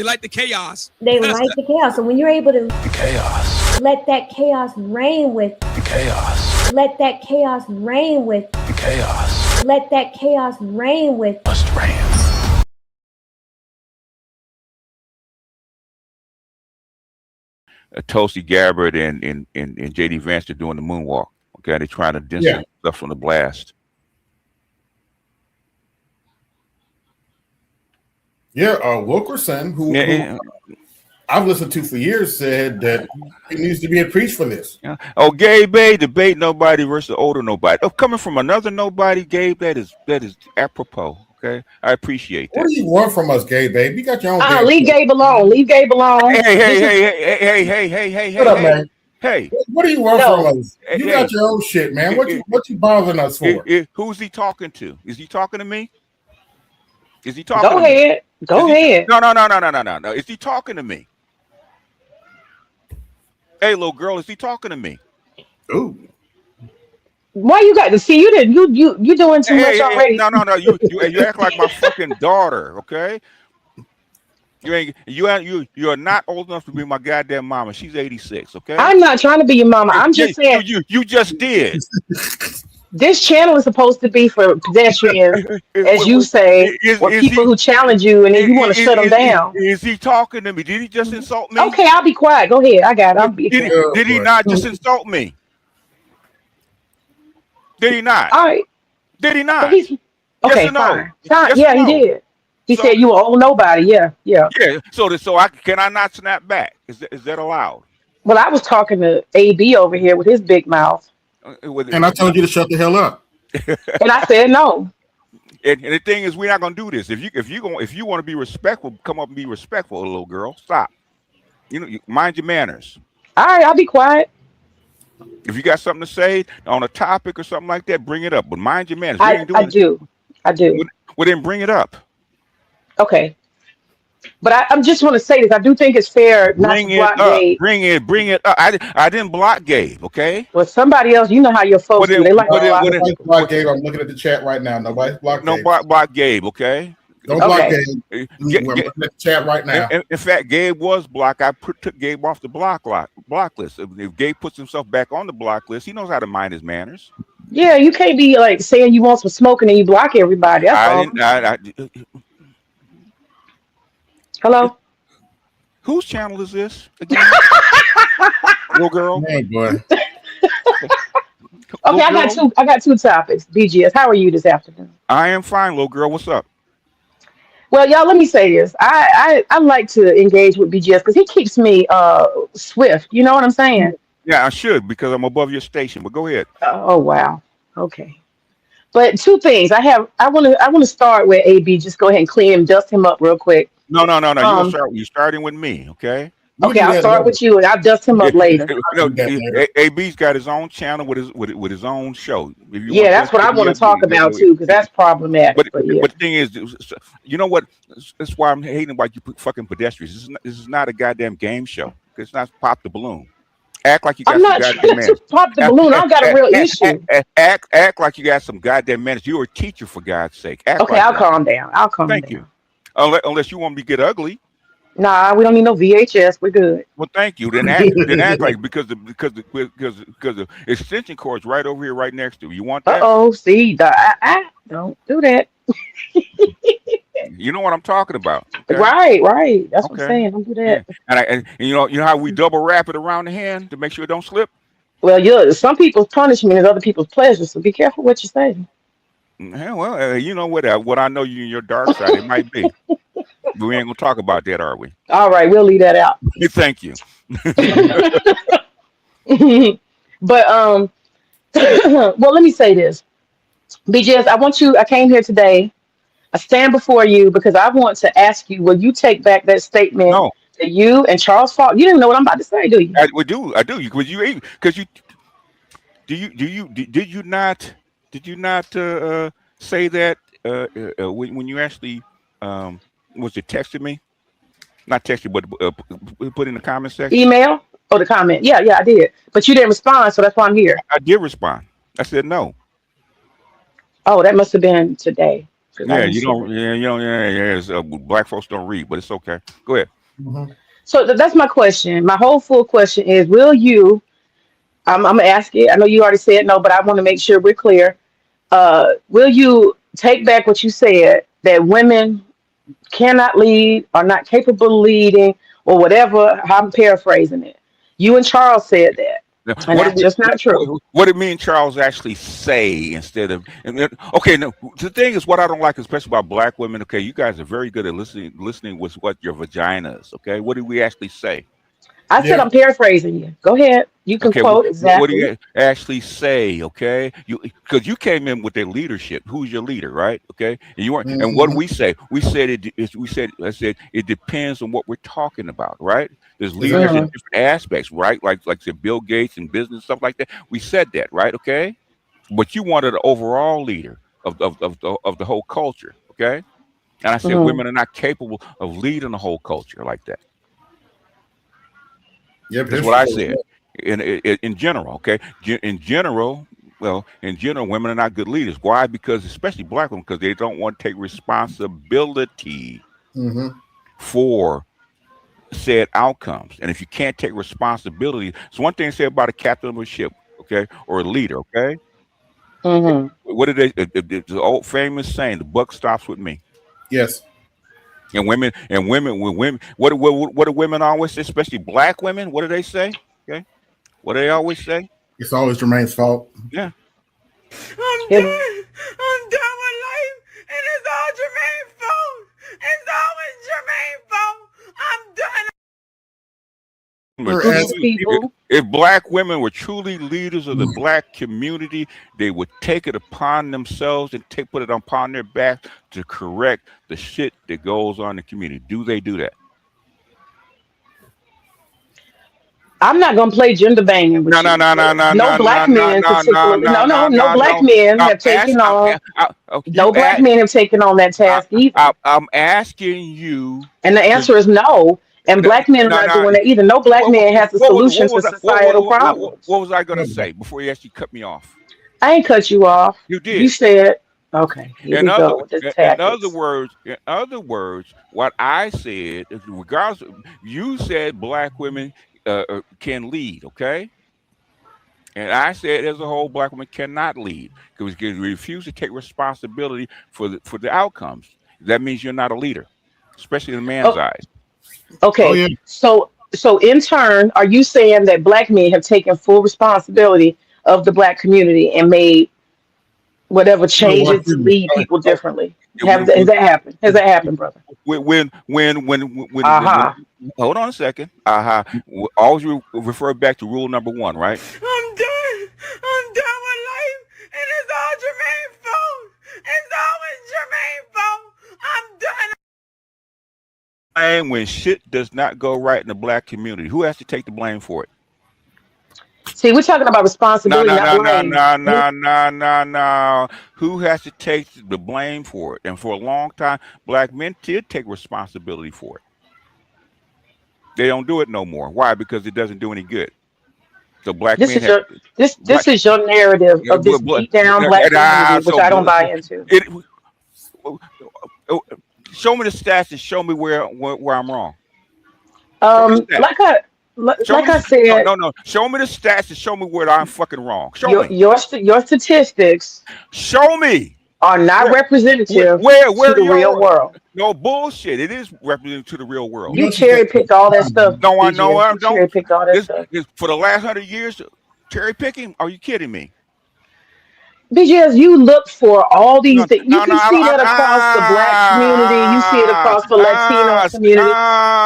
They like the chaos. They like the chaos. So when you're able to The chaos. let that chaos reign with The chaos. let that chaos reign with The chaos. let that chaos reign with Must reign. Tulsi Gabbard and JD Vance are doing the moonwalk. Okay, they're trying to distance stuff from the blast. Yeah, Wilkerson, who I've listened to for years, said that it needs to be a preach for this. Yeah. Oh, Gabe, debate nobody versus older nobody. Oh, coming from another nobody, Gabe, that is apropos. Okay, I appreciate that. What do you want from us, Gabe? Babe, you got your own. Leave Gabe alone. Leave Gabe alone. Hey. What up, man? Hey, what do you want from us? You got your own shit, man. What you bothering us for? Who's he talking to? Is he talking to me? Is he talking? Go ahead. Go ahead. No. Is he talking to me? Hey, little girl, is he talking to me? Ooh. Why you got to see you doing too much already? No. You act like my fucking daughter, okay? You are not old enough to be my goddamn mama. She's 86, okay? I'm not trying to be your mama. I'm just saying you just did. This channel is supposed to be for pedestrians, as you say, or people who challenge you and then you want to shut them down. Is he talking to me? Did he just insult me? Okay, I'll be quiet. Go ahead. I got it. Did he not just insult me? Did he not? All right. Did he not? Okay, yes or no? fine. Yes Yeah, or no? he did. He said you were old nobody. Yeah. Yeah. So can I not snap back? Is that allowed? Well, I was talking to AB over here with his big mouth. And I told you to shut the hell up. And I said no. And the thing is, we're not gonna do this. If you want to be respectful, come up and be respectful, little girl. Stop. Mind your manners. All right, I'll be quiet. If you got something to say on a topic or something like that, bring it up. But mind your manners. I do. Well, then bring it up. Okay. But I just want to say this. I do think it's fair not to block Gabe. Bring it up. I didn't block Gabe, okay? Well, somebody else, you know how your folks do. They like to block Gabe. I'm looking at the chat right now. Nobody's blocked Gabe. Block Gabe, okay? Don't block Gabe. We're looking at the chat right now. In fact, Gabe was blocked. I took Gabe off the block list. If Gabe puts himself back on the block list, he knows how to mind his manners. Yeah, you can't be like saying you want some smoke and then you block everybody. Hello? Whose channel is this again? Little girl. Hey, boy. Okay, I got two topics. BGS, how are you this afternoon? I am fine, little girl. What's up? Well, y'all, let me say this. I like to engage with BGS because he keeps me swift. You know what I'm saying? Yeah, I should because I'm above your station. But go ahead. Oh wow. Okay. But two things. I want to start with AB. Just go ahead and clean him, dust him up real quick. No. You're starting with me, okay? Okay, I'll start with you and I'll dust him up later. AB's got his own channel with his own show. Yeah, that's what I want to talk about too, because that's problematic. But the thing is, you know what? That's why I'm hating about you fucking pedestrians. This is not a goddamn game show. It's not pop the balloon. Act like you got some goddamn manners. Pop the balloon. I got a real issue. Act like you got some goddamn manners. You're a teacher, for God's sake. Okay, I'll calm down. Thank you. Unless you want me to get ugly. Nah, we don't need no VHS. We're good. Well, thank you. Then act like because the extension cord's right over here, right next to you. You want that? See, don't do that. You know what I'm talking about. Okay? Right. That's what I'm saying. Don't do that. Yeah. And you know how we double wrap it around the hand to make sure it don't slip? Well, some people's punishment is other people's pleasure, so be careful what you say. Yeah, well, you know what I know you in your dark side, it might be. But we ain't gonna talk about that, are we? All right, we'll leave that out. Thank you. But well, let me say this. BGS, I came here today. I stand before you because I want to ask you, will you take back that statement that you and Charles Faulk? You didn't know what I'm about to say, do you? I do. Did you not say that when you actually was it texted me? Not texted, but put in the comment section. Email? Oh, the comment. Yeah, I did. But you didn't respond, so that's why I'm here. I did respond. I said no. Oh, that must have been today. 'cause I Yeah, didn't you see don't. it. Yeah, you don't. Yeah. Black folks don't read, but it's okay. Go ahead. Mhm. So that's my question. My whole full question is: will you? I'm gonna ask it. I know you already said no, but I want to make sure we're clear. Will you take back what you said that women cannot lead, are not capable of leading, or whatever? How I'm paraphrasing it. You and Charles said that, Now, and that's just not true. what did me and Charles actually say instead of? Okay, no. The thing is, what I don't like, especially about black women. Okay, you guys are very good at listening with what your vagina is. Okay, what did we actually say? I said Yeah. I'm paraphrasing you. Go ahead. You can Okay, quote what do exactly. you actually say? Okay, you because you came in with their leadership. Who's your leader, right? Okay, and you weren't. And what do Mhm. we say? We said we said I said it depends on what we're talking about, right? There's leaders in Exactly. Mhm. different aspects, right? Like said Bill Gates and business stuff like that. We said that, right? Okay, but you wanted an overall leader of the whole culture, okay? And I said Mhm. women are not capable of leading the whole culture like that. Yep. That's what History I shows said that. in general. Okay, in general, well, in general, women are not good leaders. Why? Because especially black women, because they don't want to take responsibility Mhm. for said outcomes. And if you can't take responsibility, it's one thing to say about a captain of a ship, okay, or a leader, okay. Mhm. What did they? The old famous saying, "The buck stops with me." Yes. When women, what do women always say, especially black women? What do they say? Okay, what do they always say? It's always Jermaine's fault. Yeah. I'm His done. I'm done with life, and it's all Jermaine's fault. It's always Jermaine's fault. I'm done. But We're his asking. truly, people. if black women were truly leaders of the black community, they would take it upon themselves and put it upon their back to correct the shit that goes on in the community. Do they do that? I'm not gonna play gender banging No, with no, you. no, no, no, No no, black no, no, men, no, no, particularly. no, No, no, no, no no, black no. men I'm have taken asking. on. No You black ask. men have taken on that task either. I'm asking you And the to. answer is no. And black men are No, not no. doing that either. No black man has a solution to societal What problems. was I gonna say before you actually cut me off? I ain't cut you off. You You did. said, okay, here we go with the tactics. In other words, what I said, is regardless, you said black women can lead, okay? And I said, as a whole, black women cannot lead because we refuse to take responsibility for the outcomes. That means you're not a leader, especially in a man's Oh, eyes. Oh okay. yeah. So in turn, are you saying that black men have taken full responsibility of the black community and made whatever You know what? changes to lead people Oh, differently? when, Has that happened? Has that happened, brother? when Aha. hold on a second. Always refer back to rule number one, right? I'm done. I'm done with life, and it's all Jermaine's fault. It's always Jermaine's fault. I'm done. And when shit does not go right in the black community, who has to take the blame for it? See, we're talking about No, responsibility, no, not no, no, blame. no, no, no, no, no. Who has to take the blame for it? And for a long time, black men did take responsibility for it. They don't do it no more. Why? Because it doesn't do any good. So black This men is have your this black. this is your narrative Yeah, of this beat down black community, which I don't buy into. it. Show me the stats and show me where I'm wrong. Show me the stats. Like I Show me like I the no, said, no, no. Show me the stats and show me where I'm fucking wrong. Show your me. your st- your statistics Show me. are not Where representative to where the real your world. no bullshit. It is represented to the real world. You You know what you said? cherry picked all that stuff, No, I know BGS. I You don't. cherry picked all that stuff. This for the last 100 years, cherry picking. Are you kidding me? BGS, you look for all No, these things. You no, no. can see that across the black community. You see it across the Latino community.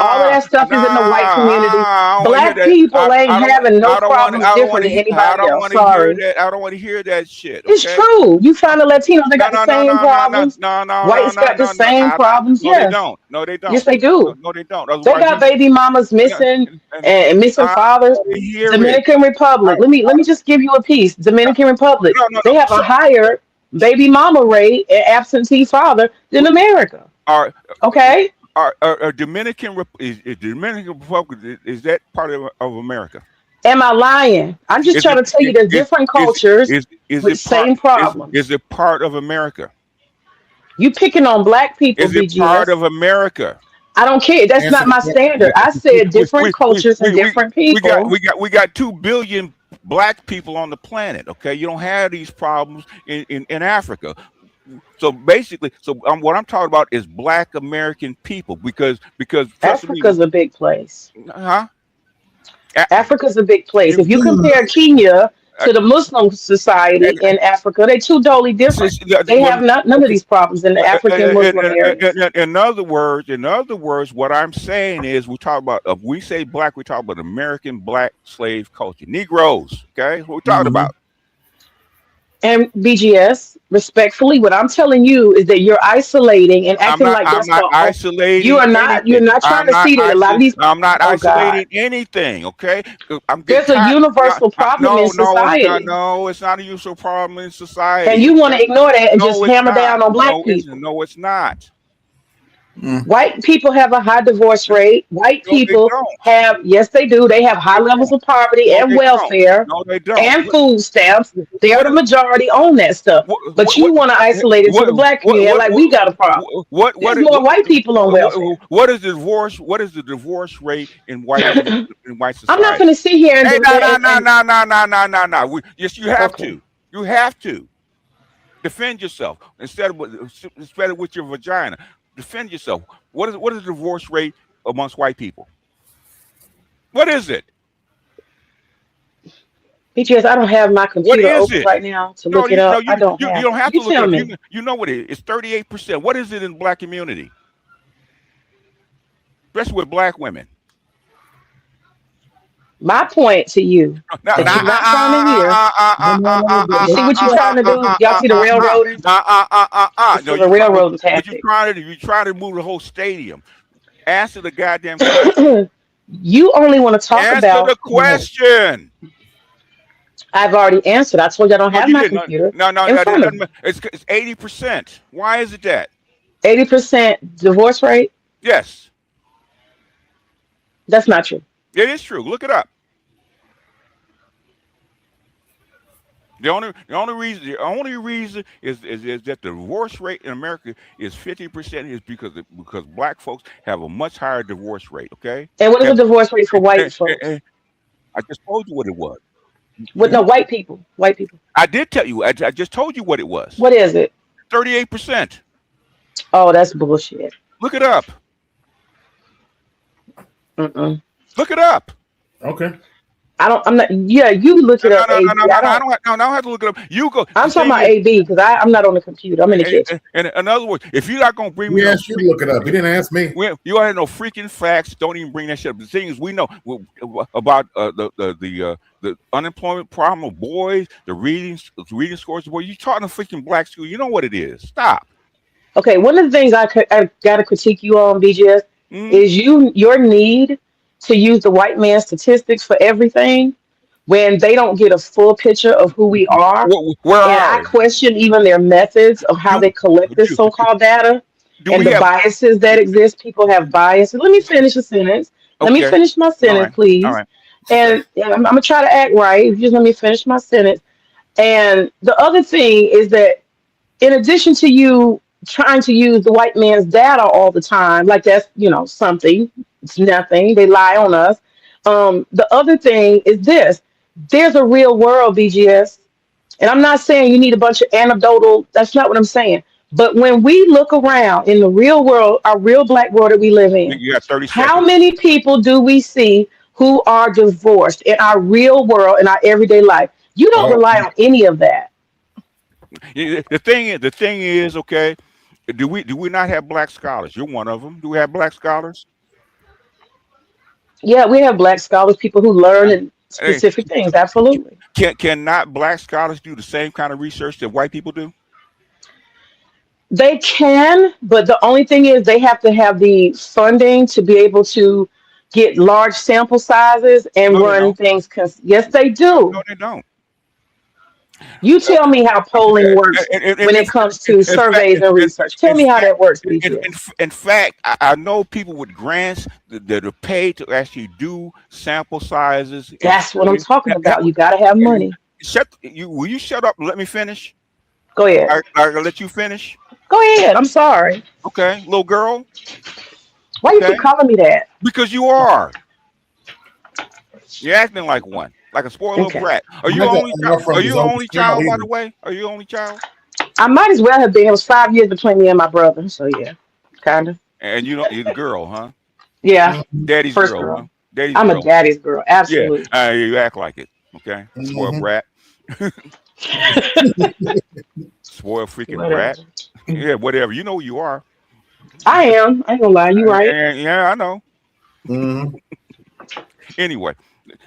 All of that stuff No. is in the white community. I don't want to hear Black that. people ain't I don't. having no I don't want. problems I don't want different to. than I anybody don't else. want to hear Sorry. that. I don't want to hear that shit. It's Okay. true. You find the Latinos, they No, got the no, no, same no, no, no, problems. no, no, no, Whites no, got the no, no. same problems. No, they Yes. don't. No, they Yes, don't. they No, do. no, they don't. They Otherwise, got you. baby mamas Yeah, missing and and missing I fathers. want to hear it. Dominican Republic. Let me just give you a piece. Dominican Republic. No, no, They no. have a So, higher baby mama rate and absentee father than America. are Okay? is Dominican Republic is that part of America? Am I lying? I'm just Is trying it to tell you there's different cultures is with it part same problems. is it part of America? You picking on black people, Is it part BGS. of America? I don't care. That's Answer not the my question. standard. I said different cultures and different people. We got 2 billion black people on the planet. Okay, you don't have these problems in Africa. So basically, what I'm talking about is Black American people because trust me, Africa's a big place. huh? A- Africa's a big place. If you Good. compare Kenya uh, to the Muslim society in Africa, they're two totally different. They have none of okay. these problems in the African Muslim areas. In other words, what I'm saying is we talk about if we say black, we talk about American black slave culture, Negroes. Okay, what we talking Mhm. about? And BGS, respectfully, what I'm telling you is that you're isolating and acting like I'm that's not you isolating are not. You're anything. not trying to see that a lot of these. I'm not Oh God, isolating anything. Okay, I'm getting there's a tired. universal problem in No, it's not. society, No, it's not a usual problem in and society. you want Okay, to ignore that and just no, it's hammer not. down on black people. No, it's not. Mm. White people have a high divorce rate. White No, they people don't. have, yes, they do. They have high They levels don't. of poverty No, and they don't. welfare No, they don't. and food stamps. They are What the is majority on that stuff. what But you want to isolate it to what the black community and like we got a problem. There's more white people on welfare. what is the divorce? What is the divorce rate in white I'm not society? going to sit here Hey, no, no, no, and no, no, no, no, no, no. Yes, you have okay. to. You have to defend yourself instead of with your vagina. Defend yourself. What is the divorce rate amongst white people? What is it? BGS, I don't have my What computer is open it? right now to No, look it no, up. I don't you have don't it. have to You look it tell up. me. You know what it is. It's 38%. What is it in the black community? Especially with black women. My point to you No, that you're not trying to hear. You see what you're trying to do? Y'all see the railroading? This no, is a railroading but tactic. you try to move the whole stadium. Answer the goddamn question. You only want to talk Answer the about. question. I've already answered. I told you I don't No, have you my didn't. computer No, in front of me. it's 80%. Why is it that? 80% divorce rate? Yes, That's not true. it is true. Look it up. The only reason is that the divorce rate in America is 50% is because black folks have a much higher divorce rate. Okay, And what is the and, divorce rate for white folks? and I just told you what it was. What? No, white people. White people. I did tell you. I just told you what it was. What is it? 38%. Oh, that's bullshit. Look it up. Mm-mm. Look it up. Okay. I'm not. Yeah, you look it up, AB. I don't have to look it up. You go. I'm talking about AB because I'm not on the computer. I'm in the kitchen. And in other words, if you're not gonna bring me, We asked you to look it up. You didn't ask me. you don't have no freaking facts. Don't even bring that shit up. The thing is, we know about the unemployment problem of boys, the reading scores of boys. You taught in a freaking black school. You know what it is. Stop. Okay, one of the things I got to critique you on, BGS, is your need to use the white man's statistics for everything when they don't get a full picture of who we are. Where And are I question even their methods of how they collect this so-called data and the biases that exist. People have biases. Let me finish a sentence. Let me finish my sentence, please. All right. And I'm going to try to act right. Just let me finish my sentence. And the other thing is that in addition to you trying to use the white man's data all the time, like that's, something, it's nothing. They lie on us. The other thing is this. There's a real world, BGS. And I'm not saying you need a bunch of anecdotal. That's not what I'm saying. But when we look around in the real world, our real black world that we live in, You got 30 how seconds. many people do we see who are divorced in our real world, in our everyday life? You don't rely on any of that. The thing is, okay. Do we not have black scholars? You're one of them. Do we have black scholars? Yeah, we have black scholars, people who learn in Hey, specific things. Absolutely. cannot black scholars do the same kind of research that white people do? They can, but the only thing is they have to have the funding to be able to get large sample sizes and No, they run don't. things. Yes, they do. No, they don't. You tell me how polling works when it comes to surveys and research. Tell me how that works, BGS. In fact, I know people with grants that are paid to actually do sample sizes. That's what I'm talking about. You got to have money. Will you shut up and let me finish? Go ahead. I'll let you finish. Go ahead. I'm sorry. Okay, little girl. Why you Okay, keep calling me that? because you are. You're acting like one, like a spoiled little Okay. brat. Are you Michael only child? enough from Are his you own only child child, by the either. way? Are you only child? I might as well have been. It was 5 years between me and my brother. So yeah, kind of. And you know you're the girl, huh? Yeah, Mm-hmm. Daddy's first girl, huh? girl. Daddy's I'm a girl. daddy's girl. Yeah, Absolutely. you act like it. Okay, spoiled Mm-hmm. brat, spoiled freaking Whatever. brat. Yeah, whatever. You know who you are. I am. I ain't gonna lie. You right. And yeah, I know. Mm-hmm. Anyway,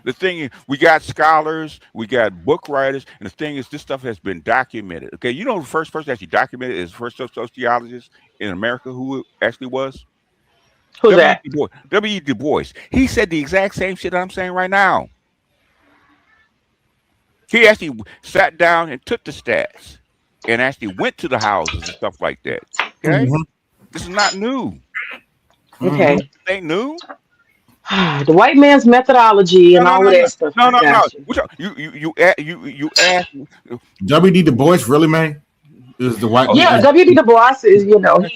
the thing is, we got scholars, we got book writers, and the thing is, this stuff has been documented. Okay, you know, the first person actually documented is the first sociologist in America who it actually was Who's W. E. that? Du Bois. W. E. Du Bois. He said the exact same shit that I'm saying right now. He actually sat down and took the stats and actually went to the houses and stuff like that. Okay, Mm-hmm. this is not new. Mm-hmm. Okay. It ain't new. The white man's methodology No, and no, all no, of no, that stuff. no, I no, no. got you. Which you asked. W.D. Du Bois, really, man, is the white Oh, man. Yeah, W.B. Du Bois is,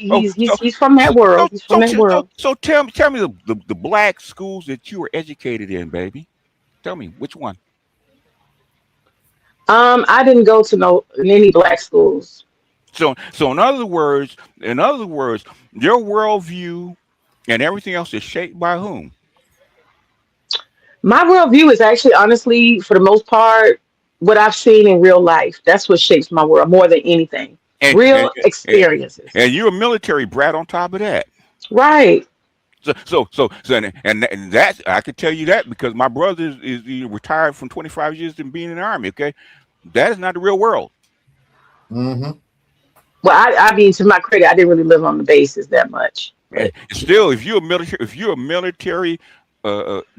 oh, he's from that world. He's from that world. so tell me the black schools that you were educated in, baby. Tell me which one. I didn't go to no in any black schools. So in other words, your worldview and everything else is shaped by whom? My worldview is actually, honestly, for the most part, what I've seen in real life. That's what shapes my world more than anything. And Real and, and, experiences. and you're a military brat on top of that. Right. And that's I could tell you that because my brother is he retired from 25 years and being in the army. Okay, that is not the real world. Mm-hmm. Well, I mean, to my credit, I didn't really live on the bases that much. But Still, if you're a military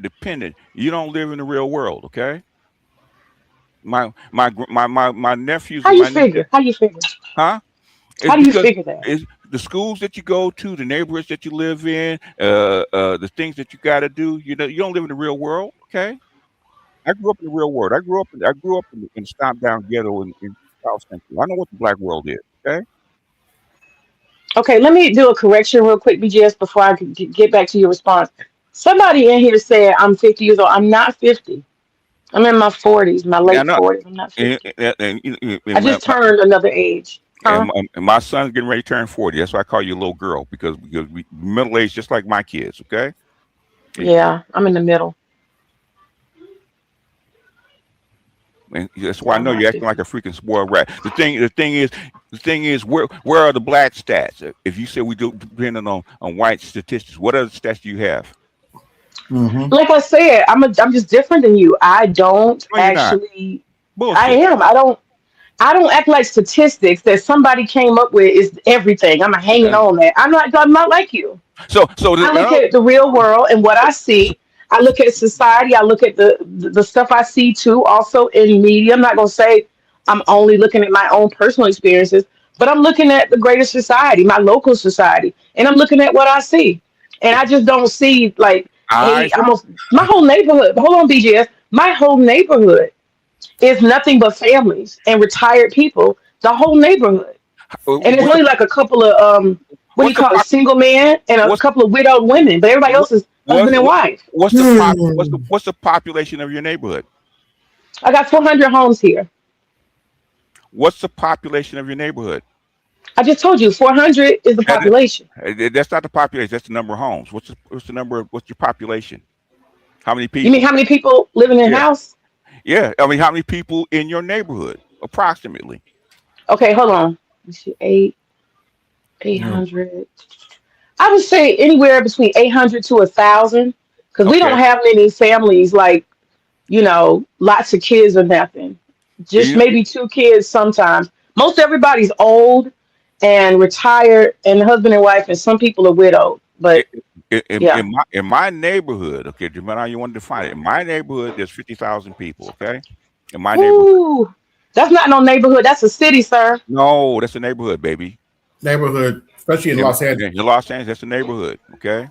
dependent, you don't live in the real world. Okay, my nephews how and you my nieces, figure? How you figure? huh? It's How do you because figure that? it's the schools that you go to, the neighborhoods that you live in, the things that you got to do. You know, you don't live in the real world. Okay, I grew up in the real world. I grew up in the stomp down ghetto in South Central. I know what the black world is. Okay, Okay, let me do a correction real quick, BGS, before I can get back to your response. Somebody in here said I'm 50 years old. I'm not 50. I'm in my 40s, my now late not 40s. I'm not and, 50. and, and, and, I and my, just turned another age. Huh? and my son's getting ready to turn 40. That's why I call you a little girl because we middle aged just like my kids. Okay. And, Yeah, I'm in the middle. and that's why Yeah, I I'm know not you're acting like 50. a freaking spoiled rat. The thing is, where are the black stats? If you say we do depending on white statistics, what other stats do you have? Mm-hmm. Like I said, I'm just different than you. I don't No, you're not. actually. I Bullshit. am. I don't act like statistics that somebody came up with is everything. I'm hanging Uh, on that. I'm not like you. I look no, at the real world and what I see. I look at society. I look at the stuff I see too, also in media. I'm not gonna say I'm only looking at my own personal experiences, but I'm looking at the greater society, my local society, and I'm looking at what I see. And I just don't see like, I hey, almost my whole neighborhood. Hold on, BGS. My whole neighborhood is nothing but families and retired people. The whole neighborhood, and it's what's the only like a couple of what do you what's the call it, pop, single men and a what's couple of widowed women, but everybody what else is what's husband and what, wife. what's the population of your neighborhood? I got 400 homes here. What's the population of your neighborhood? I just told you 400 is the And, population. that's not the population. That's the number of homes. What's the number? What's your population? How many You mean people? how many people living in a Yeah, house? yeah. I mean, how many people in your neighborhood, approximately? Okay, hold on. Let's see, eight Yeah. hundred. I would say anywhere between 800 to 1,000, because we don't Okay. have many families like, lots of kids or nothing. Just You, maybe two kids sometimes. Most everybody's old and retired and husband and wife, and some people are widowed. i- But yeah. in my neighborhood, okay, depending on how you want to define it. In my neighborhood, there's 50,000 people. Okay, in my neighborhood. Woo! That's not no neighborhood. That's a city, sir. No, that's a neighborhood, baby. Neighborhood, especially in Los Angeles. In Los Angeles, that's a neighborhood. Okay,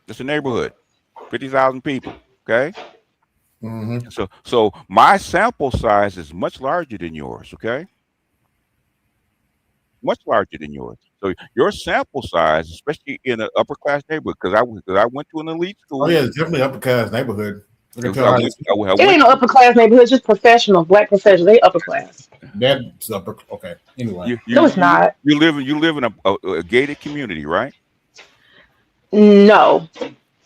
that's a neighborhood. 50,000 people. Okay. Mm-hmm. So my sample size is much larger than yours. Okay. much larger than yours. So your sample size, especially in an upper class neighborhood, because I went to an elite Oh school. yeah, it's definitely upper class neighborhood. I can I tell went, I It went ain't no upper class neighborhood, it's just professional, black professionals. They upper class. that's upper. Okay, anyway, No, it's not. you live in a gated community, right? No.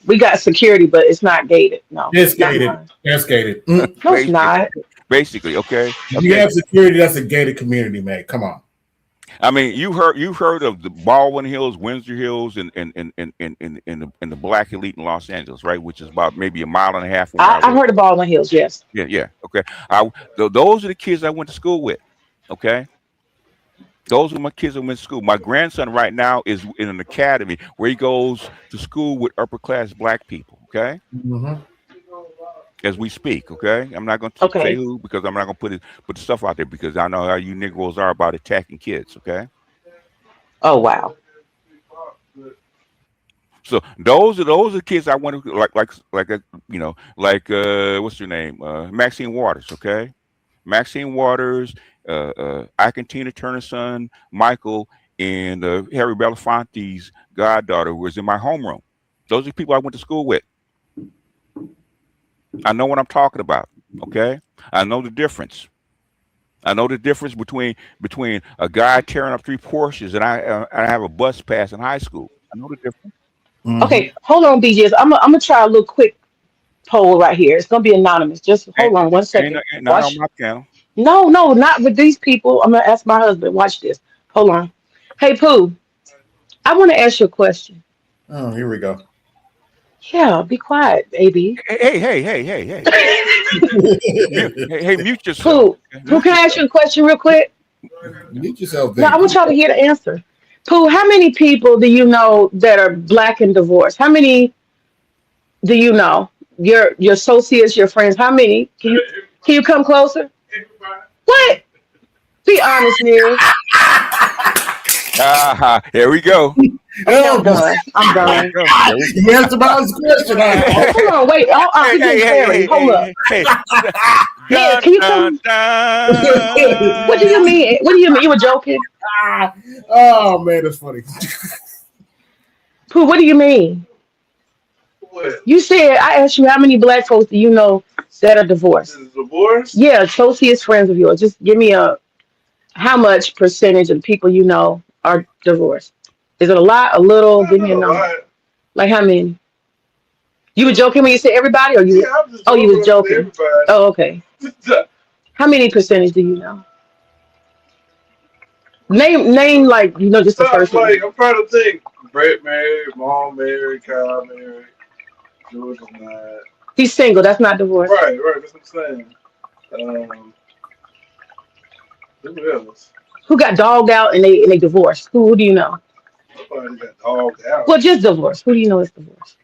We got security, but it's not gated. No. it's Not gated. mine. It's gated. No, it's Basically, not. basically, okay. If you have security, that's a gated community, man. Come on. I mean, you've heard of the Baldwin Hills, Windsor Hills, and the Black Elite in Los Angeles, right? Which is about maybe a mile and a half from where I I've live. heard of Baldwin Hills, yes. Yeah. Okay. Those are the kids I went to school with. Okay. Those are my kids that went to school. My grandson right now is in an academy where he goes to school with upper class black people. Okay. Mm-hmm. As we speak, okay. I'm not going to say Okay. who because I'm not going to put the stuff out there because I know how you Negroes are about attacking kids. Okay. Oh wow. So those are the kids I went to like what's your name? Maxine Waters. Okay. Maxine Waters, Ike and Tina Turner's son, Michael, and Harry Belafonte's goddaughter was in my homeroom. Those are the people I went to school with. I know what I'm talking about. Okay, I know the difference. I know the difference between a guy tearing up 3 Porsches and I have a bus pass in high school. I know the difference. Mm-hmm. Okay, hold on, BGS. I'm gonna try a little quick poll right here. It's gonna be anonymous. Just hold on one second. Not Watch. on my channel. No, not with these people. I'm gonna ask my husband. Watch this. Hold on. Hey Pooh, I want to ask you a question. Oh, here we go. Yeah, be quiet, AB. Hey. Hey, mute yourself. Pooh, Okay, Pooh, can I ask you a question real quick? Mute yourself, No, I baby. want y'all to hear the answer. Pooh, how many people do you know that are black and divorced? How many do you know? Your associates, your friends. How many? Can you come closer? What? Be honest, Neil. Here we go. Okay, I'm done. I'm Here done. we go. Here we go. You answered my question. Oh, hold on, wait. We getting married. Hold up. Hey. Yeah, can you come? Dun. What do you mean? What do you mean? You were joking? Oh man, that's funny. Pooh, what do you mean? What? You said I asked you how many black folks do you know that are divorced? This is divorce? Yeah, associates, friends of yours. Just give me how much percentage of the people you know are divorced? Is it a lot, a little? Give me a number. Lot. Like how many? You were joking when you said everybody, or you? Yeah, I'm just Oh, you was with joking. everybody. Oh, okay. How many percentage do you know? Name like just the first one. Like, I'm trying to think. Brett married, Mom married, Kyle married, George is not. He's single. That's not divorce. Right, that's what I'm saying. Who else? Who got dogged out and they divorced? Who do you know? Nobody got dogged out. Well, just divorce. Who do you know is divorced?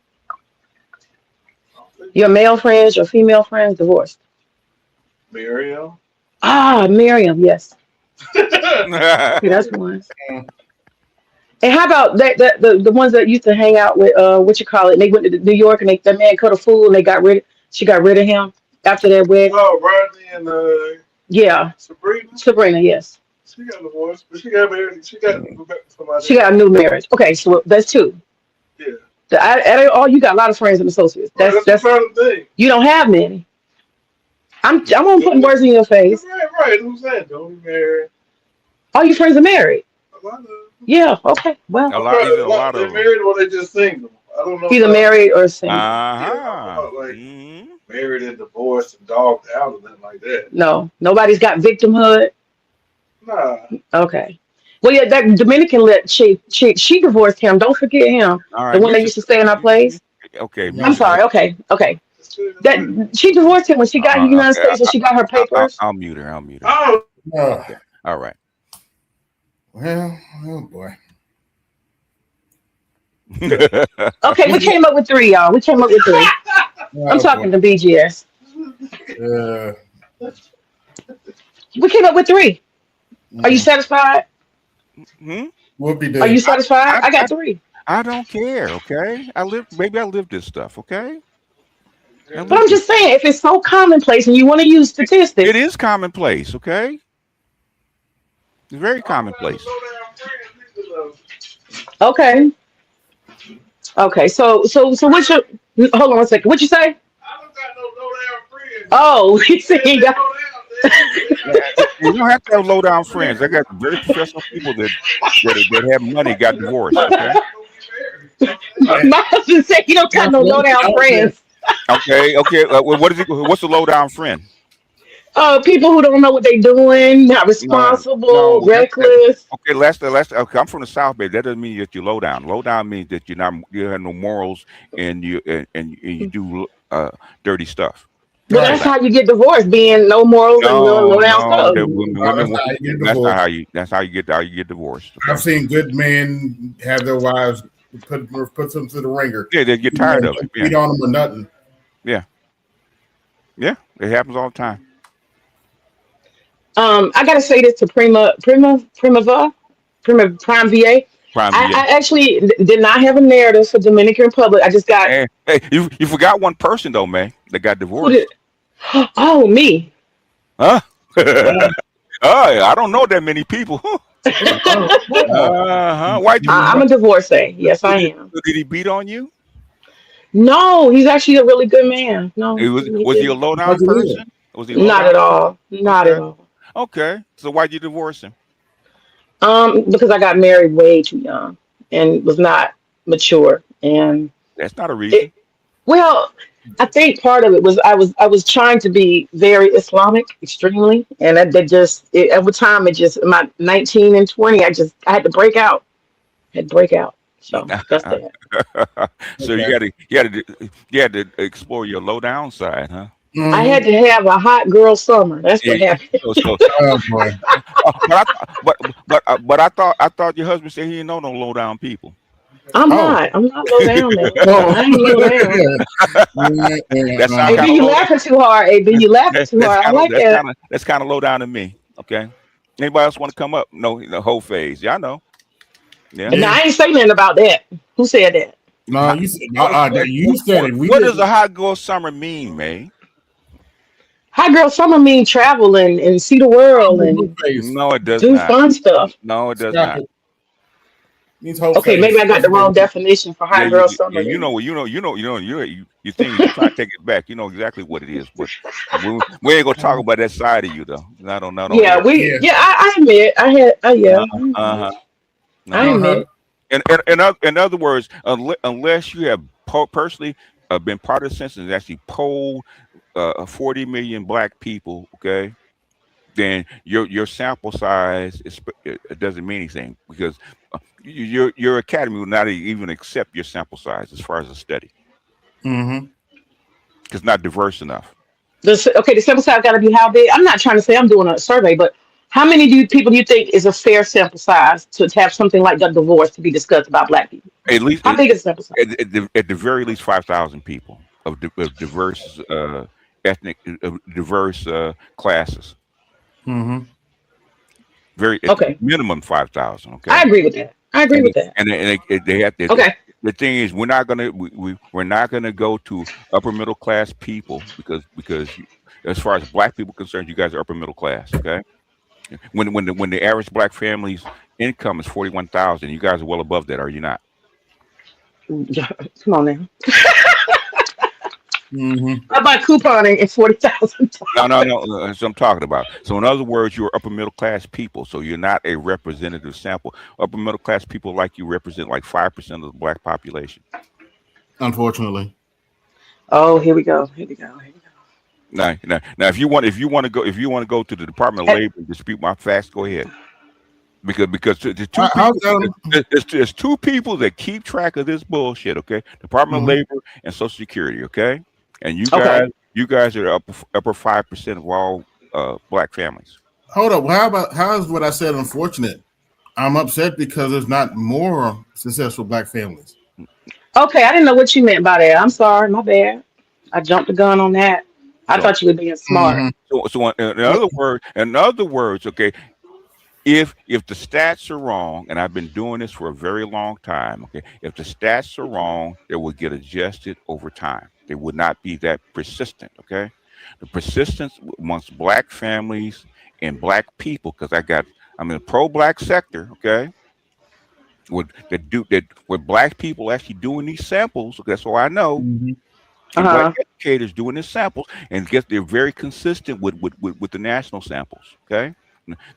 Your male friends, your female friends, divorced. Miriam. Ah, Miriam, yes. Yeah, Okay, that's one. And how about the ones that used to hang out with what you call it? And they went to New York and that man cut a fool and she got rid of him after that wedding. Oh, Rodney and Yeah, Sabrina, yes. She got divorced, but she got married. She got somebody. She got a new marriage. Okay, so that's 2. Yeah. You got a lot of friends and associates. That's the thing. You don't have many. I'm gonna put words in your face. Right. Who's that? Don't be married. All your friends are married. A lot of them. Yeah. Okay. Well, A lot They're of them. married or they just single. I don't know. either married or single. Married and divorced and dogged out or nothing like that. No, nobody's got victimhood. Nah. Okay. Well, yeah, that Dominican she divorced him. Don't forget him. All right, The one that used to stay in our place. Okay. I'm sorry. Okay. That she divorced him when she got in the United States and she got her papers. I'll mute her. Oh. All right. Well, oh boy. Okay, we came up with 3, y'all. We came up with 3. I'm talking to BGS. We came up with 3. Are you satisfied? Whoopie Are you satisfied? I got 3. I don't care. Okay. I live this stuff. Okay. But I'm just saying, if it's so commonplace and you want to use statistics, it is commonplace. Okay. It's very commonplace. Okay. Okay. So what's your? Hold on one second. What you say? I don't got no low down friends. Oh, he said he got. You don't have to have low down friends. I got very professional people that have money got divorced. Okay. My husband said he don't got no low down friends. Okay. What is it? What's a low down friend? People who don't know what they're doing, not No, responsible, no. reckless. Okay, last. Okay, I'm from the South Bay. That doesn't mean that you're low down. Low down means that you have no morals and you do dirty stuff. But that's how you get divorced, being no morals and doing low down stuff. That's how you get divorced. Okay? I've seen good men have their wives put them through the ringer. Yeah, they get tired of it. Beat on them or nothing. Yeah, it happens all the time. I gotta say this to Prime VA. I actually did not have a narrative for Dominican Republic. I just got. Hey, you forgot one person though, man, that got divorced. Oh, me. Huh? I don't know that many people. Why? I'm a divorcee. Yes, I am. Did he beat on you? No, he's actually a really good man. No, was he a low down person? Was he not at all? Not at all. Okay, so why'd you divorce him? Because I got married way too young and was not mature, and that's not a reason. Well, I think part of it was I was trying to be very Islamic, extremely, and over time my 19 and 20, I had to break out. So that's that. So you had to explore your low down side, huh? I had to have a hot girl summer. That's what happened. But I thought your husband said he didn't know no low down people. I'm not low down, man. I ain't low down. AB, you laughing too hard. AB, you laughing too hard. I like that. That's kind of low down to me. Okay. Anybody else want to come up? No, the whole phase. Yeah, I know. Yeah. No, I ain't saying nothing about that. Who said that? No, you said it. What does a hot girl summer mean, man? Hot girl summer means travel and see the world and no, it does do not. fun stuff. No, it does not. Okay, maybe I got the wrong definition for hot girl summer. You think you're trying to take it back. You know exactly what it is, but we ain't gonna talk about that side of you though. I don't know. Yeah, I admit I admit. In other words, unless you have personally been part of the census and actually polled 40 million black people, okay, then your sample size it doesn't mean anything because your academy will not even accept your sample size as far as a study. Mm-hmm. It's not diverse enough. The sample size got to be how big? I'm not trying to say I'm doing a survey, but how many people do you think is a fair sample size to have something like the divorce to be discussed about black people? At least how big is the sample size? At the very least 5,000 people of diverse ethnic, diverse classes. Mm-hmm. Minimum 5,000. Okay, I agree with that. And they have to. Okay. The thing is, we're not gonna go to upper middle class people because as far as black people are concerned, you guys are upper middle class. Okay. When the average black family's income is 41,000, you guys are well above that, are you not? Come on now. Mm-hmm. How about couponing at 40,000? No. That's what I'm talking about. So in other words, you're upper middle class people. So you're not a representative sample. Upper middle class people like you represent like 5% of the black population. Unfortunately. Oh, here we go. Now, if you want to go to the Department of Labor and dispute my facts, go ahead. Because there's two people that keep track of this bullshit. Okay, Department of Labor and Social Security. Okay, and you guys are upper 5% of all black families. Hold up. How is what I said unfortunate? I'm upset because there's not more successful black families. Okay, I didn't know what you meant by that. I'm sorry, my bad. I jumped the gun on that. I thought you were being smart. Mm-hmm. So in other words, okay, if the stats are wrong, and I've been doing this for a very long time, okay, if the stats are wrong, they will get adjusted over time. They would not be that persistent, okay? The persistence amongst black families and black people, because I'm in a pro-black sector, okay? What black people actually doing these samples. That's all I know. Mm-hmm. And black Uh-huh. educators doing the samples, and guess they're very consistent with the national samples. Okay.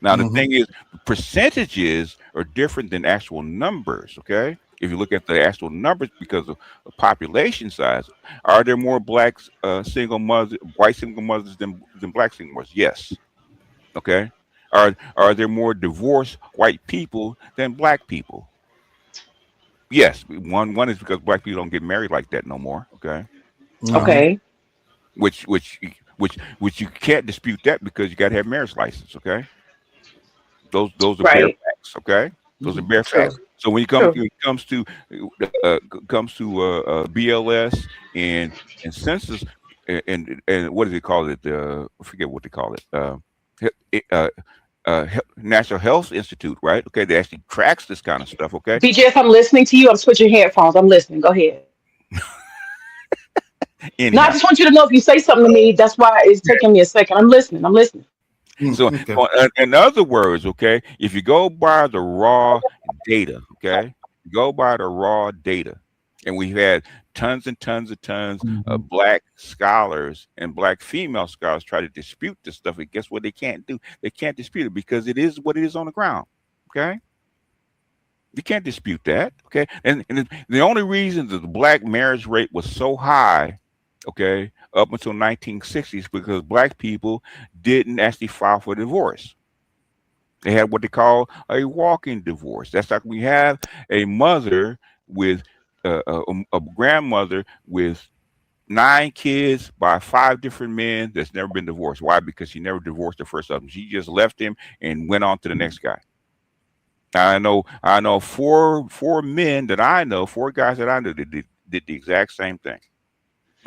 Now the Mm-hmm. thing is, percentages are different than actual numbers. Okay. If you look at the actual numbers because of population size, are there more white single mothers than black single mothers? Yes. Okay. Are there more divorced white people than black people? Yes. One is because black people don't get married like that no more. Okay. Uh-huh. Okay. which which which you can't dispute that because you got to have marriage license. Okay, those are bare Right. facts. Okay, those are bare True. facts. So True. when it comes to BLS and census and what do they call it? I forget what they call it. He- uh, National Health Institute, right? Okay, they actually tracks this kind of stuff. Okay, BGS, I'm listening to you. I'm switching headphones. I'm listening. Go ahead. No, I anyhow. just want you to know if you say something to me, that's why it's taking me a second. I'm listening. I'm listening. So, Okay. in other words, okay, if you go by the raw data, okay, go by the raw data, and we've had tons and tons Mm-hmm. of black scholars and black female scholars try to dispute this stuff, and guess what they can't do? They can't dispute it because it is what it is on the ground. Okay, you can't dispute that. Okay, and the only reason that the black marriage rate was so high, okay, up until 1960s because black people didn't actually file for divorce. They had what they call a walk-in divorce. That's like we have a mother with a grandmother with 9 kids by 5 different men that's never been divorced. Why? Because she never divorced the first husband. She just left him and went on to the next guy. I know four men that I know, 4 guys that I know that did the exact same thing.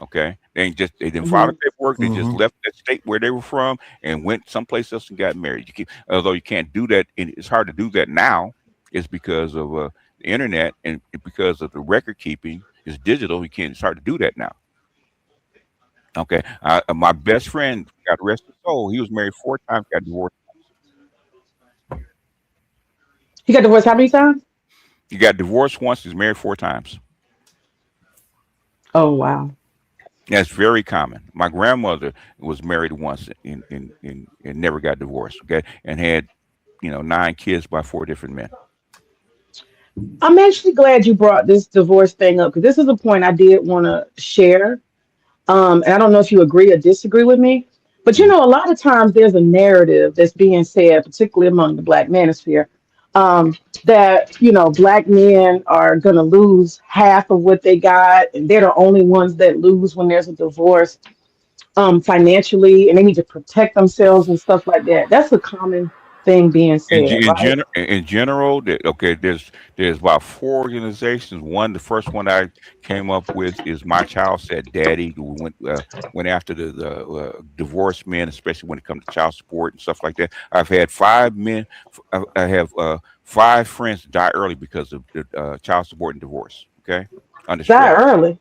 Okay, they didn't file the Hmm. paperwork. They just Mm-hmm. left that state where they were from and went someplace else and got married. Although you can't do that, and it's hard to do that now. It's because of the internet and because of the record keeping is digital. You can't. It's hard to do that now. Okay, my best friend, God rest his soul, he was married 4 times, got divorced. He got divorced how many times? He got divorced once. He's married 4 times. Oh, wow. That's very common. My grandmother was married once and never got divorced. Okay, and had 9 kids by 4 different men. I'm actually glad you brought this divorce thing up because this is a point I did want to share. And I don't know if you agree or disagree with me, but Mhm. a lot of times there's a narrative that's being said, particularly among the black manosphere, that black men are gonna lose half of what they got, and they're the only ones that lose when there's a divorce, financially, and they need to protect themselves and stuff like that. That's a common thing being said, right? In general, okay, there's about 4 organizations. The first one I came up with is My Child Said Daddy, who went after the divorced men, especially when it comes to child support and stuff like that. I've had 5 men. I have 5 friends die early because of child support and divorce. Okay, under That stress. early.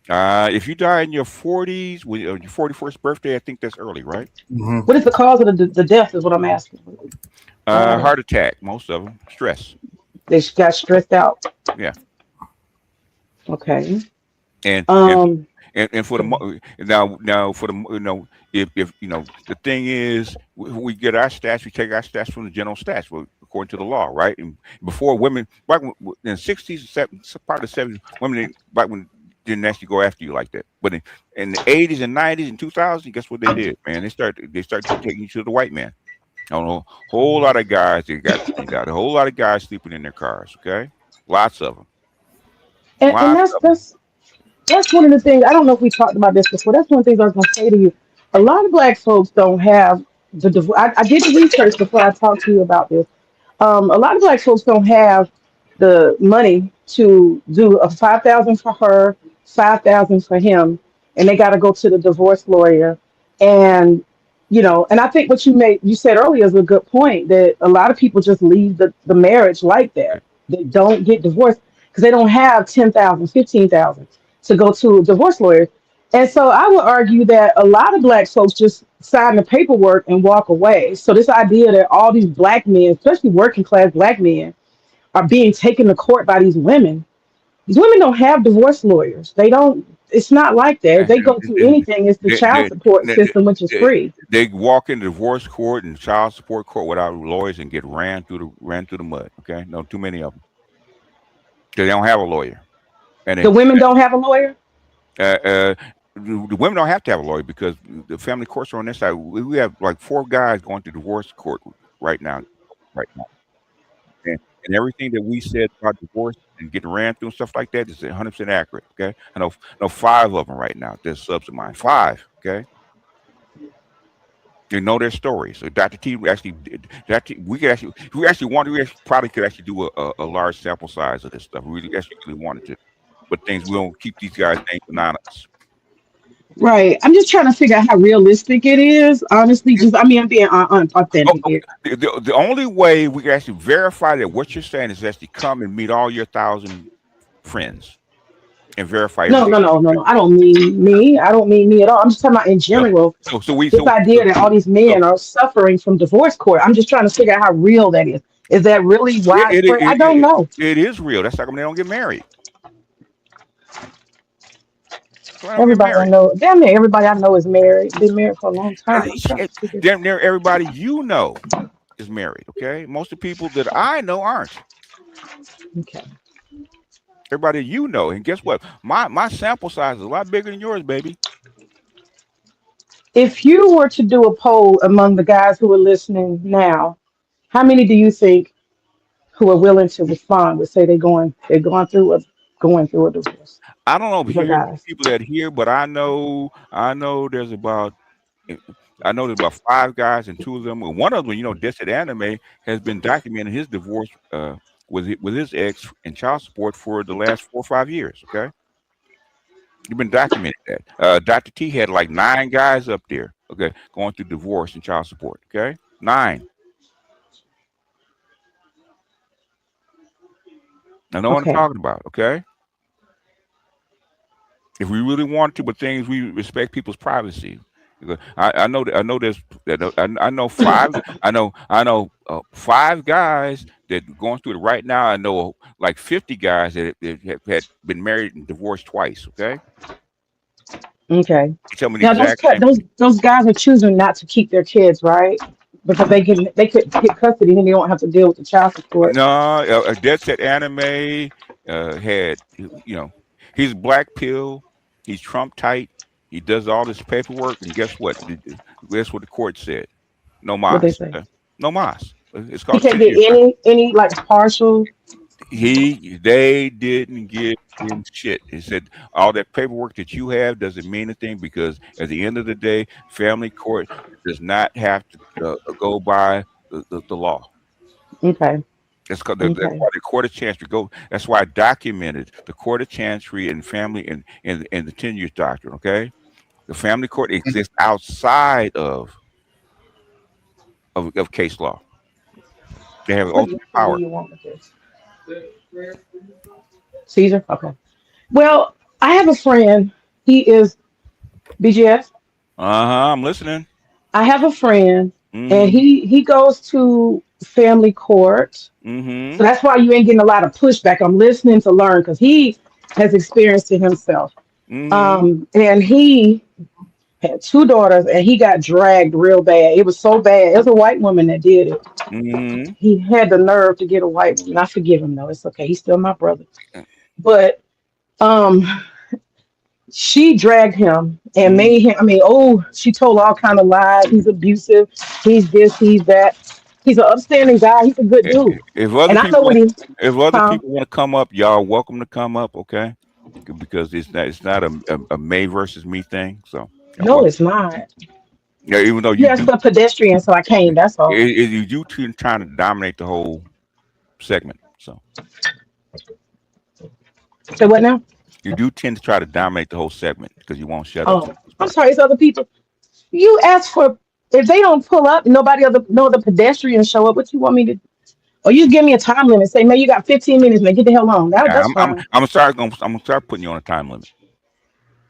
If you die in your 40s, with your 41st birthday, I think that's early, right? Mm-hmm. What is the cause of the death? Is what I'm asking. Heart attack, most of them, stress. They got stressed out. Yeah, Okay. and and Um. and for the now for the if the thing is we get our stats, we take our stats from the general stats, well, according to the law, right? And before women, back in the 60s, part of the 70s, women back when didn't actually go after you like that. But in the 80s and 90s and 2000s, guess what they did, man? They started taking you to the white man. I don't know, a whole lot of guys that got cleaned out, a whole lot of guys sleeping in their cars. Okay, lots of them, And lots that's of them. that's one of the things. I don't know if we talked about this before. That's one of the things I was going to say to you. A lot of black folks don't have the divorce. I did the research before I talked to you about this. A lot of black folks don't have the money to do a 5,000 for her, 5,000 for him, and they got to go to the divorce lawyer. And and I think what you said earlier is a good point that a lot of people just leave the marriage like that. They don't get divorced because they don't have 10,000, 15,000 to go to a divorce lawyer. And so I would argue that a lot of black folks just sign the paperwork and walk away. So this idea that all these black men, especially working class black men, are being taken to court by these women. These women don't have divorce lawyers. They don't. It's not like that. If they go through anything, it's the They, child they, support they, system, which is they, free. they walk into divorce court and child support court without lawyers and get ran through the mud. Okay, no, too many of them. They don't have a lawyer, and The women don't have a lawyer. the women don't have to have a lawyer because the family courts are on this side. We have like 4 guys going to divorce court right now, right now, and everything that we said about divorce and getting ran through and stuff like that is 100% accurate. Okay, I know 5 of them right now. There's subs of mine. 5. Okay. You know their stories. So Dr. T actually, we could actually, if we actually wanted, we actually probably could actually do a large sample size of this stuff. We really wanted to, but things we don't keep these guys' names anonymous. Right. I'm just trying to figure out how realistic it is. Honestly, I'm being authentic here. The only way we can actually verify that what you're saying is actually come and meet all your 1,000 friends and verify. No. I don't mean me. I don't mean me at all. I'm just talking about in general. This idea that all these men are suffering from divorce court. I'm just trying to figure out how real that is. Is that really widespread? I don't know. It is real. That's how come they don't get married. Everybody I know, damn near everybody I know is married. Been married for a long time. Damn near everybody you know is married. Okay, most of the people that I know aren't. Okay. Everybody you know, and guess what? My sample size is a lot bigger than yours, baby. If you were to do a poll among the guys who are listening now, how many do you think who are willing to respond would say they're going through a divorce? I don't know people that hear, but I know there's about 5 guys, and 2 of them, one of them, Desert Anime has been documenting his divorce with his ex and child support for the last 4 or 5 years. Okay, you've been documenting that. Dr. T had like 9 guys up there. Okay, going through divorce and child support. Okay, 9. I know what I'm talking about. Okay. If we really want to, but things we respect people's privacy. I know 5. I know 5 guys that going through it right now. I know like 50 guys that have had been married and divorced twice. Okay. Okay. Tell me now those guys are choosing not to keep their kids, right? Because they could get custody and they don't have to deal with the child support. No, Dead Set Anime had he's black pill. He's Trump tight. He does all this paperwork, and guess what? That's what the court said. No mas. What they say? No mas. It's called. He can't get any like partial. They didn't give him shit. He said all that paperwork that you have doesn't mean anything because at the end of the day, family court does not have to go by the law. Okay. That's why the Court of Chancery That's why I documented the Court of Chancery and family and the 10 years doctrine. Okay, the family court exists outside of case law. They have ultimate power. What do you want with this? Caesar. Okay. Well, I have a friend. He is BGS. I'm listening. I have a friend, and he goes to family court. So that's why you ain't getting a lot of pushback. I'm listening to learn because he has experienced it himself. And he had 2 daughters, and he got dragged real bad. It was so bad. It was a white woman that did it. He had the nerve to get a white woman. I forgive him though. It's okay. He's still my brother. But she dragged him and made him. She told all kind of lies. He's abusive. He's this. He's that. He's an upstanding guy. He's a good dude. If other people want to come up, y'all welcome to come up, okay? Because it's not a May versus me thing. So no, it's not. Yeah, even though it's a pedestrian, so I came. That's all. You two trying to dominate the whole segment. So what now? You do tend to try to dominate the whole segment because you won't shut up. I'm sorry, it's other people. You ask for. If they don't pull up, no other pedestrians show up. What you want me to? Or you give me a time limit. Say, man, you got 15 minutes, man. Get the hell on. That's fine. I'm going to start putting you on a time limit.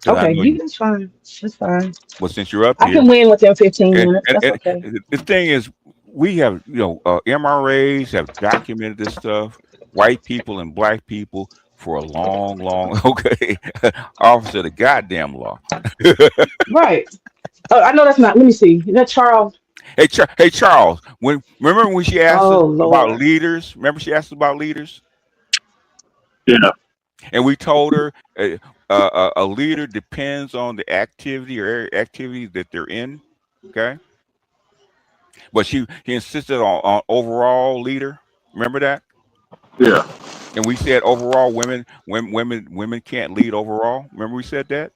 Okay, that's fine. That's fine. Well, since you're up here, I can win within 15 minutes. That's okay. The thing is, we have MRAs have documented this stuff. white people and black people for a long, okay, officer of the goddamn law. Right. I know that's not. Let me see. Is that Charles? Hey, Charles. Remember when she asked us Oh about Lord. leaders? Remember she asked us about leaders, Yeah. and we told her a leader depends on the activity or activities that they're in. Okay, but he insisted on overall leader. Remember that? Yeah. And we said overall women can't lead overall. Remember we said that?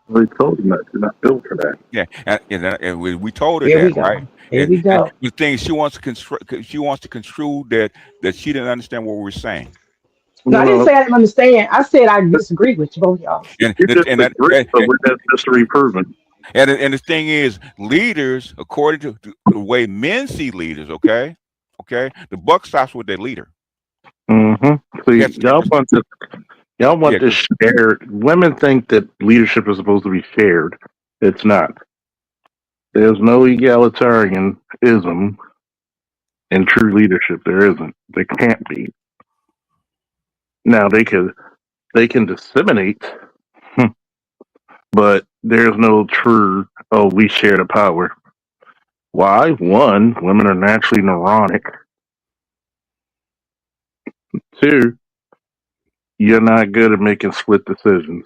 We told them that. You're not built for that. Yeah, and we told her Here we that, right? go. Here we And go. the thing she wants to construe that she didn't understand what we were saying. No, I didn't Well, say I didn't understand. I said I disagree with you, both y'all. And you the- and that disagree, but we're necessarily proven. and the thing is, leaders, according to the way men see leaders, okay, the buck stops with their leader. Mm-hmm. See, That's the difference. y'all want Yeah, this shared. Women think that leadership is supposed to be shared. It's not. There's no egalitarianism in true leadership. There isn't. There can't be. Now they can disseminate, but there's no true. Oh, we share the power. Why? One, women are naturally neurotic. Two, you're not good at making split decisions.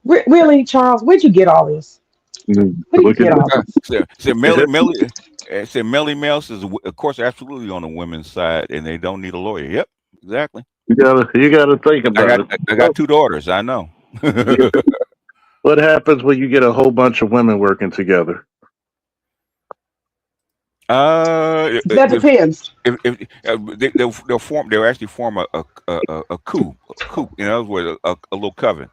Really, Charles? Where'd you get all this? Where did you Look at get all this? so Melly Mel says, of course, absolutely on the women's side, and they don't need a lawyer. Yep, exactly. you gotta think about it. I got two daughters. I know. What happens when you get a whole bunch of women working together? That depends. They'll actually form a coup. In other words, a little coven.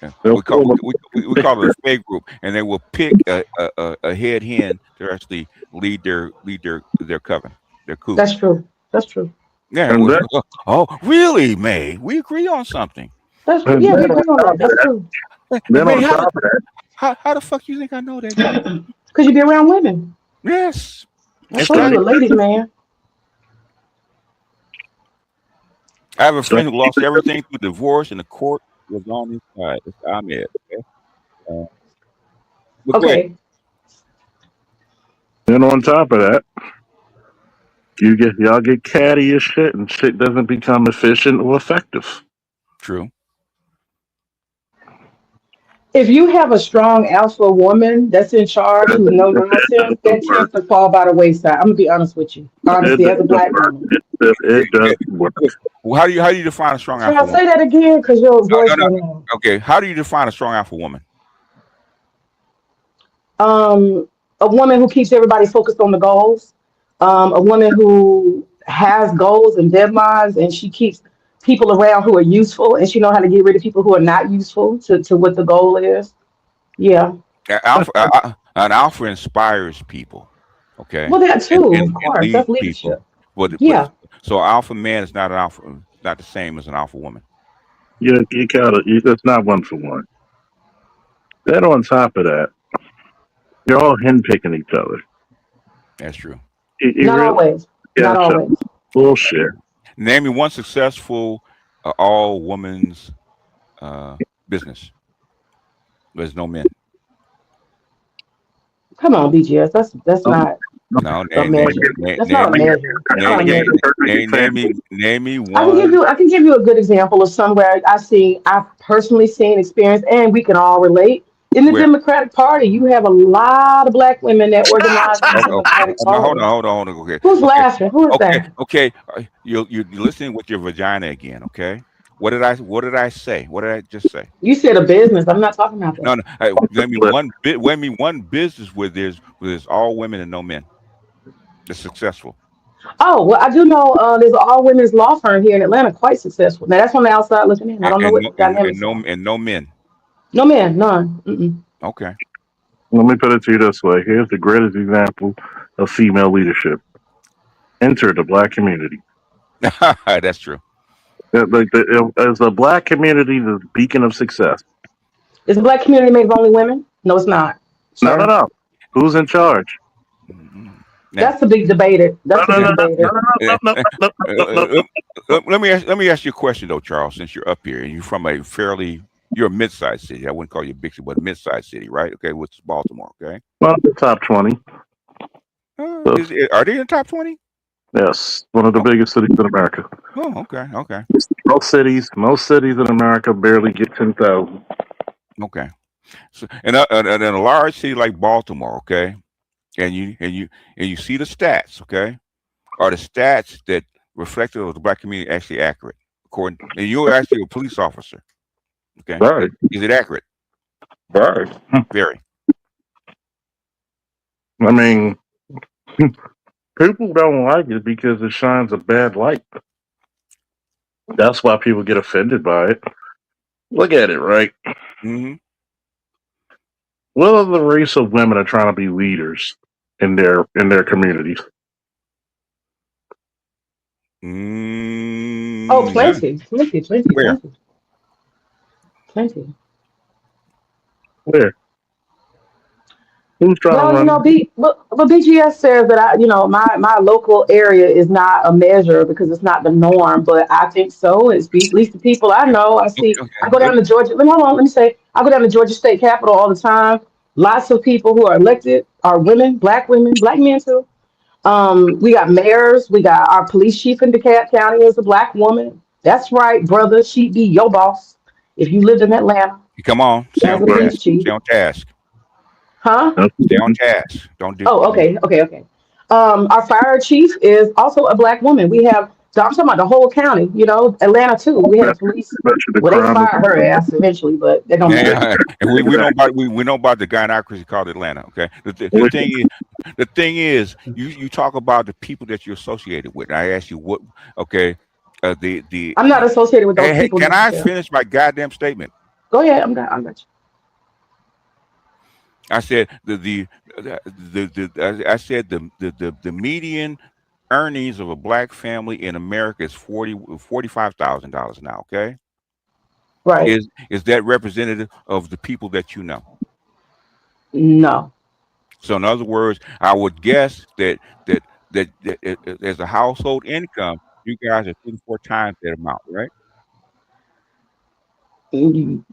Yeah. They'll We call form we call it a fake group, and they will pick a head hen to actually lead their coven, their coup. That's true. That's true. Yeah. and then, Oh, really, May? We agree on something. That's and yeah. then We on agree on top that. of That's that, true. then May, on top of that, how the fuck you think I know that, May? Because you be around women. Yes. I told you, a Exactly. ladies' man. I have a so friend who lost everything through divorce, and the court was on his side. It's Ahmed. Okay. Uh, but go ahead. Okay. then on top of that, y'all get catty as shit, and shit doesn't become efficient or effective. True. If you have a strong alpha woman that's in charge, who's no It nonsense, doesn't that work. tends to fall by the wayside. I'm gonna be honest with you. It Honestly, as a doesn't black work. woman. It doesn't work. Well, how do you define a strong alpha Charles, woman? say that again because your No, voice no, went no. out. Okay. How do you define a strong alpha woman? A woman who keeps everybody focused on the goals, a woman who has goals and deadlines, and she keeps people around who are useful, and she know how to get rid of people who are not useful to what the goal is. Yeah. An alpha inspires people. Okay. Well, that And too, and, of and course, leads that's people. leadership. But Yeah. so alpha man is not an alpha, not the same as an alpha woman. You gotta. It's not one for one. Then on top of that, you're all henpicking each other. That's true. You Not really always. got Not each other. always. Bullshit. Name me one successful all women's uh, business. There's no men. Come on, BGS. That's Um, not No, a measure. That's not a measure. That's not a measure. name me I can give one. you I can give you a good example of somewhere I've personally seen, experienced, and we can all relate. In the Where? Democratic Party, you have a lot of black women that organize in the Oh, okay. Democratic Now, Party. hold on. Okay, Who's okay, laughing? Who is that? okay. You're listening with your vagina again. Okay. What did I say? What did I just say? You said a business. I'm not talking about that. No. Name me one bit. Name me one business where there's all women and no men. That's successful. Oh, well, I do know there's an all women's law firm here in Atlanta, quite successful. Now that's on the outside looking in. I don't know what the dynamics are. And no men. No man, none. Mm-mm. Okay. Let me put it to you this way. Here's the greatest example of female leadership. Enter the black community. That's true. As the black community, the beacon of success. Is the black community made of only women? No, it's not, No, no, sir. no. Who's in charge? Mhm. Now, That's a big debater. That's a big now, debater. let me ask you a question though, Charles. Since you're up here and you're from you're a mid-sized city. I wouldn't call you a big city, but a mid-sized city, right? Okay, which is Baltimore. Okay, Well, the top 20. So, are they in the top 20? yes, one of the Oh, biggest cities in America. oh, okay, okay, Most cities in America barely get 10,000. okay. So, and in a large city like Baltimore, okay, and you see the stats, okay, are the stats that reflective of the black community actually accurate? According, and you're actually a police officer, okay? Right, Is it accurate? right. Very. I mean, people don't like it because it shines a bad light. That's why people get offended by it. Look at it, right? Mm-hmm. What other race of women are trying to be leaders in their communities? Oh, Yeah. plenty, plenty, plenty, Where? plenty, plenty. Where? Who's trying to Well, run? but BGS says that my local area is not a measure because it's not the norm. But I think so. At least the people I know, I Okay, see. I okay. go down to Georgia. Hold on, let me say. I go down to Georgia State Capitol all the time. Lots of people who are elected are women, black men too. We got mayors. We got our police chief in DeKalb County is a black woman. That's right, brother. She'd be your boss if you lived in Atlanta Come on, stay as on a task. police chief, Stay on task. huh? Stay on task. Don't do. Oh, okay, okay, okay. Our fire chief is also a black woman. I'm talking about the whole county, Atlanta too. We had a police, Especially the well, they crime. fired her ass eventually, but that don't matter. Yeah, and we know about the gynocracy called Atlanta. Okay, the thing is, you talk about the people that you're associated with. I ask you what. Okay, the I'm not associated with those hey, people can I necessarily. finish my goddamn statement? Go ahead, I'm got you. I said I said the median earnings of a black family in America is $45,000 now. Okay, Right. is that representative of the people that you know? No. So in other words, I would guess that as a household income, you guys are 3 to 4 times that amount, right? Mm,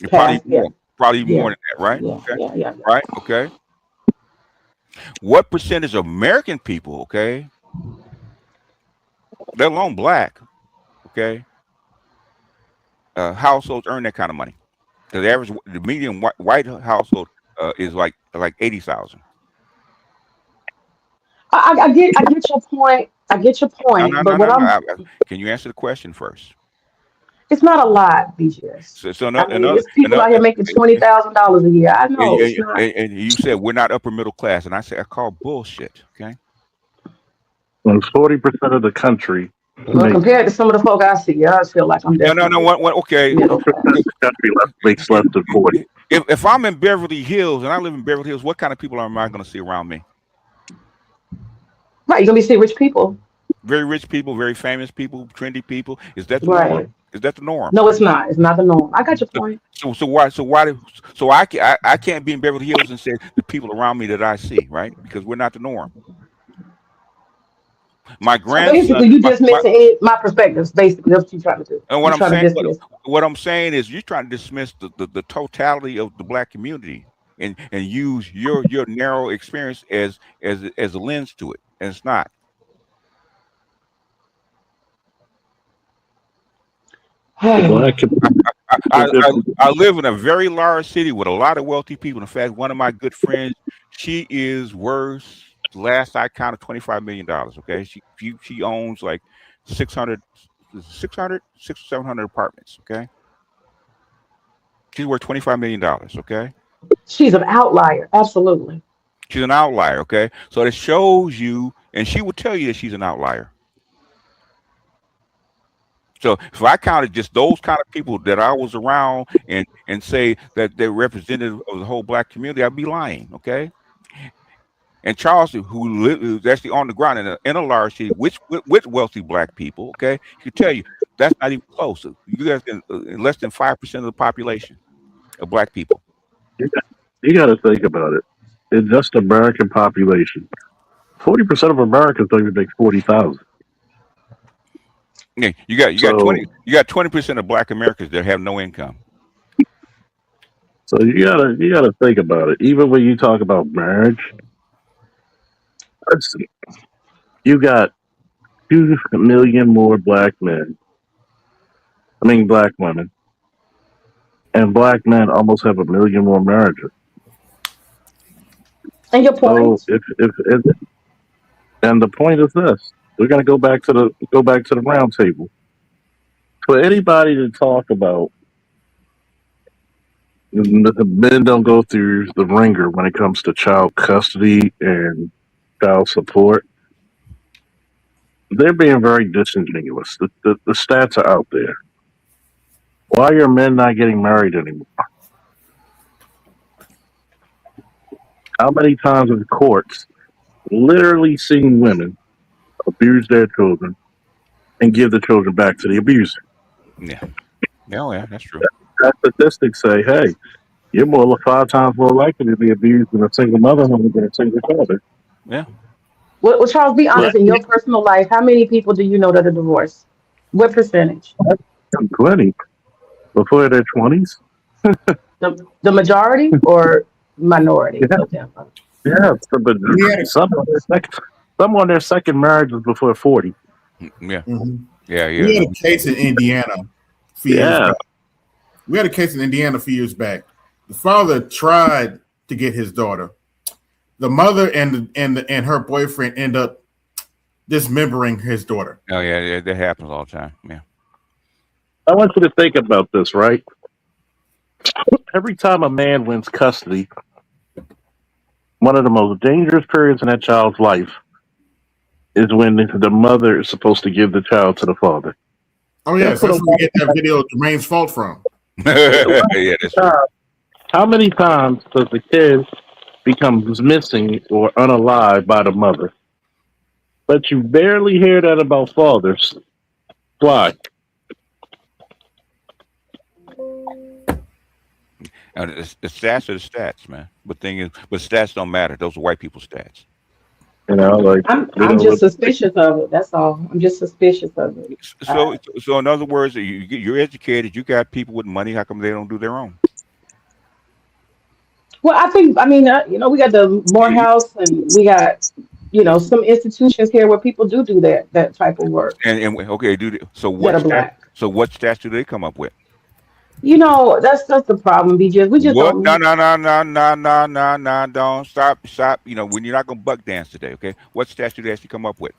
And Past, yeah, probably even yeah, more than that, right? yeah, Okay, yeah, yeah, yeah. right, okay. What percentage of American people, okay, let alone black, okay, households earn that kind of money? The median white household is like 80,000. I get your point. I get your No, point. no, But no, what no, no. I'm Can you answer the question first? It's not a lot, BGS. So I mean, it's people another, out here making $20,000 a year. I know it's not. and you said we're not upper middle class, and I said I call bullshit. Okay. When 40% of the country Well, makes compared to some of the folk I see, I feel like I'm No, no, no. definitely What? Okay. middle 40% of class. the country makes less than 40. If I'm in Beverly Hills and I live in Beverly Hills, what kind of people am I going to see around me? Right, you're gonna be seeing rich people. Very rich people, very famous people, trendy people. Is that the norm? Right. Is that the norm? No, it's not. It's not the norm. I got your point. So I can't be in Beverly Hills and say the people around me that I see, right? Because we're not the norm. My So grandson, basically, you just missing my perspectives. Basically, that's what you're trying to do. and You're trying to dismiss. what I'm saying is you're trying to dismiss the totality of the black community and use your narrow experience as a lens to it, and it's not. The black I live in a very large city with a lot of wealthy people. In fact, one of my good friends, she is worth, last I counted, $25 million. Okay, she owns like 600, 700 apartments. Okay, she's worth $25 million. Okay, She's an outlier. Absolutely. she's an outlier. Okay, so it shows you, and she will tell you that she's an outlier. So if I counted just those kind of people that I was around and say that they're representative of the whole black community, I'd be lying. Okay. And Charles, who's actually on the ground in a large city with wealthy black people, okay, he can tell you that's not even close. You guys can less than 5% of the population of black people. you got to think about it. It's just American population. 40% of Americans don't even make 40,000. Yeah, you got So 20% of Black Americans that have no income. so you gotta think about it. Even when you talk about marriage, let's see, you got 2 million more black men. I mean black women. And black men almost have 1 million more marriages. And your So point? if and the point is this, we're gonna go back to the round table. For anybody to talk about the men don't go through the ringer when it comes to child custody and child support, they're being very disingenuous. The stats are out there. Why are men not getting married anymore? How many times have courts literally seen women abuse their children and give the children back to the abuser? Yeah, yeah, that's true. That statistics say, hey, you're more than 5 times more likely to be abused in a single mother than a single father. Yeah. Well, Charles, be Right? honest. In your personal life, how many people do you know that are divorced? What percentage? Plenty before their 20s. The majority or minority Yeah, of them? yeah. But We had a, some on their second marriages before 40. Yeah. Mhm. Yeah. We Yeah. had a case in Indiana a few years Yeah. back. We had a case in Indiana a few years back. The father tried to get his daughter. The mother and her boyfriend end up dismembering his daughter. Oh yeah, that happens all the time. Yeah. I want you to think about this, right? Every time a man wins custody, one of the most dangerous periods in that child's life is when the mother is supposed to give the child to the father. Oh yes, that's where we get that video of Jermaine's fault from. Yeah, that's true. How many times does the kid becomes missing or unalive by the mother? But you barely hear that about fathers. Why? And the stats are the stats, man. But stats don't matter. Those are white people's stats. You know, like I'm just suspicious of it. That's all. I'm just suspicious of it. So in other words, you're educated. You got people with money. How come they don't do their own? Well, I mean, we got the Morehouse, and we got, some institutions here where people do that type of work And okay, so that what are stats? black. So what stats do they come up with? That's the problem, BGS. We just What? don't No, meet. no, no, no, no, no, no, no. Don't stop. When you're not gonna buck dance today, okay? What stats do they actually come up with?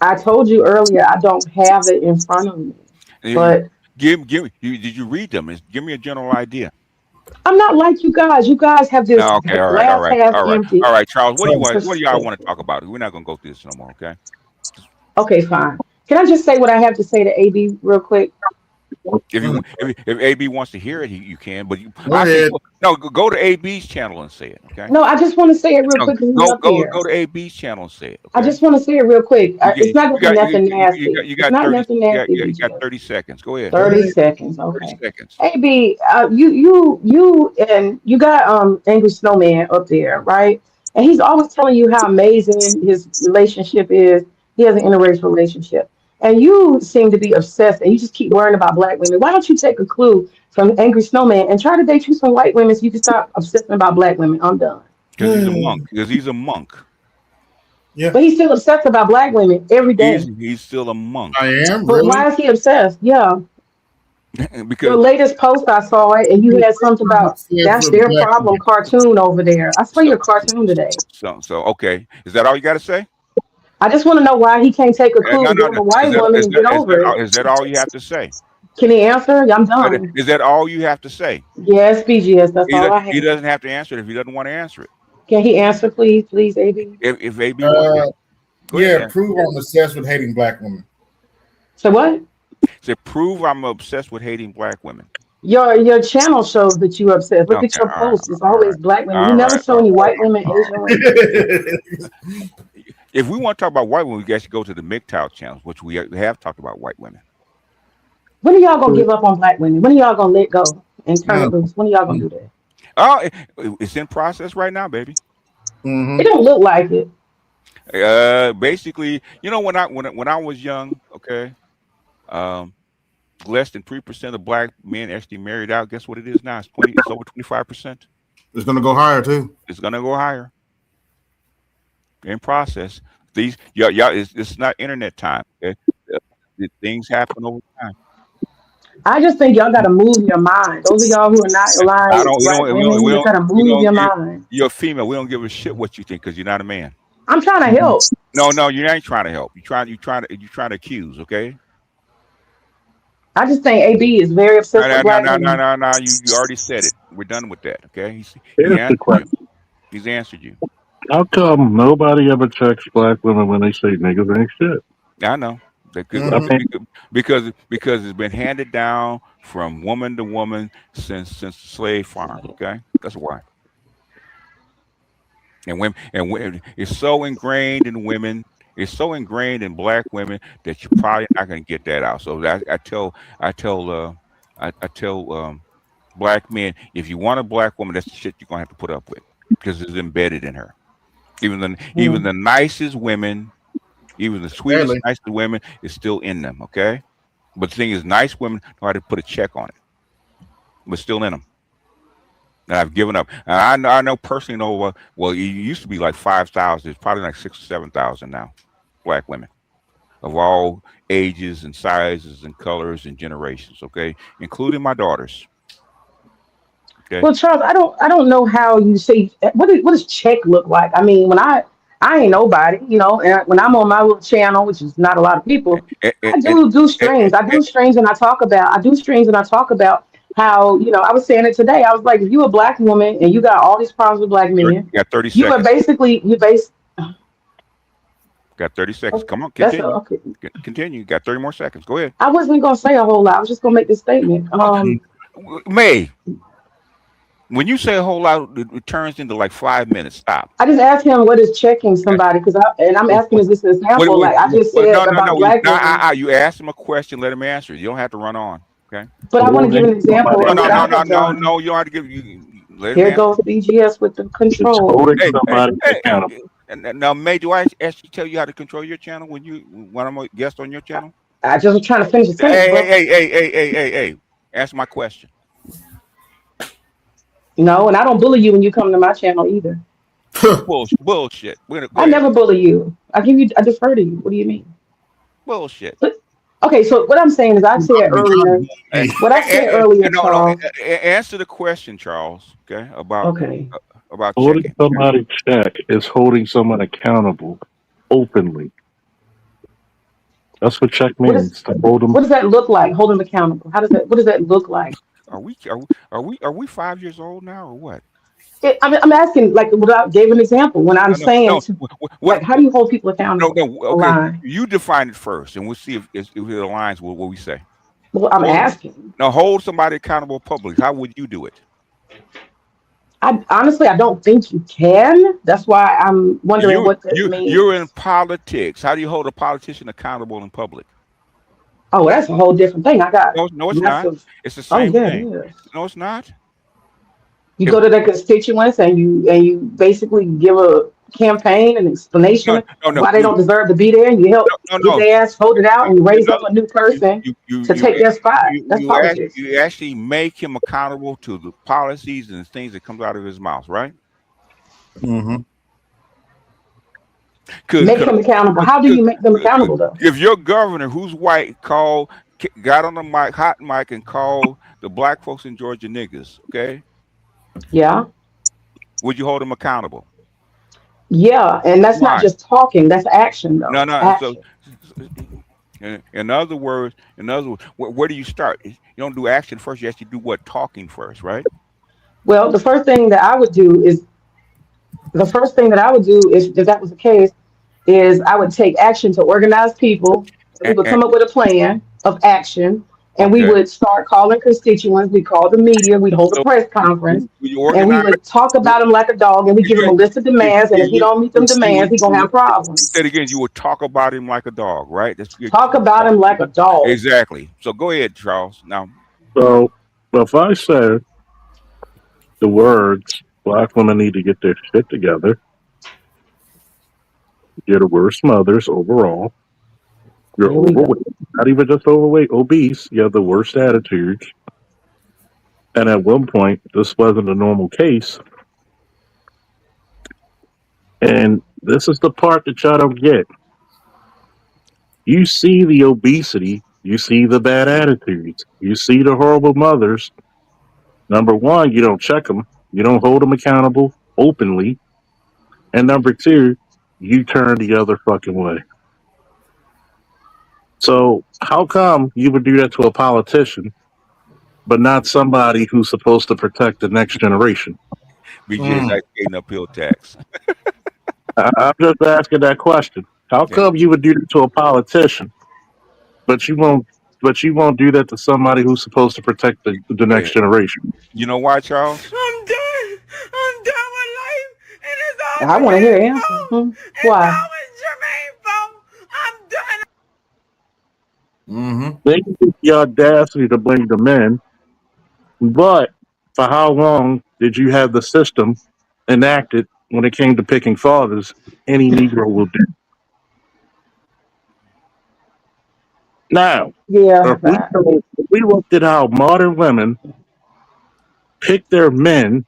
I told you earlier, I don't have it in front of me, You- but Give me. Did you read them? Give me a general idea. I'm not like you guys. You guys have this No, okay, all right, all glass right, half all right, empty all right, Charles. What do you want? What do y'all want to perspective. talk about? We're not gonna go through this no more, okay? Okay, fine. Can I just say what I have to say to AB real quick? If Mm. you if AB wants to hear it, you can. But Go I say ahead. no. Go to AB's channel and say it, okay? No, I just want to say it real No, quick because he's up here. go to AB's channel and say it, I okay? just want to say it real quick. You It's get not gonna be nothing nasty. you It's got not 30 nothing nasty, you got BGS. 30 seconds. Go ahead. Go 30 ahead. seconds, 30 okay. seconds. AB, you got Angry Snowman up there, right? And he's always telling you how amazing his relationship is. He has an interracial relationship. And you seem to be obsessed and you just keep worrying about black women. Why don't you take a clue from Angry Snowman and try to date you some white women so you can stop obsessing about black women? I'm done. Because he's a monk. Because he's a monk. Yeah, But he's still obsessed about black women every day. He's still a monk. I am But really. why is he obsessed? Yeah. Your Because latest post, I saw it, and you had something about Says that's for their black problem men. cartoon over there. I saw so your cartoon today. okay. Is that all you got to say? I just want to know why he can't take a clue No, to no, get him no. a white woman and get over it. Is that all you have to say? Can he answer? I'm done. Is that all you have to say? Yes, BGS, that's all I He have. doesn't have to answer it if he doesn't want to answer it. Can he answer, please? Please, AB? If AB wants, Uh, go ahead, yeah, Dan. prove I'm obsessed with hating black women. So what? Say, prove I'm obsessed with hating black women. Your channel shows that you're obsessed. Look at Okay, your all right, posts. It's all always right, black women. You all never right, show all any right, white women, all Asian right. women. If we want to talk about white women, we actually go to the MGTOW channels, which we have talked about white women. When are y'all gonna give up on black women? When are y'all gonna let go and turn it No. loose? When are y'all gonna do that? Oh, it's in process right now, baby. Mm-hmm. It don't look like it. Basically, when I was young, okay, um, less than 3% of black men actually married out. Guess what it is now? It's 20. It's over 25%. It's gonna go higher too. It's gonna go higher in process. These y'all it's not internet time. Okay, things happen over time. I just think y'all gotta move your mind. Those of y'all who are not aligned I with don't. We black don't. We women, don't. you We just don't. gotta We move don't your give. mind. You're a female. We don't give a shit what you think because you're not a man. I'm trying to Mhm. help. No, no, you ain't trying to help. You trying to accuse. Okay. I just think AB is very No, obsessed no, with no, black no, no, women. no, no. You already said it. We're done with that. Okay. He Here's the answered you. question: He's answered you. how come nobody ever checks black women when they say niggas ain't shit? I know. I Mhm. mean, Because it's been handed down from woman to woman since the slave farm. Okay, that's why. And women, it's so ingrained in women. It's so ingrained in black women that you're probably not going to get that out. So I tell black men, if you want a black woman, that's the shit you're gonna have to put up with because it's embedded in her. Even Mm. the nicest women, even the sweetest, Sadly. nicest women, is still in them. Okay, but the thing is, nice women know how to put a check on it, but still in them. And I've given up. And I know personally know. Well, it used to be like 5,000. It's probably like 6 or 7,000 now. Black women of all ages and sizes and colors and generations. Okay, including my daughters. Okay, Well, Charles, I don't know how you say what does check look like? I mean, I ain't nobody, and when I'm on my little channel, which is not a lot of people, and, and, I and, do and, streams. I and do streams and I do streams and I talk about how, I was saying it today. I was like, if you a black woman and you got all these problems with black you men, got 30 you are seconds. basically you base Got 30 seconds. Come on, that's continue. okay. Continue. Got 30 more seconds. Go ahead. I wasn't gonna say a whole lot. I was just gonna make this statement. Oh, May, when you say a whole lot, it turns into like 5 minutes. Stop. I just asked him what is checking somebody because I'm What, asking is this an what, example? what, Like I just what, said no, no, about no. black women, You ask him a question, let him answer it. You don't have to run on. Okay. but I want to give an holding example somebody of No, what no, I no, accountable. have no, no, done. no. You don't have to let him Here answer. goes BGS with the It's control. holding Hey, hey, somebody hey, accountable. now, May, do I actually tell you how to control your channel when I'm a guest on your I, channel? I just was trying to finish the sentence, Hey, hey, bro. hey, hey, hey, hey, hey, hey. Answer my question. No, and I don't bully you when you come to my channel either. Bullshit. Go I ahead. never bully you. I defer to you. What do you mean? Bullshit. But okay, so what I'm saying is I You said might be trying to earlier, bully Eh, me. what I said earlier, no, no. Charles. Answer the question, Charles. Okay, Okay. uh, about Holding checking. Okay. somebody check is holding someone accountable openly. That's what check What is means. To hold them. what does that look like? Hold them accountable. What does that look like? Are we 5 years old now or what? I'm asking, like, what I gave an example when I'm No, no, saying no. to, What? like, how do you hold people No, accountable? no. Okay, Align. you define it first, and we'll see if it aligns with what we say. Well, I'm Hold, asking. now, hold somebody accountable publicly. How would you do it? I honestly, I don't think you can. That's why I'm wondering You what this you you're in means. politics. How do you hold a politician accountable in public? Oh, well, that's a whole different thing. I got No, no, it's not. massive. It's the Oh same yeah, it thing. is. No, it's not. You If go to their constituents and you basically give a campaign and explanation no, of no, no, why they don't deserve to be there, and you help no, get no. their ass voted out, and you In raise up other a new words, person to take their spot. That's politics. you actually make him accountable to the policies and things that comes out of his mouth, right? Mm-hmm. Could, Make could, them accountable. could, How do could, you make them accountable though? if your governor, who's white, got on the hot mic, and called the black folks in Georgia niggas, okay, Yeah. would you hold them accountable? Yeah, and that's not Why? just talking, that's action though. No, It's no. So, action. in other words, where do you start? You don't do action first. You actually do what? Talking first, right? Well, the first thing that I would do is if that was the case, is I would take action to organize people. We would And, come up with a plan of action and we okay. would start calling constituents. We'd call the media, we'd hold a So press conference, you and we organize. would talk about him like a dog and we give him a You, list of you, demands. And if he you, don't meet them you, demands, you, he gonna you, have problems. said again, you would talk about him like a dog, right? That's your Talk key about part. him like a dog. Exactly. So go ahead, Charles. Now, So, if I said the words "black women need to get their shit together," You're the worst mothers overall. You're Here we go. overweight. Not even just overweight, obese. You have the worst attitudes. And at one point, this wasn't a normal case. And this is the part that y'all don't get. You see the obesity, you see the bad attitudes, you see the horrible mothers. Number one, you don't check them, you don't hold them accountable openly. And number two, you turn the other fucking way. So, how come you would do that to a politician, but not somebody who's supposed to protect the next generation? BGS advocating uphill tax. I'm just asking that question. How Yeah. come you would do that to a politician, but you won't? But you won't do that to somebody who's supposed to protect the next generation. You know why, Charles? I'm done. I'm done with life, and it's all I want to hear Jermaine's answer. fault. It's Why? always Jermaine's fault. I'm done. Mm-hmm. They get the audacity to blame the men, but for how long did you have the system enacted when it came to picking fathers? Any Negro will do. Now, Yeah, if we looked at how modern women pick their men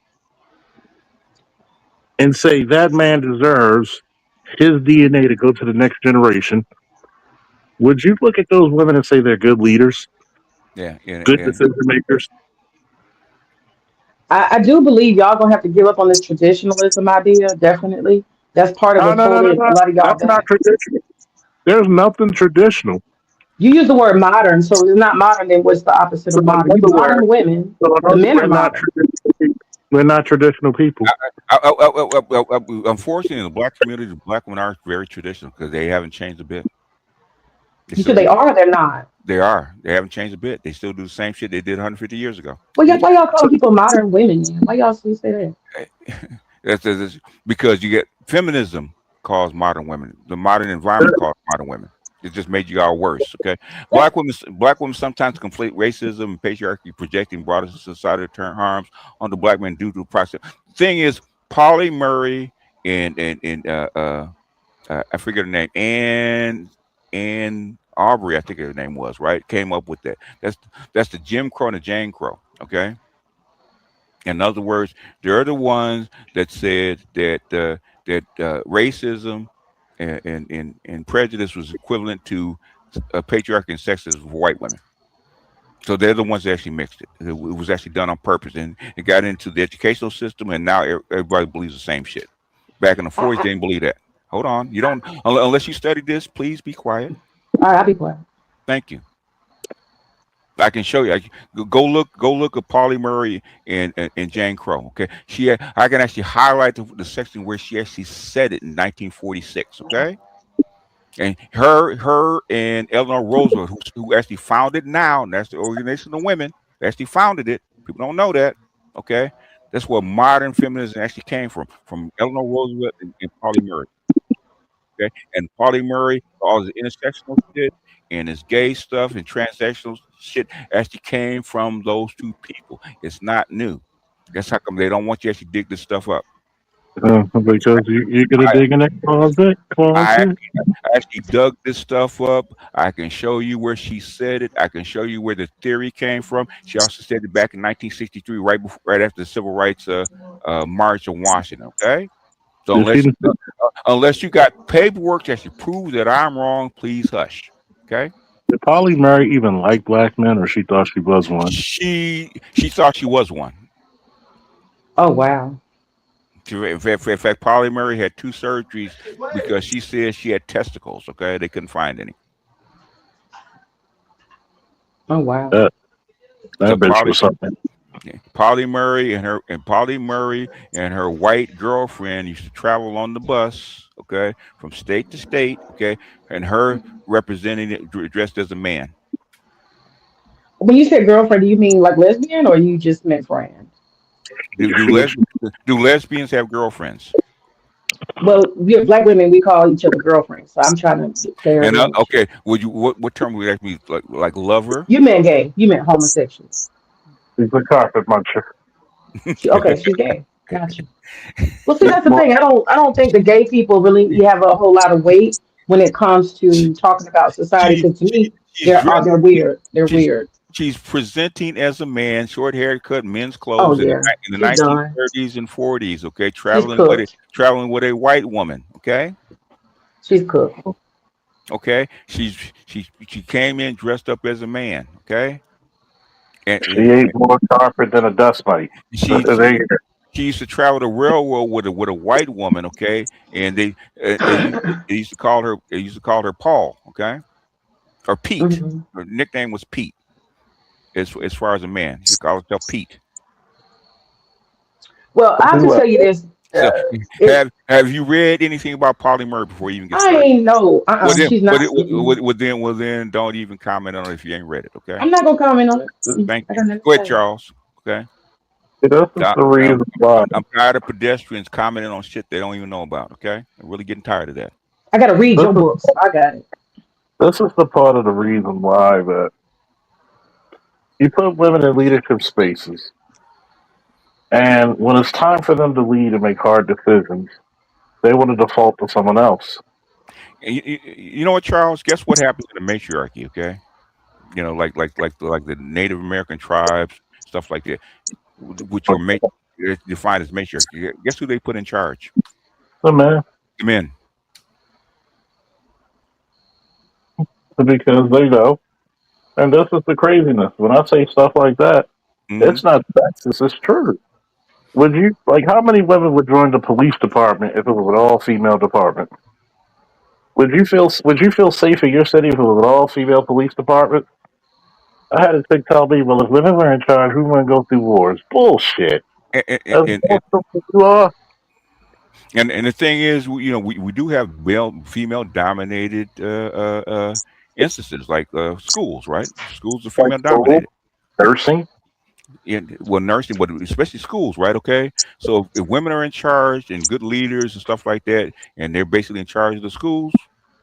and say that man deserves his DNA to go to the next generation, would you look at those women and say they're good leaders, Yeah, good decision makers? I do believe y'all gonna have to give up on this traditionalism idea. Definitely, that's part of No, what's no, no, no, holding a no. lot of y'all That's not back. traditional. There's nothing traditional. You use the word modern, so it's not modern. Then what's the opposite So of in modern? You other words, modern women, so in the other, men are modern. we're not traditional people. Unfortunately, in the black community, the black women are very traditional because they haven't changed a bit. They You still said they do. are, or they're not. They are. They haven't changed a bit. They still do the same shit they did 150 years ago. Well, You why y'all calling people modern women? Then? Why y'all still say that? that's because you get feminism calls modern women. The modern environment calls modern women. It just made you all worse. Okay, black women sometimes conflate racism and patriarchy, projecting broader societal turn harms on the black men due to the process. Thing is, Polly Murray and I forget her name, and Aubrey, I think her name was, right, came up with that. That's the Jim Crow and the Jane Crow. Okay. In other words, they're the ones that said that racism and prejudice was equivalent to patriarchy and sexism for white women. So they're the ones that actually mixed it. It was actually done on purpose, and it got into the educational system, and now everybody believes the same shit. Back in the 40s, they didn't believe that. Hold on, you don't unless you study this. Please be quiet. All right, I'll be quiet. Thank you. I can show you. Go look at Polly Murray and Jane Crow. Okay, I can actually highlight the section where she actually said it in 1946. Okay, and her and Eleanor Roosevelt, who actually founded now, and that's the Organization of Women, they actually founded it. People don't know that. Okay, that's where modern feminism actually came from Eleanor Roosevelt and Polly Murray. Okay, and Polly Murray, all the intersectional shit and his gay stuff and transactional shit actually came from those two people. It's not new. That's how come they don't want you to actually dig this stuff up. Because you're gonna I, dig in that closet, I closet. actually dug this stuff up. I can show you where she said it. I can show you where the theory came from. She also said it back in 1963, right after the Civil Rights March in Washington. Okay, so Did she, unless you got paperwork that actually proves that I'm wrong, please hush. Okay. did Polly Murray even like black men, or she thought she was one? She thought she was one. Oh wow. In fact, Polly Murray had 2 surgeries because she said she had testicles. Okay, they couldn't find any. Oh wow. That So that bitch was something. Polly Murray and her white girlfriend used to travel on the bus. Okay, from state to state. Okay, and her representing it dressed as a man. When you said girlfriend, do you mean like lesbian, or you just meant friend? Do do, les- do lesbians have girlfriends? Well, we're black women. We call each other girlfriends. So I'm trying to get And clarity on what okay, would you what term would that be like lover? you meant. Gay. You meant homosexual. She's a carpet muncher. Okay, she's gay. Gotcha. Well, see, that's the thing. I don't think the gay people really have a whole lot of weight when it comes to talking about society. She, Because to me, she's dressed. they're weird. They're She's weird. she's presenting as a man, short haircut, men's Oh clothes yeah, in the she's done. 1930s and 40s. Okay, She's cooked. traveling with a white woman. Okay, She's cooked. okay. She came in dressed up as a man. Okay, She and ate more carpet than a dust mite. she There she you go. she used to travel the railroad with a white woman. Okay, and they used to call her Paul. Okay, or Pete. Mhm. Her nickname was Pete. As far as a man, she called herself Pete. Well, I have to Who else? tell you this. So It. have you read anything about Polly Murray before you even get I started? ain't no. She's not. Mm-mm. Well then don't even comment on it if you ain't read it. Okay. I'm not gonna comment on it. Mm-mm. Thank I you. got nothing to Go ahead, say. Charles. Okay. This is I, the reason why. I'm tired of pedestrians commenting on shit they don't even know about. Okay. I'm really getting tired of that. I gotta read This your is books. I got it. this is the part of the reason why that you put women in leadership spaces, and when it's time for them to lead and make hard decisions, they want to default to someone else. And you know what, Charles? Guess what happens in the matriarchy? Okay. You know, like the Native American tribes, stuff like that, which were defined as matriarchy. Guess who they put in charge? So, man, The men. because they know. And this is the craziness. When I say stuff like that, Hmm. it's not sexist, it's true. Would you like how many women would join the police department if it was an all female department? Would you feel safe in your city if it was an all female police department? I had a chick tell me, well, if women were in charge, who wouldn't go through wars? Bullshit. And, and, As and, more simple as you are, and the thing is, we do have male female dominated instances like schools, right? Schools are like female school, dominated. nursing. Well, nursing, but especially schools, right? Okay, so if women are in charge and good leaders and stuff like that, and they're basically in charge of the schools,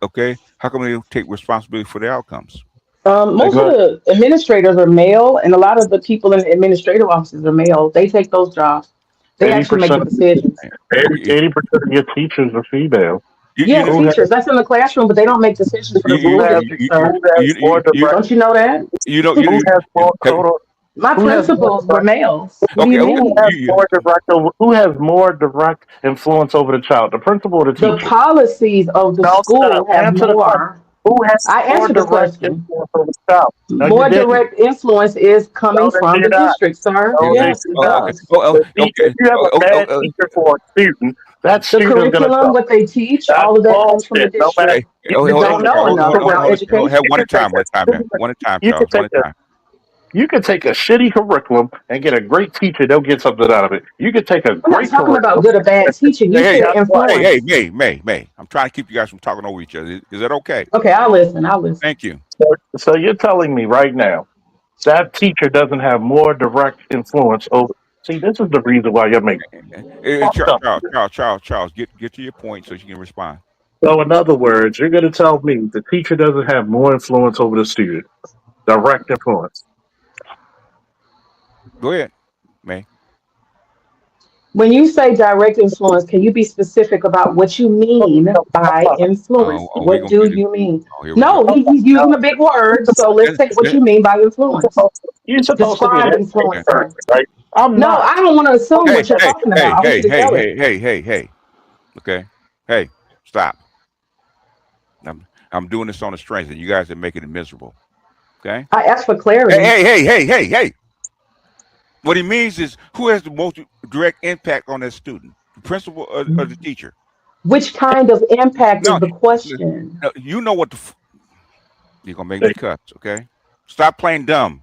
okay, how come they don't take responsibility for the outcomes? Most of Exactly. the administrators are male, and a lot of the people in the administrative offices are male. They take those jobs. They Eighty actually make the percent, decisions. Okay, 80% of your teachers are female. you you Yeah, know Who has teachers. That's in the classroom, but they don't make decisions for the you school who has district, sir. who has more direct? Don't you know that? Who has more? have, Hold on. My Who has more principals were direct? males. What do okay, you okay, Who mean? has more direct? Who has more direct influence over the child, the principal or the The teacher? policies of the No, shut school up. have Answer the question. more. Who has I more answered the direct question. influence over the child? No, you More didn't. direct influence is coming No, then from you're the not. district, sir. No, then Yes, it you're not. okay, does. If you have a bad teacher for a student, that The student is going to curriculum, suffer. what they teach, That's all of that comes from the bullshit. No matter. district. hey, You You can take don't a know enough shitty about curriculum. have education. You can take a student. one at a time, You can Charles, one take at a a time. you can take a shitty curriculum and get a great teacher. They'll get something out of it. You can take a I'm not great talking about curriculum. good or bad teaching. You Hey, said Guess what? hey, influence. May. I'm trying to keep you guys from talking over each other. Is that okay? Okay, I'll listen. I'll listen. Thank you. So you're telling me right now that teacher doesn't have more direct influence over. See, this is the reason why you're making fucked up. Charles, get to your point so you can respond. So, in other words, you're going to tell me the teacher doesn't have more influence over the student, direct influence. Go ahead, May. When you say direct influence, can you be specific about what you mean by influence? We What gonna do get it. you mean? Oh, here we go. No, he's using a big word. So let's take what Let- you mean by influence. You're supposed to be an Describe educated influence, let- sir. person, right? I'm No, I not. don't want to assume Hey, what you're hey, talking hey, about. I want hey, you to hey, tell it. hey, hey, hey, hey. Okay. Hey, stop. I'm doing this on the strength, and you guys are making it miserable. Okay. I asked for Hey, clarity. hey, hey, hey, hey, hey. What he means is who has the most direct impact on that student, the principal or the teacher? Which kind of impact is No, the question? no, you know what you're gonna make me cuss. Okay. Stop playing dumb.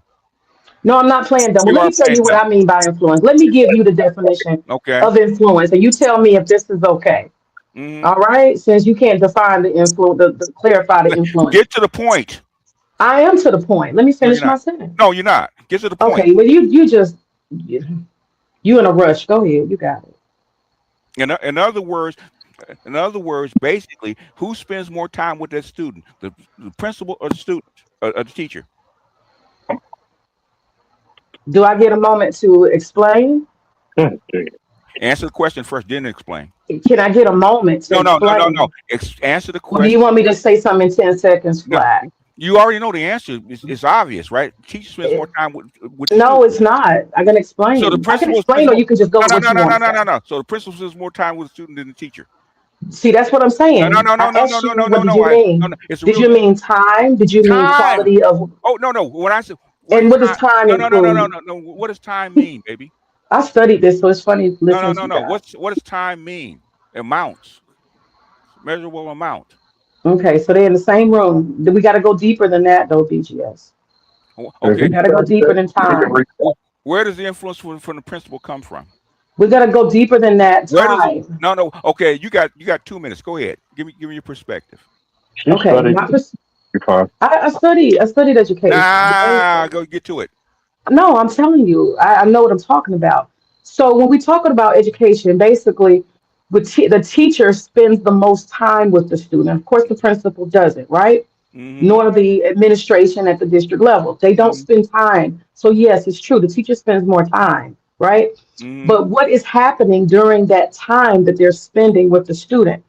No, I'm not playing dumb. Well, You let are me tell playing you what dumb. I mean by influence. Let me give you the definition Okay. of influence, and you tell me if this is okay. Hmm. All right, since you can't define the influence, clarify the influence. Get to the point. I am to the point. Let me No, you're finish my not. sentence. No, you're not. Get to the point. Okay, well, you just you in a rush. Go ahead, you got it. In other words, basically, who spends more time with that student, the principal or the student or the teacher? Do I get a moment to explain? Answer the question first, then explain. Can I get a moment to No. explain? Answer the Or do question. you want me to say something in 10 seconds No, flat? you already know the answer. It's obvious, right? Teacher spends more time with the No, student. it's not. I can So the explain. I can principal spends explain, or more. you can just go with what you want to say. No. So the principal spends more time with the student than the teacher. See, that's what I'm saying. I asked you, what did you mean? No. It's a Did real you mean time? Did you mean time. quality of? Oh no. When I said what And is what does time? time include? No. What does time mean, baby? I studied this, so it's funny listening to you No. guys. What does time mean? Amounts, measurable amount. Okay, so they're in the same room. We got to go deeper than that, though, BGS. Okay. We got to go deeper than time. Where does the influence from the principal come from? We got to go deeper than that Where does it? time. No. Okay, you got 2 minutes. Go ahead. Give me your perspective. She Okay, studied. not just You're fine. I studied education. Nah, go get to it. No, I'm telling you, I know what I'm talking about. So when we're talking about education, basically, the teacher spends the most time with the student. Of course, the principal doesn't, right? Mm-hmm. Nor the administration at the district level. They don't Mm-hmm. spend time. So yes, it's true. The teacher spends more time, right? Mm-hmm. But what is happening during that time that they're spending with the student?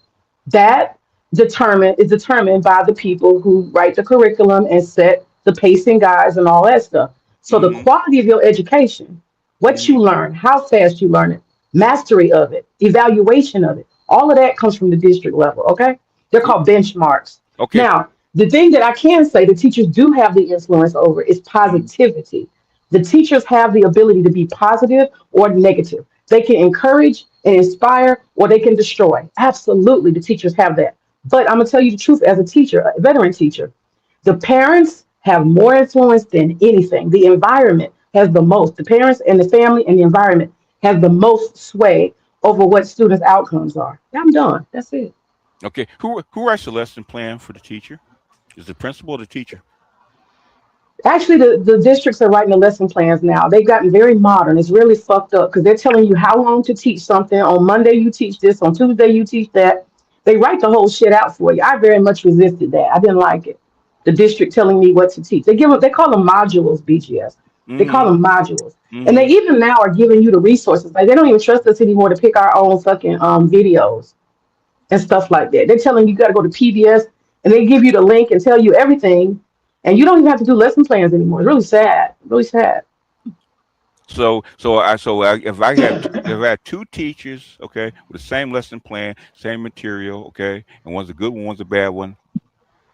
That is determined by the people who write the curriculum and set the pacing guides and all that stuff. So the Mm-hmm. quality of your education, what Mm-hmm. you learn, how fast you learn it, mastery of it, evaluation of it, all of that comes from the district level. Okay, they're called benchmarks. Okay. Now, the thing that I can say the teachers do have the influence over is Mm-hmm. positivity. The teachers have the ability to be positive or negative. They can encourage and inspire, or they can destroy. Absolutely, the teachers have that. But I'm gonna tell you the truth as a teacher, a veteran teacher, the parents have more influence than anything. The environment has the most. The parents and the family and the environment have the most sway over what students' outcomes are. I'm done. That's it. Okay. Who writes the lesson plan for the teacher? Is the principal or the teacher? Actually, the districts are writing the lesson plans now. They've gotten very modern. It's really fucked up because they're telling you how long to teach something. On Monday, you teach this. On Tuesday, you teach that. They write the whole shit out for you. I very much resisted that. I didn't like it. The district telling me what to teach. They call them modules, BGS. They call Mm-hmm. them modules. And they Mm-hmm. even now are giving you the resources. Like they don't even trust us anymore to pick our own fucking videos and stuff like that. They're telling you got to go to PBS and they give you the link and tell you everything, and you don't even have to do lesson plans anymore. It's really sad, really sad. If I had two teachers, okay, with the same lesson plan, same material, okay, and one's a good one, one's a bad one,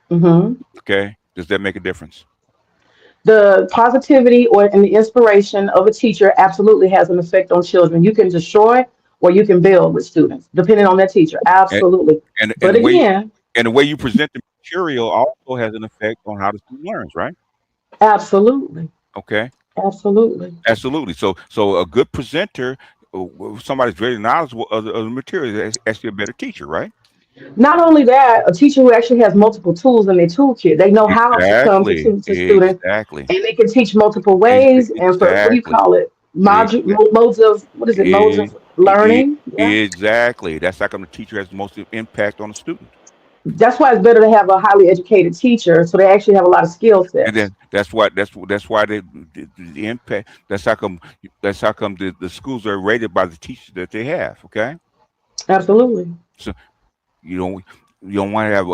Hmm. okay, does that make a difference? The positivity or and the inspiration of a teacher absolutely has an effect on children. You can destroy or you can build with students, depending on that teacher. And Absolutely. and But again, the way you present the material also has an effect on how the student learns, right? absolutely, Okay, absolutely. absolutely. So a good presenter, somebody's very knowledgeable of the material, is actually a better teacher, right? Not only that, a teacher who actually has multiple tools in their toolkit, they know how to come Exactly, to students, exactly, and they can teach multiple ways. And for what do you exactly, call it? exactly. Modes of what is it? Modes E- of learning. Yeah, exactly. That's how come the teacher has the most impact on the student. that's why it's better to have a highly educated teacher, so they actually have a lot of skill And sets. then that's why the impact. That's how come the schools are rated by the teachers that they have. Okay, Absolutely, so you don't you don't want to have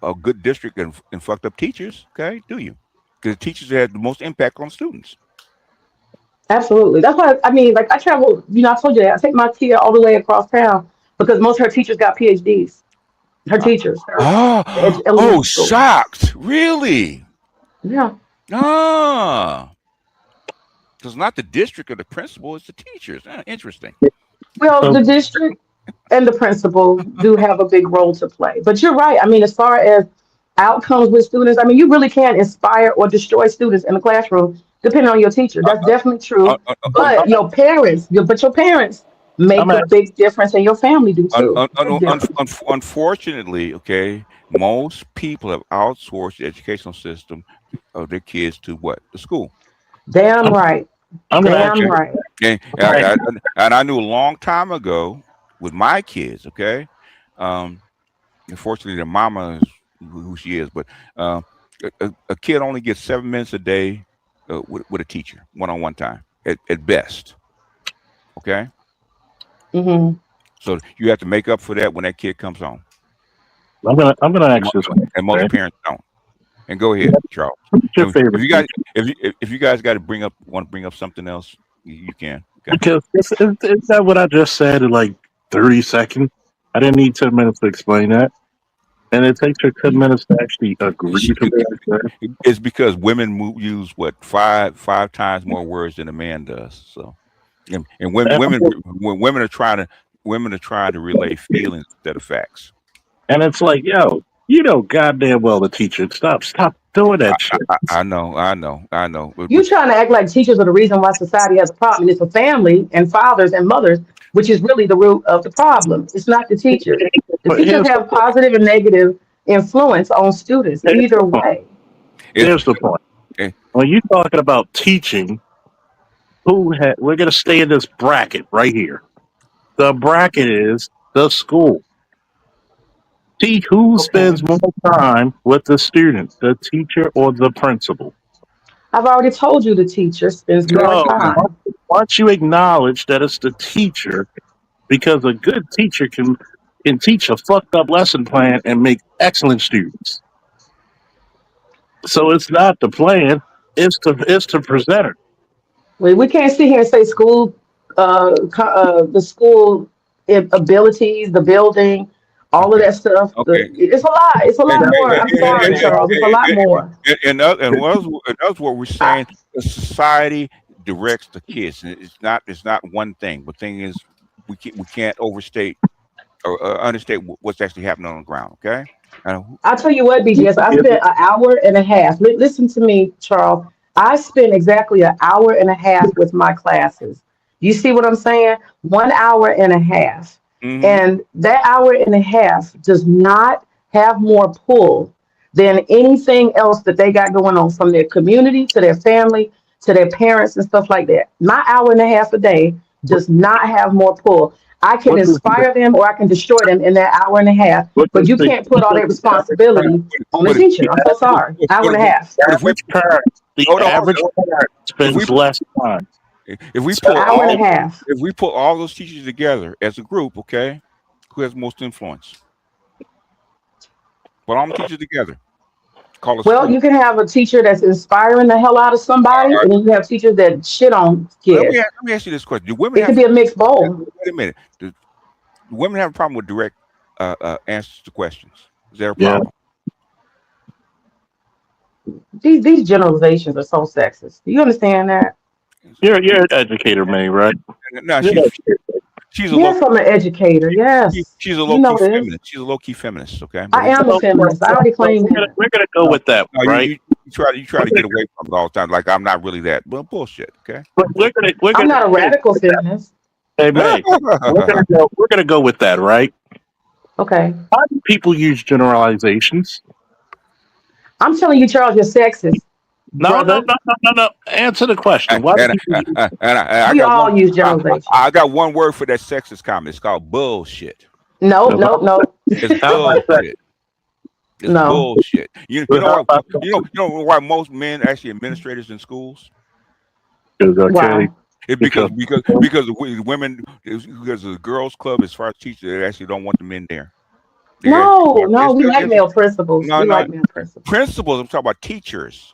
a good district and fucked up teachers. Okay, do you? Because teachers have the most impact on students. absolutely. That's why I mean, like I travel. I told you that I take my kid all the way across town because most of her teachers got PhDs. Her Uh, teachers, her oh, elementary school. shocked! Really? Yeah. Ah, so it's not the district or the principal; it's the teachers. Interesting. Well, So, the district and the principal do have a big role to play. But you're right. I mean, as far as outcomes with students, I mean, you really can inspire or destroy students in the classroom depending on your teacher. Uh, That's definitely uh, true. uh, uh, uh, But your parents I'm make a at, big difference, and your family do too. Big difference. Unfortunately, okay, most people have outsourced the educational system of their kids to what? The school. Damn I'm, right. I'm gonna ask Damn Okay. you. right. And, I'm gonna ask I knew a long time ago with my kids, okay? Um, Unfortunately, the mama is who she is, but a kid only gets 7 minutes a day with a teacher, one-on-one time at best, okay? Hmm. So you have to make up for that when that kid comes home. I'm gonna And, ask this question, and most right? parents don't. And go ahead, Charles. Who's your And if favorite you guys, teacher? if you guys got to want to bring up something else, you can. Okay. Because it's that what I just said in like 30 seconds. I didn't need 10 minutes to explain that, and it takes her 10 minutes to actually agree to what I said. It's because women use what five times more words than a man does. So, and And, when women are trying to relay feelings instead of facts. and it's like, yo, goddamn well the teacher. Stop doing that shit. I know. You trying to act like teachers are the reason why society has a problem. It's the family and fathers and mothers, which is really the root of the problem. It's not the teachers. The But teachers have positive and negative influence on students here's either the point. way. it's, Here's the point. eh, When you're talking about teaching, we're gonna stay in this bracket right here. The bracket is the school. See who Okay. spends more time with the student, the teacher or the principal. I've already told you the teacher spends more So time. once you acknowledge that it's the teacher, because a good teacher can teach a fucked up lesson plan and make excellent students. So it's not the plan; it's the presenter. We can't sit here and say school, the school abilities, the building, all of okay. that stuff. Okay. It's a lot. It's a And, lot more. I'm sorry, Charles. It's a lot more. in other words, we're saying the society directs the kids, and it's not one thing. The thing is, we can't overstate or understate what's actually happening on the ground. Okay. And, I'll tell you what, BGS, I spent an hour and a half. Listen to me, Charles. I spent exactly an hour and a half with my classes. You see what I'm saying? 1 hour and a half. hmm And that hour and a half does not have more pull than anything else that they got going on from their community to their family to their parents and stuff like that. My hour and a half a day does not have more pull. I can What does inspire them or I can destroy them in that hour and a half, what but does you the can't put all that responsibility on the But, teacher. I'm so sorry. Hour and a half. but if we average parent the hold on, average parent if we spends less time? if we So pull Hour and all a half. if we put all those teachers together as a group, okay, who has most influence? Put all the teachers together. Call a Well, school. you can have a teacher that's inspiring the hell out of somebody, All right. and then you have teachers that shit on kids. Let me ask you this question: Do women It could have be a mixed bowl. wait a minute? Do women have a problem with direct answers to questions? Is there a yeah, problem? These generalizations are so sexist. Do you understand that? you're an educator, May, right? No, Yeah. she's a low Yes, I'm an educator. Yes, she's a you low know key this. feminist. She's a low key feminist. Okay, but I we am a So, feminist. I already claimed that. we're gonna go no, with that, no right? you try to get away from it all the time. Like I'm not really that. Well, bullshit. Okay. But we're I'm gonna not a hey, radical feminist. hey May, we're gonna go with that, right? Okay, How do people use generalizations? I'm telling you, Charles, you're sexist, No, no, brother. no, no, no, no. Answer the question. Why do people use? I We got one. all use generalizations. I got one word for that sexist comment. It's called bullshit. No, How no, no, about that? It's it's no. bullshit. You know How what? about You know why most men actually administrators in schools? that? Okay, Why? It's because because the women because the girls' club as far as teachers they actually don't want the men there. They actually No, want no. We like it's male principals. no We no like male principals. principals. I'm talking about teachers.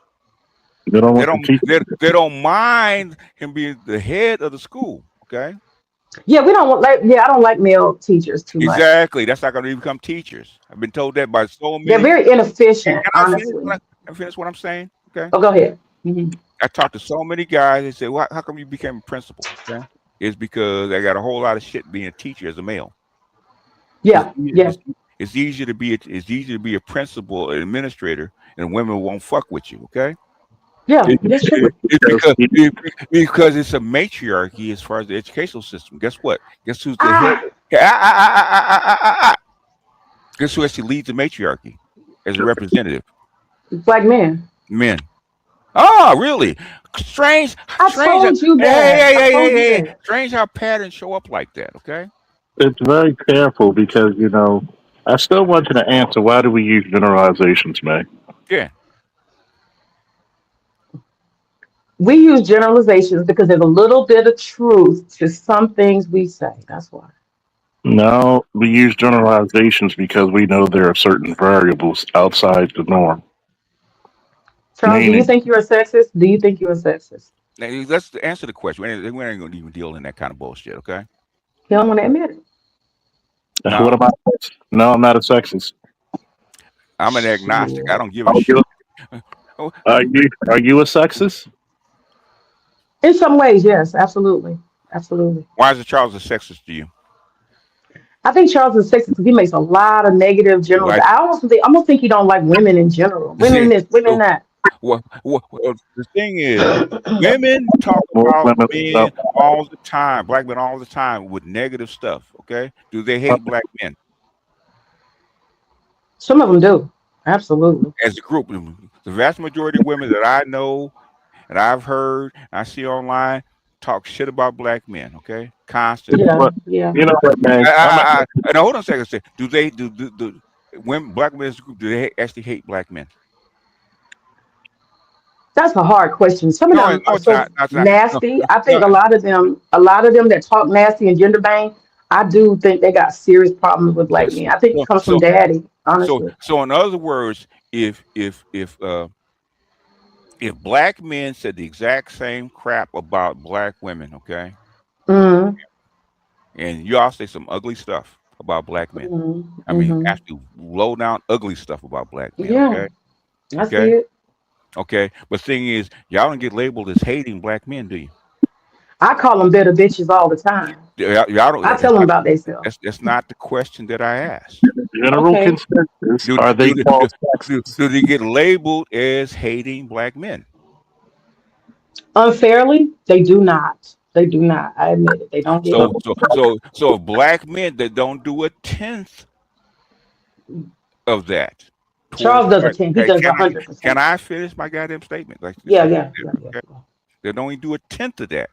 they don't want the teacher. They don't mind him being the head of the school. Okay, Yeah, we don't want like. Yeah, I don't like male teachers too much. exactly. That's not going to become teachers. I've been told that by so They're many. very inefficient, Can I finish? honestly. Can I finish what I'm saying? Okay. Oh, go ahead. Hmm. I talked to so many guys. They say, "Well, how come you became a principal?" Okay, it's because I got a whole lot of shit being a teacher as a male. It's Yeah, e- yeah, it's easier to be it's easier to be a principal, an administrator, and women won't fuck with you. Okay, yeah. it, That's true. it's because it's a matriarchy as far as the educational system. Guess what? Guess who's the head? Ah, Guess who actually leads the matriarchy as a representative? black men. Men. Oh, really? Strange, I strange. told you that. I told you that. Strange how patterns show up like that. Okay. It's very careful because I still want you to answer. Why do we use generalizations, May? Yeah. We use generalizations because there's a little bit of truth to some things we say. That's why. No, we use generalizations because we know there are certain variables outside the norm. Charles, do you Meaning, think you're a sexist? Do you think you're a sexist? Now, let's answer the question. We ain't gonna even deal in that kind of bullshit, okay? You don't want to admit it. what No, about? No, I'm not a sexist. I'm an agnostic. I Shit. don't give a Are shit. you? Oh, Are you a sexist? In some ways, yes, absolutely. Absolutely. why is the Charles a sexist to you? I think Charles is sexist because he makes a lot of negative generals. Like, I almost think he don't like women in general. Women see, this, women that. the thing is, women talk Most about women men don't. all the time, black men all the time with negative stuff. Okay, do they hate black men Some of them do. Absolutely. as a group? The vast majority of women that I know and I've heard, I see online, talk shit about black men. Okay, constantly. Yeah, But yeah. you know what, man? No, hold on a second. Do they do when black men as a group do they actually hate black men? That's a hard question. Some of No, them no, are it's so not. No, it's not. No, nasty. I no. think a lot of them that talk nasty and gender bang, I do think they got serious problems with So, black men. I think it so, comes from so, daddy, so, honestly. so, in other words, if black men said the exact same crap about black women, okay, Mm, and you all say some ugly stuff about black men. I mean, mm. actually low down ugly stuff about black men, Yeah, okay, I see okay, it. okay. But thing is, y'all don't get labeled as hating black men, do you? I call them bitter bitches all the time. Y'all don't. I tell them about themselves. That's not the question that I asked. General Okay. consensus. Do Are they do, do, called do, sexist? do they get labeled as hating black men? Unfairly, they do not. They do not. I admit it. They don't get. So black men that don't do a tenth of that towards Charles does a white. 10. He Okay, does can 100%. I finish my goddamn statement? Like this, Yeah, yeah, yeah, yeah. okay? They don't even do a tenth of that.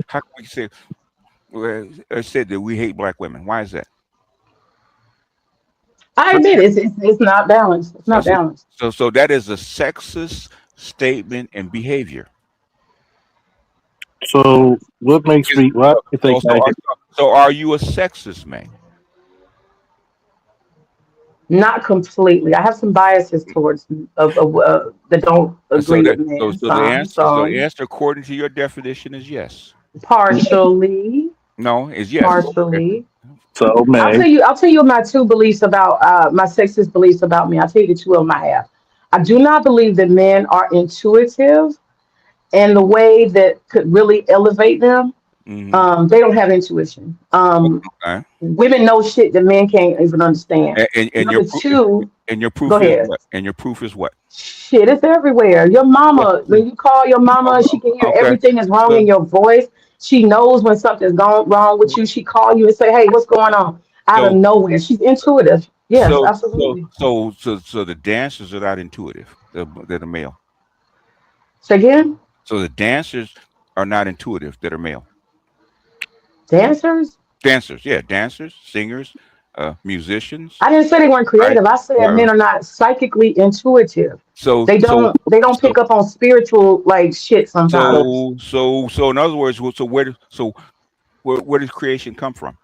How can we say? Well, I said that we hate black women. Why is that? I admit it. It's not balanced. It's So, not so, balanced. so that is a sexist statement and behavior. So what makes me? Why do you So, think so, I are, hate? so are you a sexist, man? Not completely. I have some biases towards that don't So agree that with men. so the Some, answer some, according to your definition is yes. partially, No, is yes. Okay. partially. So I'll May. tell you. I'll tell you my two beliefs about my sexist beliefs about me. I'll tell you the two of them I have. I do not believe that men are intuitive in the way that could really elevate them. Mm-hmm. They don't have intuition. Okay. Women know shit that men can't even understand. And Number two, your go proof is ahead. what? And your proof is what? Shit, it's everywhere. Your Well, mama, when you call your mama, she can hear okay. everything is wrong in So your voice. She knows when something's gone wrong with you. She call you and say, "Hey, what's going on?" Out of so nowhere. She's intuitive. Yes, absolutely. so the dancers are not intuitive. They're the male. Say again, So the dancers are not intuitive. That are male. dancers. Dancers, yeah, dancers, singers, musicians, I didn't say they weren't right? creative. I said Uh, men are not psychically intuitive. so They so don't. They don't so pick up on spiritual like shit sometimes. so in other words, where does creation come from?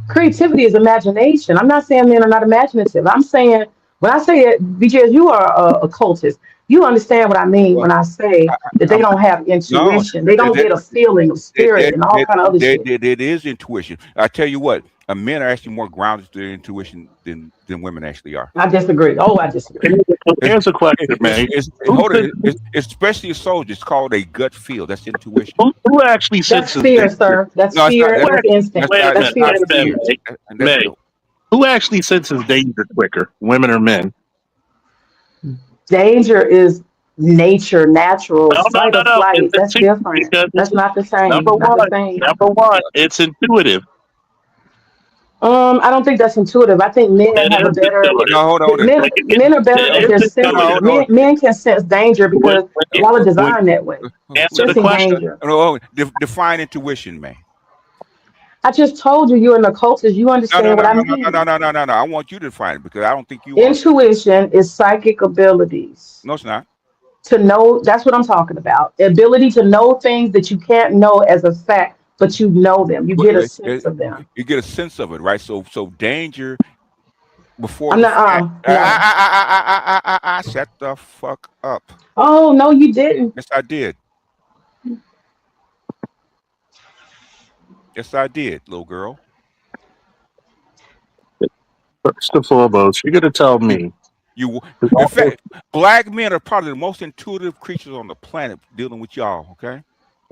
Creativity is imagination. I'm not saying men are not imaginative. I'm saying when I say it, because you are a cultist, you understand what I mean Well, when I say I, that they I'm don't have no, intuition. They that, don't that, get a feeling of spirit and all kind of other shit. that is intuition. I tell you what, men are actually more grounded to their intuition than women actually are. I disagree. Oh, I disagree. It's, Here's a question, May. Who hold sen- it. It's especially a soldier. It's called a gut feel. That's intuition. who actually That's senses fear, danger? sir. That's No, it's not. fear. That's instinct. Wait a That's minute. fear Wait and a minute, instinct. Fear. May. That's May. Who actually senses danger quicker, women or men? Danger is nature, natural, No, no, fight no, or no. It's flight. That's intuitive different. because That's not the number same. Not the one, same. number one, it's intuitive. I don't think that's intuitive. I think men It have a is better intuitive. no, hold on. men Like men are better it at is their No, no, senses. intuitive. hold on. Men can sense danger When, because when you y'all are when designed that way. answer the Sensing question, danger. No, define intuition, man. I just told you you're an occultist. You No, no, understand no, what I no, no, no, mean. no, no, no, no. I want you to define it because I don't think you are. Intuition is psychic abilities. No, it's not. To know, that's what I'm talking about. The ability to know things that you can't know as a fact, but you know them. You But get a sense of them. you get a sense of it, right? So danger before I'm the not, fact. no. Shut the fuck up. Oh, no, you didn't. Yes, I did. Yes, I did, little girl. First and foremost, you're gonna tell You, me, in fact, black men are probably the most intuitive creatures on the planet dealing with y'all. Okay.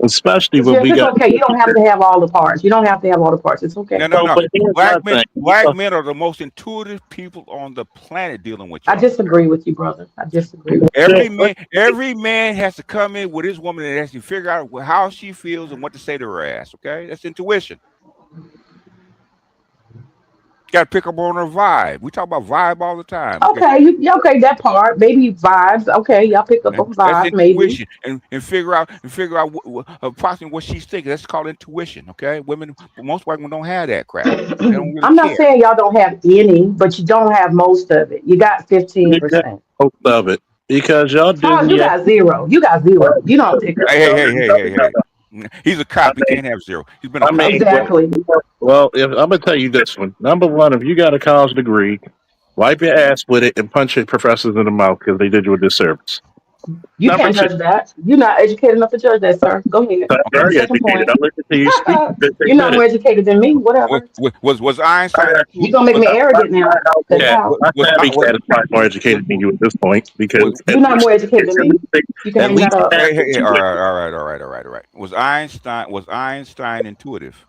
especially It's when just, we it's got. okay. You don't have to have all the parts. You don't have to have all the parts. It's okay. No, no, no. But here's my thing. Black men are the most intuitive people on the planet dealing with I y'all. disagree with you, brother. I disagree with Every man has to come in with his woman and has to figure out how she feels and what to say to her ass. Okay, that's intuition. Got to pick up on her vibe. We talk about vibe all the time. Okay, Okay, okay, that part, maybe vibes. Okay, y'all pick up on that's vibes, maybe. intuition, and figure out approximately what she's thinking. That's called intuition. Okay, most white women don't have that crap. They don't really I'm not care. saying y'all don't have any, but you don't have most of it. You got You got 15%. most of it because y'all Charles, you Disney. got zero. You got zero. You don't pick up. Hey. He's a cop. He can't have zero. He's been a I cop. mean, Exactly. well, if, I'm gonna tell you this one. Number one, if you got a college degree, wipe your ass with it and punch your professors in the mouth because they did you a disservice. You Number can't two, judge that. You're not educated enough to judge that, sir. Go ahead. I'm The very second educated. point. I listen to you speak. They You're not said more it. educated than me. Was Whatever. was Einstein You're gonna make was me arrogant now. That's Yeah, how. my was family was cat is probably more educated than you at this point because was, You're not more educated than me. You can at hang that least up. half hey, all intuition. right, all right. Was Einstein intuitive?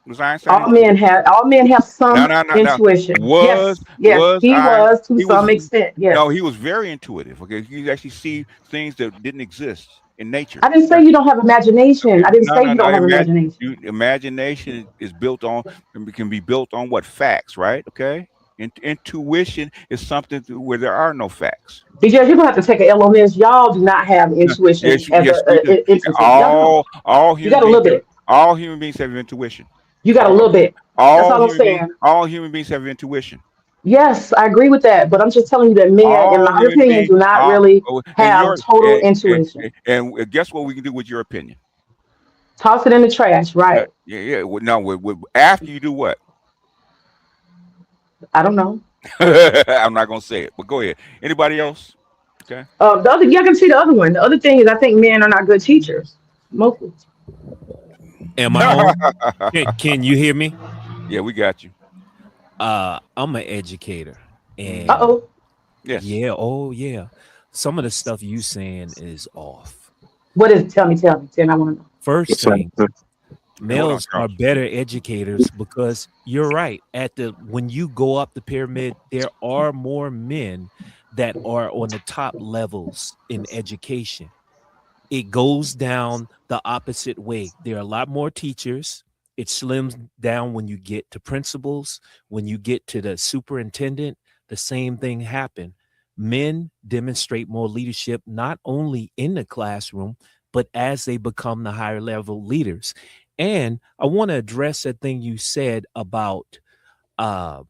Was Einstein intuitive? All men have No, some no, no, no. intuition. Was Yes, yes, he I? was to He was some extent. no, Yes. he was very intuitive. Okay, you actually see things that didn't exist in nature. I didn't say Okay, you don't have imagination. okay. I didn't No, say no, you no. don't have imagination. Imagination is built on can be built on what facts, right? Okay. Intuition is something where there are no facts. Because you're gonna have to take a LOS. Y'all do not have No, intuition as yes, we do. entity. Y'all don't. All You human got a beings little have bit. all human beings have intuition. You got a All little bit. That's all I'm saying. all human beings have intuition. Yes, I agree with that. But I'm just telling you that men, in All my human opinion, beings, do not really and have total intuition. guess what we can do with your opinion? Toss it in the trash, right? Yeah. No, after you do what? I don't know. I'm not gonna say it, but go ahead. Anybody else? Okay. The other, y'all can see the other one. The other thing is, I think men are not good teachers. Mostly. Am I on? Can you hear me? Yeah, we got you. I'm an educator, Uh and oh. Yes. yeah, oh yeah, some of the stuff you saying is off. What is it? Tell me, tell me. Tell me. I want to know. First So, thing, Hey, hold on, males are Charles. better educators because you're right. When you go up the pyramid, there are more men that are on the top levels in education. It goes down the opposite way. There are a lot more teachers. It slims down when you get to principals, when you get to the superintendent, the same thing happen. Men demonstrate more leadership not only in the classroom, but as they become the higher level leaders. And I want to address that thing you said about uh,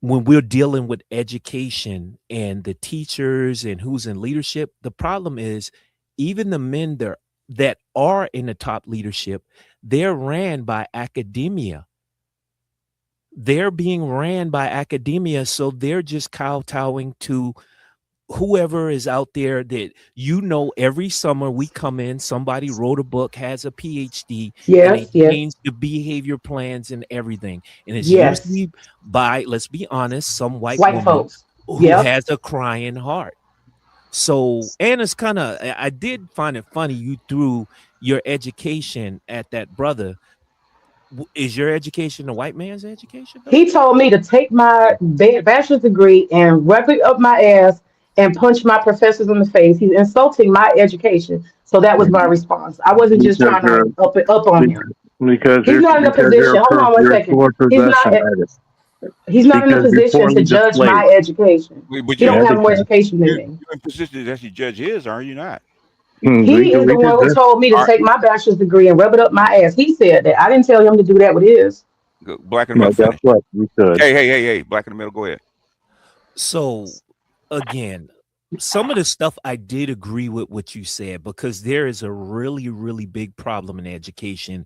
when we're dealing with education and the teachers and who's in leadership. The problem is even the men that are in the top leadership, they're ran by academia. They're being ran by academia, so they're just kowtowing to whoever is out there that every summer we come in, somebody wrote a book, has a PhD, and they Yes, yes, change the behavior plans and everything. And it's yes. usually by, let's be honest, some white White woman folks. who Yep. has a crying heart. So, and it's kind of, I did find it funny you threw your education at that brother. Is your education a white man's education though? He told me to take my bachelor's degree and rub it up my ass and punch my professors in the face. He's insulting my education. So that was my response. I wasn't just because trying you're to up it up on him. because He's you're not in a because position. Hold on one you're a second. poor He's not. possession artist He's not in a because you're position to poorly judge displayed. my education. But He you don't Yeah, have more because education than you me. you're in position to actually judge his, are you not? He is the one who told me to All right. take my bachelor's degree and rub it up my ass. He said that. I didn't tell him to do that with his. Black in the No, middle, guess finish. what? You could. Hey, Black in the middle, go ahead. So again, some of the stuff I did agree with what you said, because there is a really, really big problem in education.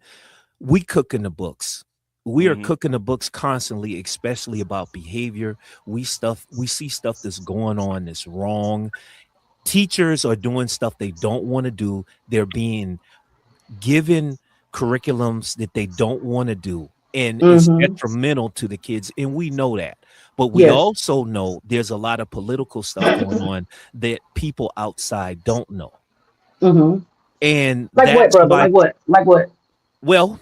We cook in the books. We are Mhm. cooking the books constantly, especially about behavior. We see stuff that's going on that's wrong. Teachers are doing stuff they don't want to do. They're being given curriculums that they don't want to do, and it's Mm-hmm. detrimental to the kids, and we know that. But we Yes. also know there's a lot of political stuff going on that people outside don't know, Mm-hmm. and Like what, that's brother? why. Like what? Like what? Well,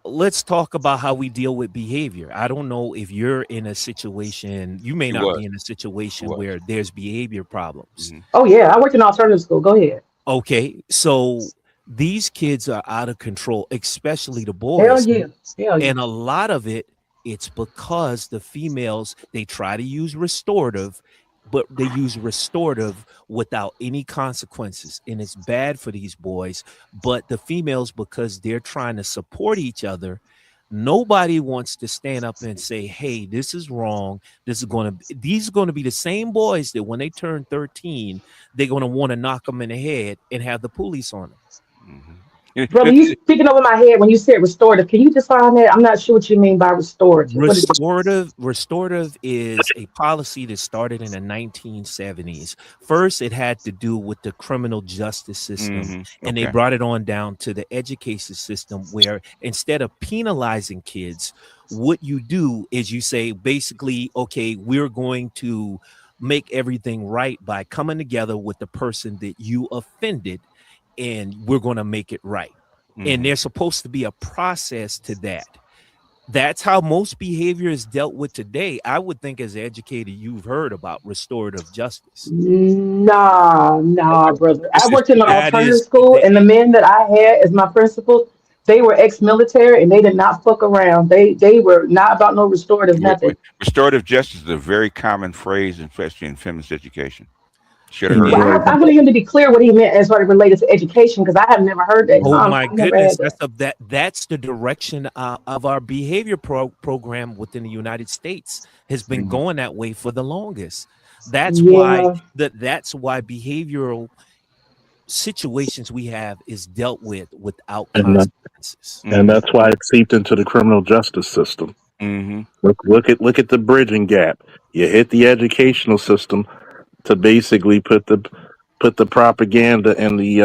let's talk about how we deal with behavior. I don't know if you're in a situation, you may She not was. be in a She situation was. where there's behavior problems. Hmm. Oh yeah, I worked in alternative school. Go ahead. Okay, so these kids are out of control, especially the Hell boys. yeah. Hell yeah. And a lot of it's because the females, they try to use restorative, but they use restorative without any consequences. And it's bad for these boys. But the females, because they're trying to support each other, nobody wants to stand up and say, hey, this is wrong. These are going to be the same boys that when they turn 13, they're going to want to knock them in the head and have the police on them. Hmm. Brother, you speaking over my head when you said restorative. Can you define that? I'm not sure what you mean by restorative. What is it? Restorative is a policy that started in the 1970s. First, it had to do with the criminal justice system, Hmm. and they Okay. brought it on down to the education system, where instead of penalizing kids, what you do is you say, basically, okay, we're going to make everything right by coming together with the person that you offended, and we're going to make it right. And Hmm. there's supposed to be a process to that. That's how most behavior is dealt with today. I would think, as an educator, you've heard about restorative justice. Nah, brother. I worked in an That alternative is school, the and the men that I had as my principals, they were ex-military, and they did not fuck around. They were not about no restorative nothing. Restorative justice is a very common phrase, especially in feminist education. Should have it heard Well, is. of it. I wanted him to be clear what he meant as what it related to education because I have never heard that Oh term. my I've never goodness, had that. that's the direction of our behavior program within the United States has been Mhm. going that way for the longest. That's why Yeah. that's why behavioral situations we have is dealt with without And that, consequences. and Mhm. that's why it seeped into the criminal justice system. Mhm. Look at the bridging gap. You hit the educational system to basically put the propaganda and the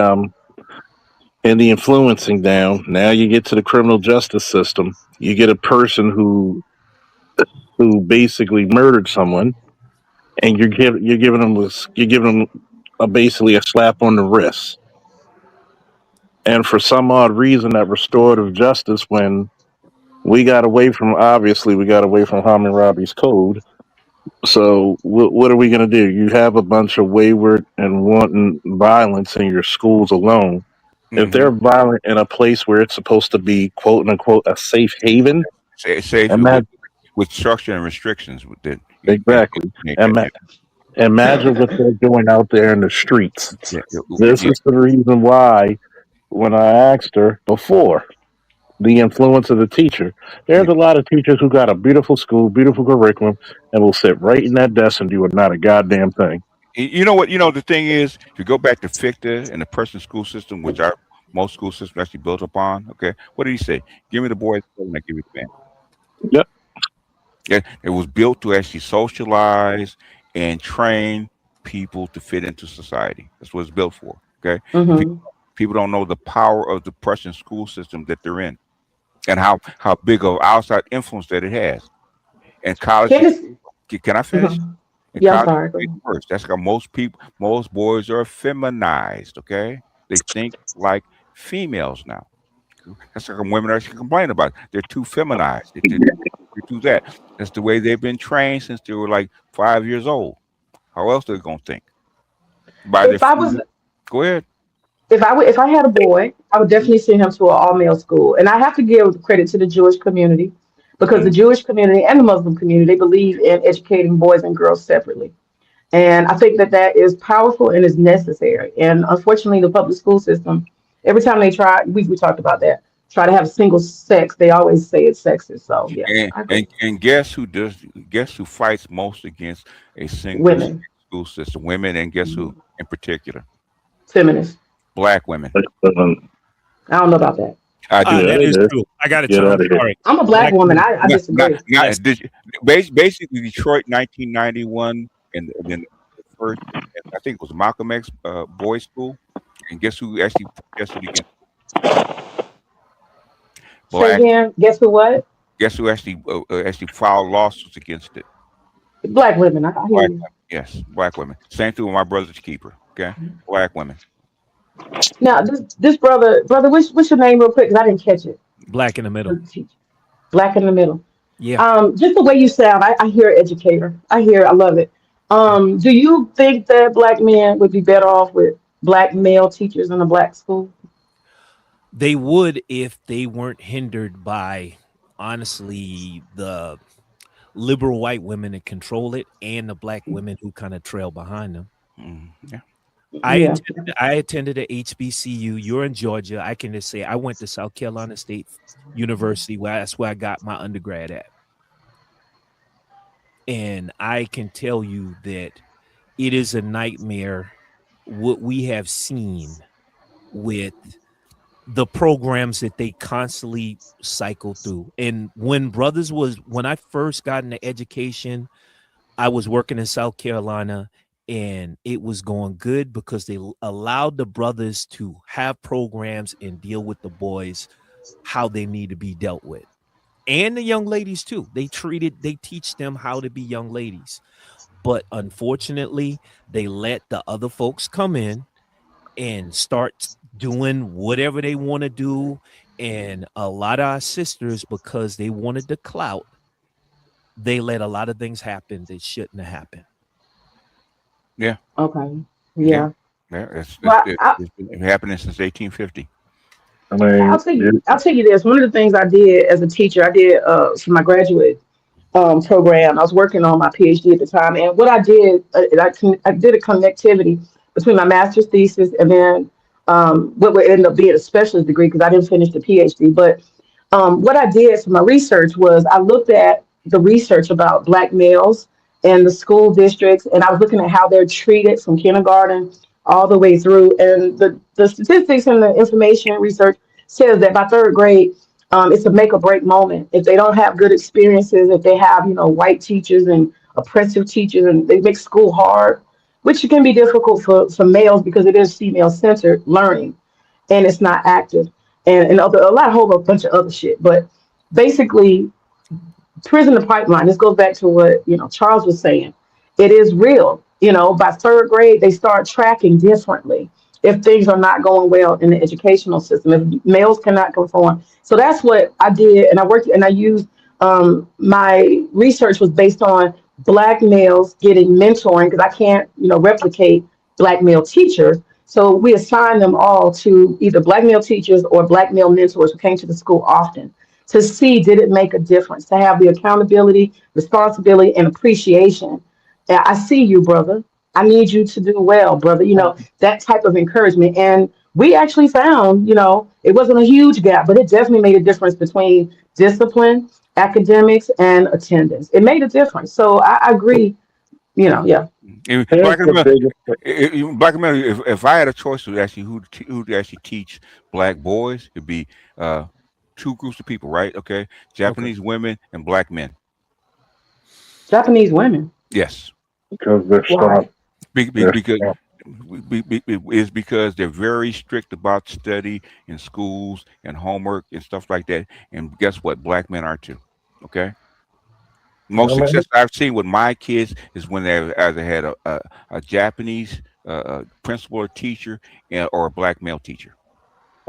influencing down. Now you get to the criminal justice system. You get a person who basically murdered someone, and you're giving them basically a slap on the wrist. And for some odd reason, that restorative justice, when we got away from Hammurabi's code. So what are we going to do? You have a bunch of wayward and wanton violence in your schools alone. If they're Mhm. violent in a place where it's supposed to be quote unquote a safe haven, Say imagine with structure and restrictions that you exactly. make that. Ima- Imagine what they're doing out there in the streets. Yeah. Yeah. This Yeah. is the reason why when I asked her before the influence of the teacher, there's Yeah. a lot of teachers who got a beautiful school, beautiful curriculum, and will sit right in that desk and do not a goddamn thing. You know what? You know the thing is, if you go back to Fichte and the person school system, which our most school systems actually built upon. Okay, what did he say? Give me the boys, and I give you the man. Yep. Yeah, it was built to actually socialize and train people to fit into society. That's what it's built for. Okay, and Mm-hmm. people don't know the power of the Prussian school system that they're in, and how big of outside influence that it has. And college is. Candace. Can I finish? Mhm. And Yeah, I'm college sorry. Go is ahead. worse. That's how most boys are feminized. Okay, they think like females now. That's like women are complaining about. They're too feminized. They do that. That's the way they've been trained since they were like 5 years old. How else are they gonna think? By their If I was female. Go ahead. if I had a boy, I would definitely send him to an all male school. And I have to give credit to the Jewish community because the Mhm. Jewish community and the Muslim community they believe in educating boys and girls separately. And I think that that is powerful and is necessary. And unfortunately, the public school system, every time they try, we talked about that. try to have a single sex, they always say it's sexist. So yeah, And I agree. and guess who does? Guess who fights most against a single Women, school system? Women, and guess who mhm, in particular? feminists. Black women. I don't know about that. I do. Yeah, That they is do. true. I got to Get tell. I'm out of here. sorry. I'm a black Black woman. women, I Not disagree. yes. basically Detroit 1991, and then the first, I think it was Malcolm X boys' school, and guess who actually protested against Say black? again. Guess who? What? Guess who actually filed lawsuits against it? Black women. I hear Black you. women. Yes, black women. Same thing with my brother's keeper. Okay, black women. Now this brother, what's your name real quick? Because I didn't catch it. Black in the middle. Black in the middle. Yeah. Just the way you sound, I hear educator. I love it. Do you think that black men would be better off with black male teachers in a black school? They would if they weren't hindered by, honestly, the liberal white women that control it and the black women who kind of trail behind them. Yeah. Yeah. I attended a HBCU. You're in Georgia. I can just say I went to South Carolina State University. That's where I got my undergrad at. And I can tell you that it is a nightmare what we have seen with the programs that they constantly cycle through. And when I first got into education, I was working in South Carolina and it was going good because they allowed the brothers to have programs and deal with the boys how they need to be dealt with. And the young ladies too. They teach them how to be young ladies. But unfortunately, they let the other folks come in and start doing whatever they want to do. And a lot of our sisters, because they wanted the clout, they let a lot of things happen that shouldn't have happened. Yeah. Okay. Yeah. Yeah. Yeah. Well, It's been happening since 1850. I mean, I'll tell you this. One of the things I did as a teacher, I did for my graduate program. I was working on my PhD at the time, and what I did, I did a connectivity between my master's thesis and then what would end up being a specialist degree because I didn't finish the PhD. But what I did for my research was I looked at the research about Black males in the school districts, and I was looking at how they're treated from kindergarten all the way through. And the statistics and the information research says that by third grade, it's a make or break moment. If they don't have good experiences, if they have, white teachers and oppressive teachers, and they make school hard, which can be difficult for males because it is female centered learning and it's not active and a whole bunch of other shit. But basically, prison the pipeline. This goes back to what Charles was saying. It is real. By third grade, they start tracking differently if things are not going well in the educational system. If males cannot conform, so that's what I did, and I worked and I used my research was based on Black males getting mentoring because I can't replicate Black male teachers. So we assigned them all to either Black male teachers or Black male mentors who came to the school often to see did it make a difference, to have the accountability, responsibility, and appreciation. Yeah, I see you, brother. I need you to do well, brother. That type of encouragement. And we actually found, it wasn't a huge gap, but it definitely made a difference between discipline, academics, and attendance. It made a difference. So I agree, yeah. here's Black the America, biggest. Black America. If I had a choice to actually who to actually teach black boys, it'd be two groups of people, right? Okay, Okay. Japanese women and black men. Japanese women. Yes, Because they're Why? strong. They're because strong. is because they're very strict about study in schools and homework and stuff like that. And guess what? Black men are too. Okay. I Most mean, success I've seen with my kids is when they either had a Japanese principal or teacher or a black male teacher.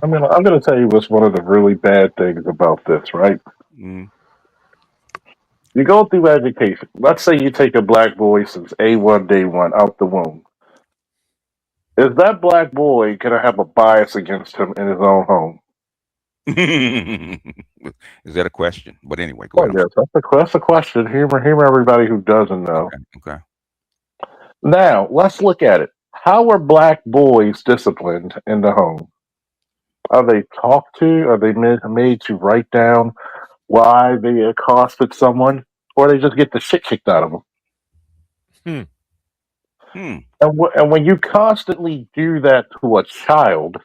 I'm going to tell you what's one of the really bad things about this, right? Mm. You go through education. Let's say you take a black boy since A1 day one out the womb. Is that black boy going to have a bias against him in his own home? Is that a question? But anyway, go Oh, ahead. yes, that's a question. Hear everybody who doesn't know. Okay. Now, let's look at it. How are black boys disciplined in the home? Are they talked to? Are they made to write down why they accosted someone, or they just get the shit kicked out of them? Hmm. And when you constantly do that to a child,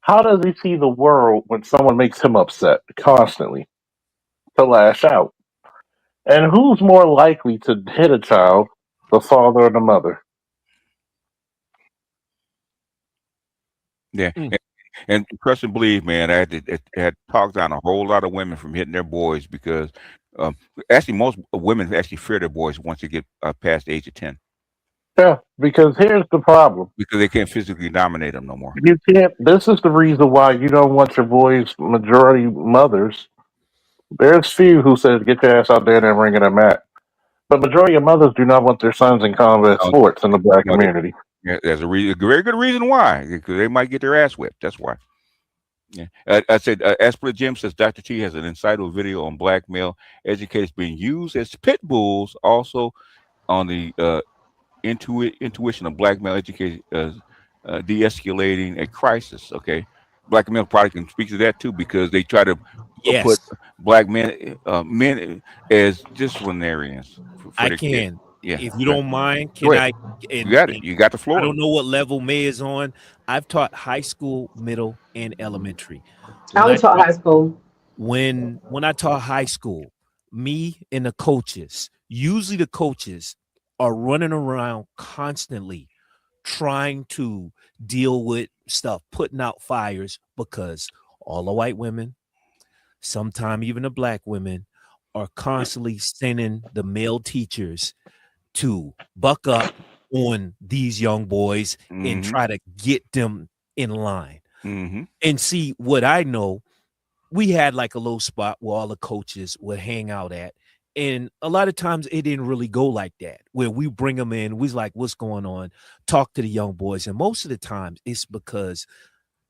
how does he see the world when someone makes him upset constantly to lash out? And who's more likely to hit a child, the father or the mother? Yeah. Mm. And trust and believe, man, I had talked down a whole lot of women from hitting their boys because um, actually most women actually fear their boys once they get past the age of 10 Yeah, because here's the problem. because they can't physically dominate them no more. You can't. This is the reason why you don't want your boys, majority mothers. There's few who says get your ass out there and ring in a mat. But majority of mothers do not want their sons in combat No, sports in the black no, community. yeah, there's a very good reason why because they might get their ass whipped. That's why. Yeah, I said, Split Jim says Dr. T has an insightful video on black male educators being used as pit bulls, also on the intuition of black male educators de-escalating a crisis. Okay, black male probably can speak to that too because they try to put Yes, black men as disciplinarians for I their kids. can. Yeah, If you okay. don't mind, Go can ahead. I? You got it. And You got the I floor. don't know what level May is on. I've taught high school, middle, and elementary. I When only I taught taught high school. when I taught high school, me and the coaches, usually the coaches are running around constantly trying to deal with stuff, putting out fires because all the white women, sometimes even the black women, are constantly sending the male teachers to buck up on these young boys and Mm-hmm. try to get them in line. Mm-hmm. And see, what I know, we had like a little spot where all the coaches would hang out at. And a lot of times it didn't really go like that, where we bring them in, we's like, what's going on? Talk to the young boys. And most of the times it's because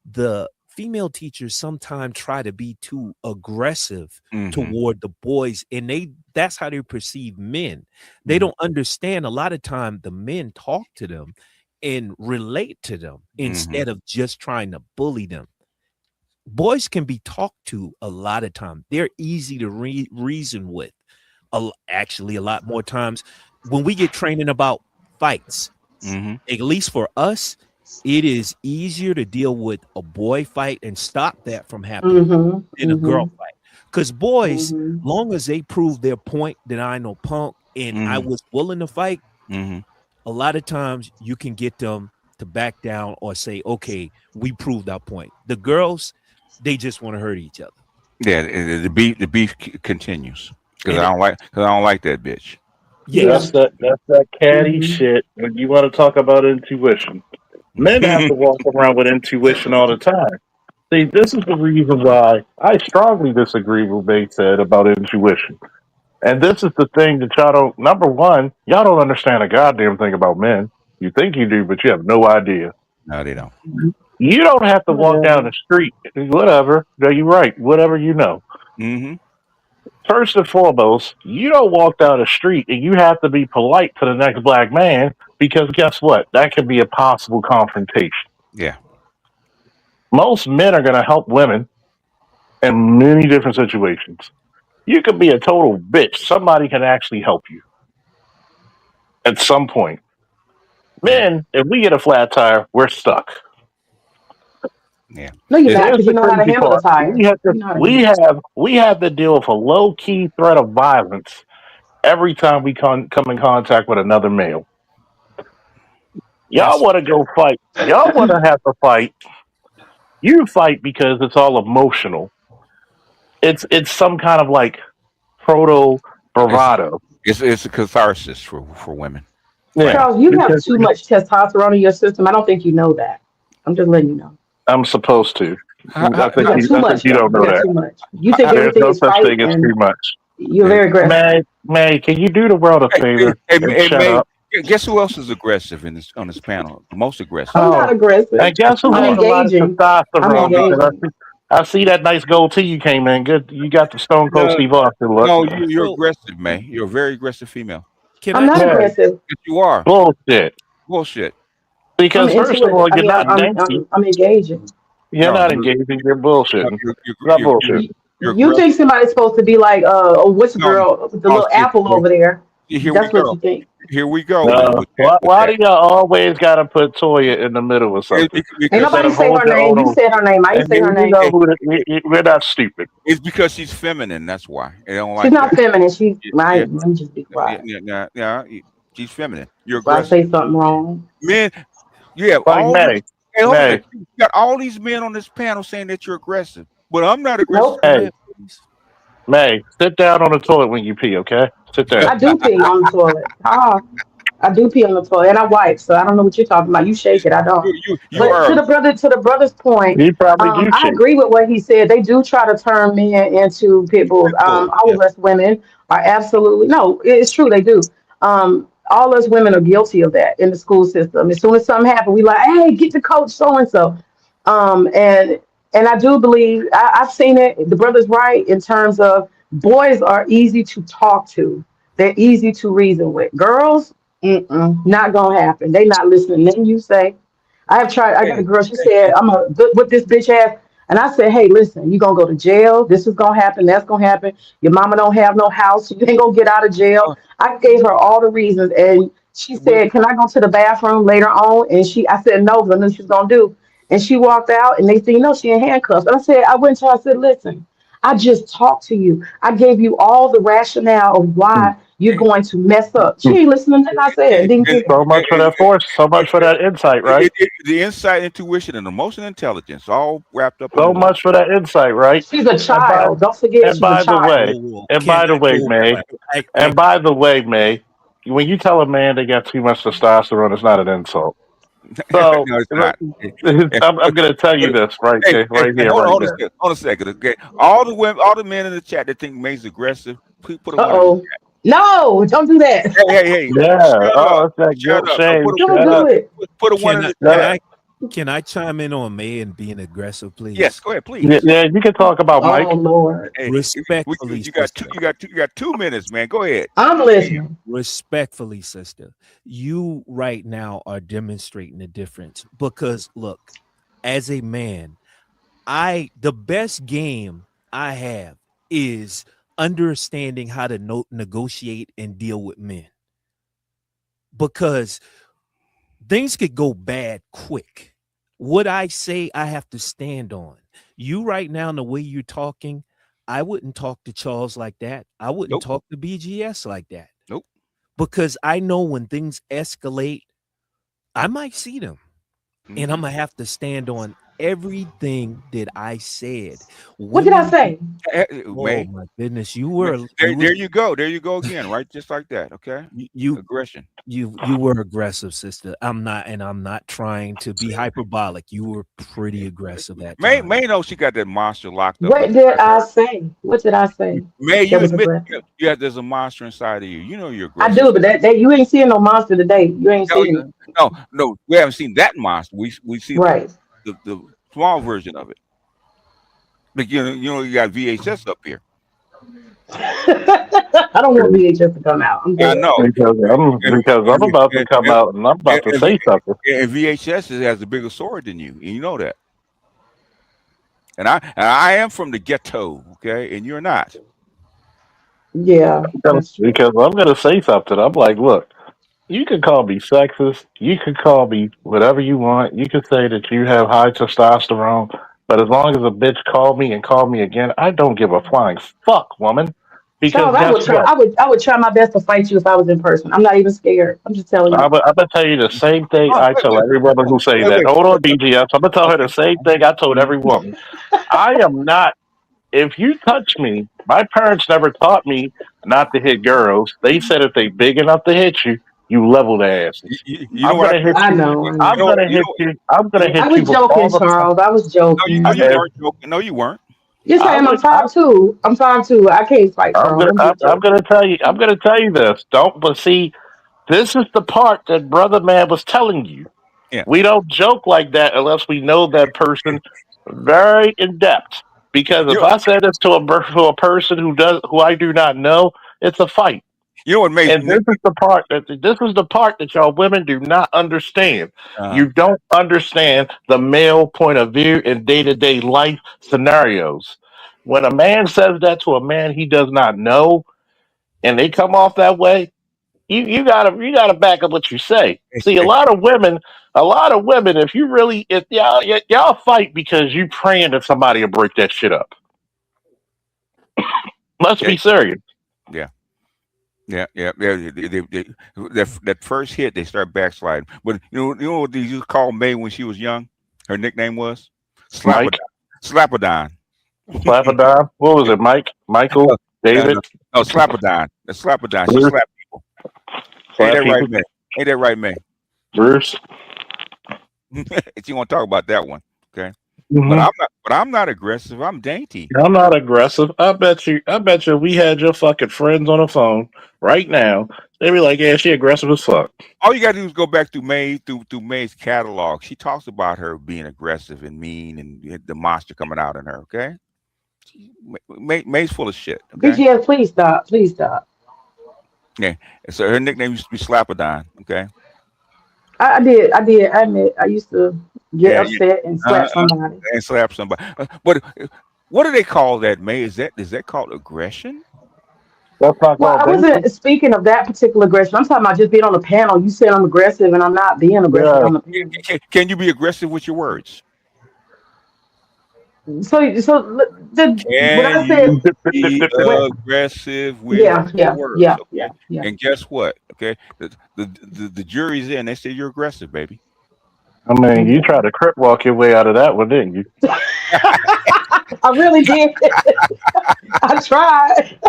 the female teachers sometimes try to be too aggressive Mm-hmm. toward the boys, and that's how they perceive men. They Mhm. don't understand a lot of time the men talk to them and relate to them instead of just trying to bully them. Boys can be talked to a lot of time. They're easy to reason with. Actually, a lot more times when we get training about fights, Mm-hmm. at least for us, it is easier to deal with a boy fight and stop that from happening Mm-hmm. than a girl Mm-hmm. fight. Because boys, Mm-hmm. long as they prove their point that I know punk and I Mm-hmm. was willing to fight, Mm-hmm. a lot of times you can get them to back down or say, okay, we proved our point. The girls, they just want to hurt each other. Yeah, the beef continues because And I don't like that bitch. Yeah. yes, That's that catty Mm-hmm. shit. When you want to talk about intuition, men have to walk around with intuition all the time. See, this is the reason why I strongly disagree with what they said about intuition. And this is the thing that y'all don't. Number one, y'all don't understand a goddamn thing about men. You think you do, but you have no idea. No, they don't. You don't have to walk down Whatever. the street. Whatever. No, you're right. Whatever you know. Mm-hmm. First and foremost, you don't walk down the street and you have to be polite to the next black man because guess what? That could be a possible confrontation. Yeah. Most men are going to help women in many different situations. You could be a total bitch. Somebody can actually help you at some point. Yeah. Men, if we get a flat tire, we're stuck. Yeah. No, you're It, not, Here's because you the know how to crazy handle a part. tire. You know how to handle We have to deal with a low key threat of violence every time we come in contact with another male. Y'all that's want to go fight. Y'all want to have to fight. You fight because it's all emotional. It's some kind of like proto it's bravado. it's a catharsis for women Yeah, fighting. Charles, you have because too much testosterone in your system. I don't think you know that. I'm just letting you know. I'm supposed to. How, You got too I think much, you though. don't You know got how, too much. You think there's everything no is such fight, thing as too and much. you're uh, very aggressive. May, can you do the world a favor and hey, shut May, up? guess who else is aggressive in this on this panel? The most aggressive. I'm not Oh, aggressive. and guess who I'm has You a lot of engaging. I'm are. testosterone? No, Because engaging. I see that nice gold tee you came in. Good, you got the Stone Cold no, Steve Austin look. no. You're so. aggressive, May. You're a very aggressive female. Can I'm I not chime Man, aggressive. Yes, you are. bullshit. Bullshit. I'm Because first of intuitive. all, I you're mean, not dainty. I'm engaging. You're No, not engaging. You're bullshitting. Not bullshit. You, you're you think aggressive. somebody's supposed to be like, oh, what's the No, girl with the no, little apple over there? here we That's what go. you think. Here we go then with that. With Why that. do y'all always gotta put Toya in the middle of It's something Ain't because instead nobody of say hold her your name. You own? said her name. I ain't And say her you name. know we're not stupid. it's because she's feminine. That's why they don't She's like not that. feminine. She's Yeah, right. Let me just be yeah, quiet. yeah, yeah, yeah. She's feminine. You're If I aggressive. say something wrong, Men, you have Like all the. May, Hey, hold on a May, second. You got all these men on this panel saying that you're aggressive, but I'm not aggressive. nope. Go May, ahead, please. May. Sit down on the toilet when you pee. Okay, sit down. I do pee on the toilet. Ah, I do pee on the toilet, and I wipe. So I don't know what you're talking about. You shake it. I don't. You But are. to the brother's point, You probably do I shit. agree with what he said. They do try to turn men into pit bulls. Bull. Yeah. All of us women are absolutely no. It's true. They do. All us women are guilty of that in the school system. As soon as something happens, we like, hey, get the coach so and so. And I do believe I've seen it. The brother's right in terms of boys are easy to talk to. They're easy to reason with. Girls, not gonna happen. They not listening. Then you say, I have tried. I got a Hey, girl. She hey, said, hey. "I'm a what this bitch has," and I said, "Hey, listen, you gonna go to jail. This is gonna happen. That's gonna happen. Your mama don't have no house. You ain't gonna get out of jail." Uh, I gave her all the reasons, and she well, said, "Can I go to the bathroom later on?" And I said, "No, because I knew she was gonna do." And she walked out, and they said, "No, she in handcuffs." And I went to her. I said, "Listen, I just talked to you. I gave you all the rationale of why you're hey, going to mess up." She ain't listening to nothing I said. and, Didn't and, get So it. much for that force. So and, much for that insight, right? the insight, intuition, and emotional intelligence all wrapped up So under one. much for that insight, right? She's a And by child. Don't forget, and she's a by the child. way, Whoa, whoa. and Can by the I way, go May, back? I, and I, by the way, May, when you tell a man they got too much testosterone, it's not an insult. So No, it's not. Eh, I'm going to tell you this right Hey, there, hey, right hey, here, hold on, right there. hold on a second, okay? All the women, all the men in the chat that think May's aggressive, please put a Uh one in the oh. No, don't do that. hey, Yeah. shut up. Oh, it's that Shut guilt up. No, shame Don't trap. do it. put a one can in I the can chat. I can I chime in on May and being aggressive, Yes, please? go ahead, Yeah, please. yeah, you can talk about Oh Mike. Lord. Hey, Respectfully, sister. you got 2 minutes, man. Go ahead. I'm listening. Respectfully, sister. You right now are demonstrating the difference because look, as a man, the best game I have is understanding how to negotiate and deal with men because things could go bad quick. What I say, I have to stand on. You right now, the way you're talking, I wouldn't talk to Charles like that. I wouldn't Nope, talk to BGS like that nope. because I know when things escalate, I might see them and I'm Hmm. gonna have to stand on everything that I said. What did I Women, say? oh May, my goodness, you there was you go. There you go again, right? Just like that. Okay. you Aggression. you were aggressive, sister. I'm not trying to be hyperbolic. You were pretty aggressive at times. May knows she got that monster locked up What inside did I her. say? What did I say? May, That you was admit aggressive. there's a monster inside of you. You know you're I aggressive. do, but that you ain't seeing no monster today. You ain't No, seeing it. no. We haven't seen that monster. We see Right. the small version of it. Like you got VHS up here. I don't want VHS to come out. I'm I good. know. Because I'm about to come And, out and I'm about to and, say something. and VHS has a bigger sword than you, and you know that. And I am from the ghetto, okay, and you're not. Yeah, that's true. Because I'm going to say something. I'm like, look, you can call me sexist. You can call me whatever you want. You can say that you have high testosterone. But as long as a bitch call me and call me again, I don't give a flying fuck, woman. Because Charles, I guess would try. what? I would try my best to fight you if I was in person. I'm not even scared. I'm just telling you. I'm gonna tell you the same thing Oh, I tell every woman who say that. wait. Hold on, BGS. I'm gonna tell her the Okay, same thing I told every woman. I am not. If you touch me, my parents never taught me not to hit girls. They said if they big enough to hit you, you level their asses. you know I'm what I gonna hit told I you. know. I I'm know. gonna hit you you. I'm you gonna know. I hit you was with joking, all the. Charles. I was No, joking. you If weren't joking. No, you weren't. Yes, I I am. I'm would, I, 5'2". I'm 5'2". I can't fight Charles. I'm just I'm joking. gonna tell you. I'm gonna tell you this. Don't. But see, this is the part that brother man was telling you. Yeah. We don't joke like that unless we know that person very in depth. Because if You I say this to to a person who I do not know, it's a fight. You know what made And this is the part that y'all women do not understand. uh, You don't understand the male point of view in day-to-day life scenarios. When a man says that to a man he does not know, and they come off that way, you gotta back up what you say. See, a lot of women, if y'all fight because you praying that somebody will break that shit up. Let's yeah, be serious. yeah. That first hit, they start backsliding. But you know what they used to call May when she was young? Her nickname was Slapadon. Mike, Slapadon. slap a dime. What was it, Mike? No, Michael? no, David? no, no, Slapadon. That's Slapadon. She Bruce? slapped people. Ain't Slap that right, people? May? Ain't that right, May? Bruce? She want to talk about that one, okay? But Hmm. I'm not aggressive. I'm dainty. I'm not aggressive. I bet you we had your fucking friends on the phone right now. They'd be like, yeah, she aggressive as fuck. All you got to do is go back through May's catalog. She talks about her being aggressive and mean and the monster coming out in her. Okay, May's full of shit. Okay, BGS, please stop. Please stop. yeah. So her nickname used to be Slapadine. Okay, I admit, I used to get yeah, yeah. upset and slap somebody. And slap somebody. But what do they call that, May? Is that called aggression? That's not Well, called I dancing? wasn't speaking of that particular aggression. I'm talking about just being on the panel. You said I'm aggressive, and I'm not being aggressive Yeah. on the panel. Can you be aggressive with your words? When Can I said, you be what, aggressive with yeah, your yeah, words? yeah, Okay. yeah, yeah. And guess what? Okay. The jury's in. They say you're aggressive, baby. I mean, you Okay. tried to crip walk your way out of that one, didn't you? I really did. I tried.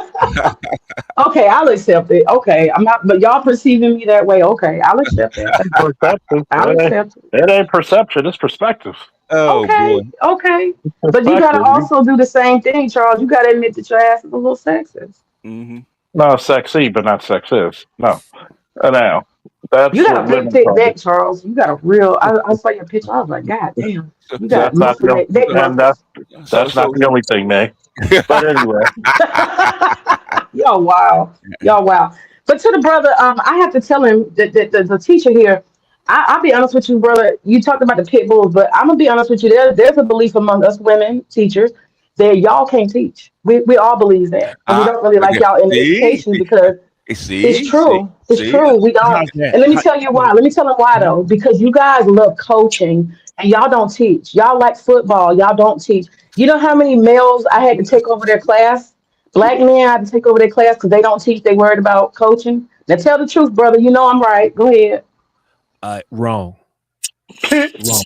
Okay, I'll accept it. Okay, I'm not, but y'all perceiving me that way. Okay, I'll accept that. That ain't perception. I'll accept it. That ain't perception. It's perspective. Oh boy. Okay, okay. But you gotta Perspective. also do the same thing, Charles. You gotta admit that your ass is a little sexist. Hmm. No, sexy, but not sexist. No. Now, You that's got what a big women thick call neck, it. Charles. You got a real. I saw your picture. I was like, God damn, So, you so, got That's not muscle the only, neck and muscles. so, that's not so, the only thing, May. But anyway, Y'all wow. Y'all wow. But to the brother, I have to tell him that the teacher here, I'll be honest with you, brother. You talked about the pit bulls, but I'm gonna be honest with you. There's a belief among us women teachers that y'all can't teach. We all believe that. And we uh, don't really like yeah, y'all in see, education because it's see, see, true. It's see. true. We don't. How's that? And let me tell you why. Let me tell them why Huh? though. Because you guys love coaching and y'all don't teach. Y'all like football. Y'all don't teach. You know how many males I had to take over their class? Black men I had to take over their class because they don't teach. They worried about coaching. Now tell the truth, brother. You know I'm right. Go ahead. Wrong. Wrong.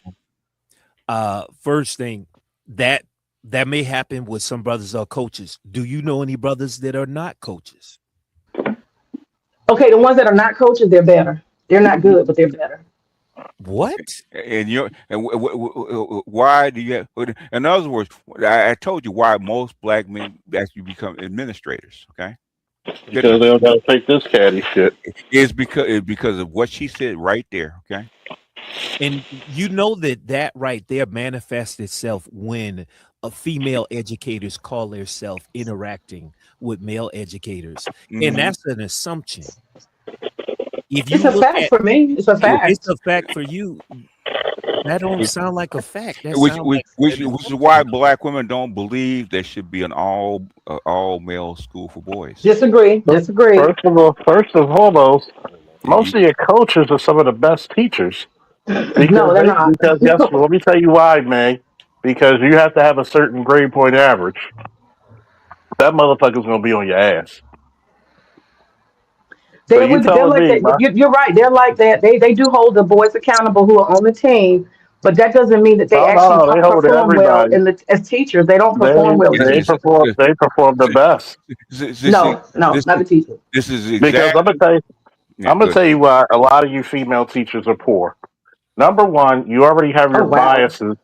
First thing that that may happen with some brothers or coaches. Do you know any brothers that are not coaches? Okay, the ones that are not coaches, they're better. They're not good, but they're better. What? Why do you have? In other words, I told you why most black men actually become administrators. Okay, good because enough. they don't gotta take this caddy shit. It's because of what she said right there. Okay. And you know that right there manifests itself when a female educators call themselves interacting with male educators. And Hmm. that's an assumption. If It's you a look fact at for me. It's a if it's fact. a fact for you, that don't Which, sound like a fact. That which, sounds which, like which, an which is assumption. why black women don't believe there should be an all male school for boys. Disagree. Fir- Disagree. first and foremost, most You- of your coaches are some of the best teachers. No, they're not. Because yes, let me tell you why, man. Because you have to have a certain grade point average. That motherfucker's gonna be on your ass. So They you would. They're telling like me, that. You're right. They're like that. They do hold the boys accountable who are on the team, but that doesn't mean that they no, no, actually no, they hold perform well everybody. in the as teachers. They don't They perform well as they This, teachers. perform they perform the best. this, No, no, this, not the teachers. this is Because exactly. Yeah, I'm gonna good. tell you why a lot of you female teachers are poor. Number one, you already have Oh your wow. biases.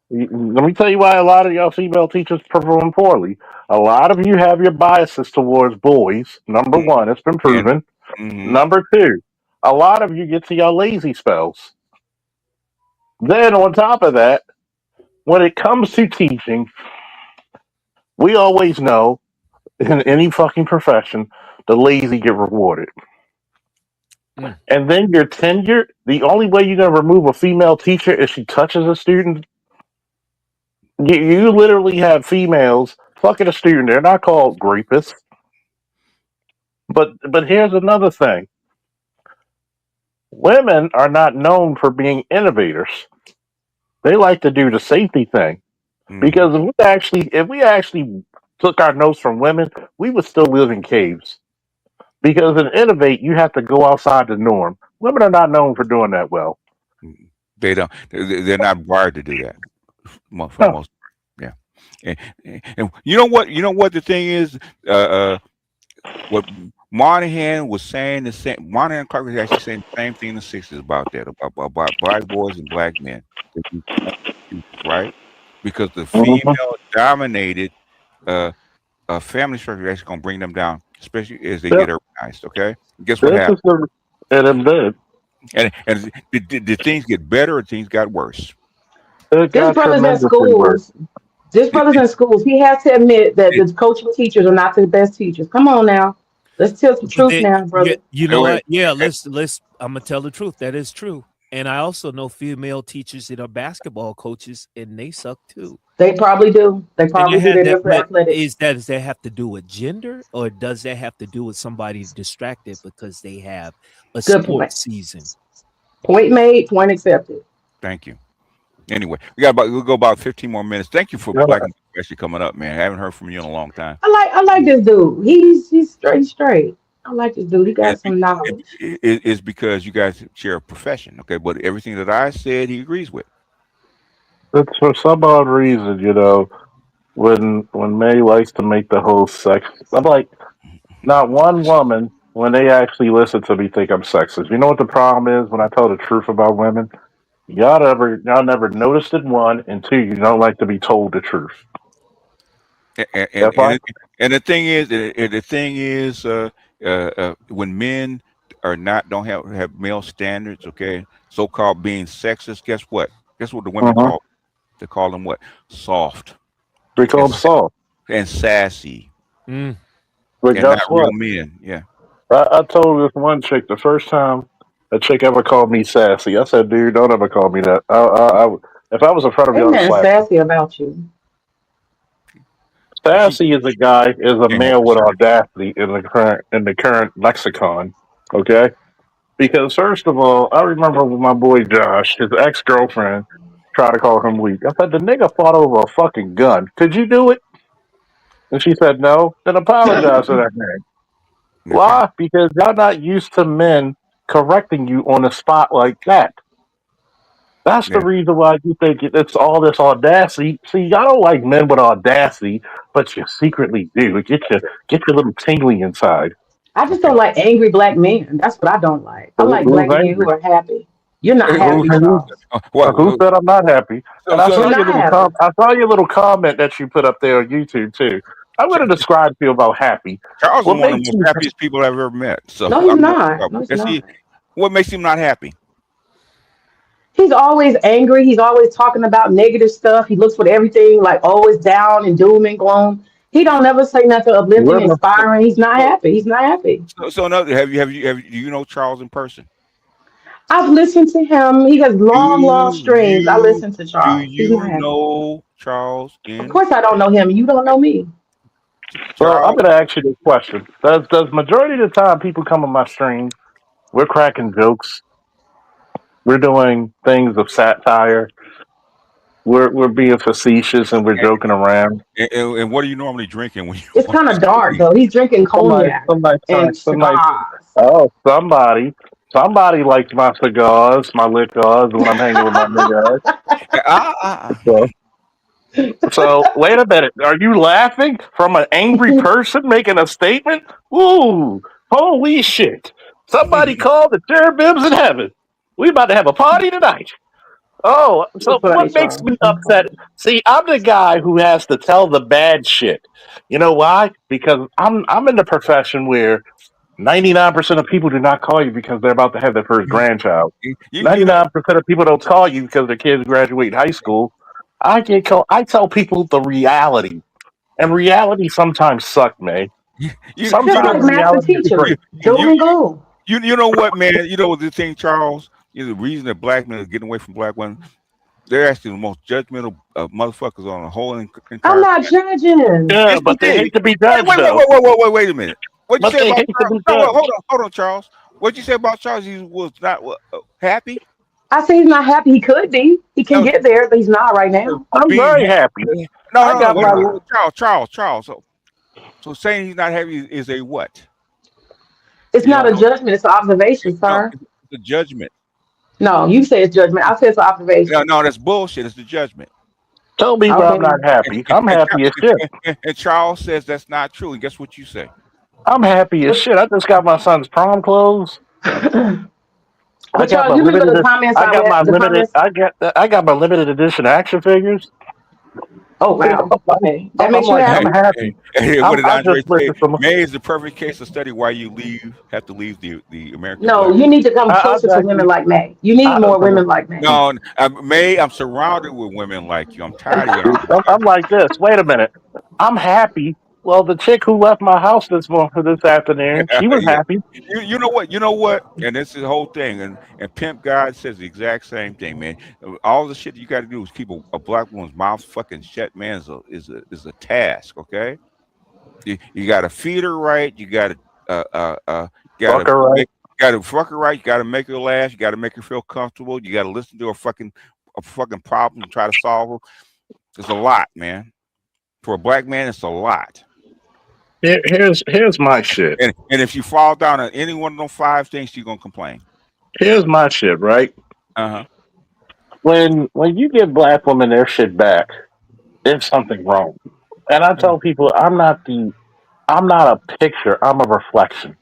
Let me tell you why a lot of y'all female teachers perform poorly. A lot of you have your biases towards boys. Number Mm, one, it's been yeah. proven. Hmm. Number two, a lot of you get to your lazy spells. Then on top of that, when it comes to teaching, we always know in any fucking profession, the lazy get rewarded. Mm. And then your tenure, the only way you're going to remove a female teacher is she touches a student. You literally have females fucking a student. They're not called rapists. But here's another thing. Women are not known for being innovators. They like to do the safety thing. Because if we actually took our notes from women, we would still live in caves. Because in innovate, you have to go outside the norm. Women are not known for doing that well. They don't. They're not wired to do that. For the No. most part. Yeah. And you know what? You know what the thing is. What Monahan was saying the same. Monahan and Clark was actually saying the same thing in the '60s about that, about black boys and black men, that you teachers, right? Because the Mhm. female dominated uh, family structure is actually going to bring them down, especially as they Yep. get urbanized. Okay, guess what This happened? is the and it did. And did things get better or things got worse? It This got brother's in tremendously worse. schools. This It, brother's it, in schools. He has to admit that it, the coaching teachers are not the best teachers. Come on now. Let's tell the But truth now, yeah, brother. you wait, know wait, what? Yeah, eh, let's. I'm gonna tell the truth. That is true. And I also know female teachers that are basketball coaches, and they suck too. They probably do. They And probably do. They're that, different but athletics. does that have to do with gender, or does that have to do with somebody distracted because they have a Good point. sports season? Point made, point accepted. thank you. Anyway, we'll go about 15 more minutes. Thank you for Yeah. Black and actually coming up, man. I haven't heard from you in a long time. I like this dude. He's straight. I like this dude. He And got some knowledge. it's because you guys share a profession, okay? But everything that I said, he agrees with. It's for some odd reason, when May likes to make the whole sex. I'm like, not one woman when they actually listen to me think I'm sexist. You know what the problem is when I tell the truth about women? Y'all never noticed it, one, and two, you don't like to be told the truth. And and That's why. and, and the thing is, when men are not don't have male standards, okay, so called being sexist. Guess what? Guess what the women Uh-huh. call? They call them what? Soft We call and them soft. and sassy Mm. But and not guess real what? men. Yeah. I told this one chick the first time a chick ever called me sassy. I said, dude, don't ever call me that. If I was in front of you, Ain't I'd have nothing slapped you. sassy about you. She Sassy is a guy is a can't help male with herself. audacity in the current lexicon. Okay, because first of all, I remember with my boy Josh, his ex girlfriend tried to call him weak. I said the nigga fought over a fucking gun. Could you do it? And she said no. Then apologize to that man. Okay. Why? Because y'all not used to men correcting you on the spot like that. That's the Yeah. reason why you think it's all this audacity. See, y'all don't like men with audacity, but you secretly do. Get your little tingly inside. I just Okay. don't like angry black men. That's what I don't like. I like Who's black men angry? who are happy. You're not Uh, happy, Charles. What? Who said I'm not happy? So And I so You're saw no. your not little happy. I saw your little comment that you put up there on YouTube too. I'm going to describe to you about happy. Charles is What one of makes the most you happiest people I've ever met. So No, he's I'm not. not. No, he's Let's not. see what makes him not happy. He's always angry. He's always talking about negative stuff. He looks for everything like always down and doom and gloom. He don't ever say nothing uplifting, women? So inspiring. He's not so happy. He's not happy. so another. Do you know Charles in person? I've listened to him. He has Do long streams. I you listen to do Charles. He's not you happy. know Charles Of in course, I don't know him. You don't know me. So I'm Charles? going to ask you this question: Does majority of the time people come on my stream, we're cracking jokes, we're doing things of satire, we're being facetious, and we're joking around. And what are you normally drinking when you It's on kind the of dark street? though. He's drinking Somebody, cognac somebody, and somebody. cigars. Oh, somebody likes my cigars, my liquors when I'm hanging with my niggas. So, so wait a minute. Are you laughing from an angry person making a statement? Ooh, holy shit! Somebody called the cherubims in heaven. We about to have a party tonight. Oh, You're so funny, what makes Charles. me You're upset? funny. See, I'm the guy who has to tell the bad shit. You know why? Because I'm in the profession where 99% of people do not call you because they're about to have their first grandchild. you know 99% of people don't call you because their kids graduate high school. I get called. I tell people the reality, and reality sometimes suck, man. You Just you know like Sometimes master reality is teacher, great. doom you and gloom. you know what, man? You know the thing, Charles. You know, the reason that black men are getting away from black women, they're actually the most judgmental motherfuckers on the whole I'm entire not planet. judging. Yeah, Yes, but they indeed. hate to be Wait, judged, wait, wait, though. wait, wait, wait, wait, wait a minute. What'd you But say they about hate to Charles? be No, wait, judged. hold on, Charles. What'd you say about Charles? He was not happy. I say he's not happy. He could be. He can No, get there, but he's not right now. I'm being very happy. no, I no, no. got Wait my a minute, Charles. So saying he's not happy is a what? It's You not don't a know. judgment. It's an observation, No, sir. it's a judgment. No, you say it's judgment. I say it's an No, observation. no, that's bullshit. It's the judgment. Tell me where I'm Okay. not happy. I'm And, happy as shit. and Charles says that's not true. And guess what you say? I'm happy as shit. I just got my son's prom clothes. I But got y'all, my you remember limited. the comments I I got read? my The limited. comments? I got my limited edition action figures. Oh wow. Okay, that I'm makes you like, I'm Hey, happy. hey, happy. hey, what did I Andre just went say? to some. May is the perfect case to study why you have to leave the American No, black. you need to come I closer to women actually. like May. You need I, more women like May. No, May, I'm surrounded with women like you. I'm tired of your I'm like this. Wait a minute. I'm happy. Well, the chick who left my house this afternoon, she was yeah. happy. You know what? You know what? And this is the whole thing. And Pimp God says the exact same thing, man. All the shit you got to do is keep a black woman's mouth fucking shut, man. Is a task. Okay. You got to feed her right. You got to got Fuck to her right. make got to fuck her right. You got to make her laugh. You got to make her feel comfortable. You got to listen to her fucking problem and try to solve them. It's a lot, man. For a black man, it's a lot. Here's my shit. And if you fall down on any one of those five things, you're gonna complain. Here's my shit. Right Uh-huh. when you give black women their shit back, there's something wrong. And I Uh-huh. tell people, I'm not a picture. I'm a reflection.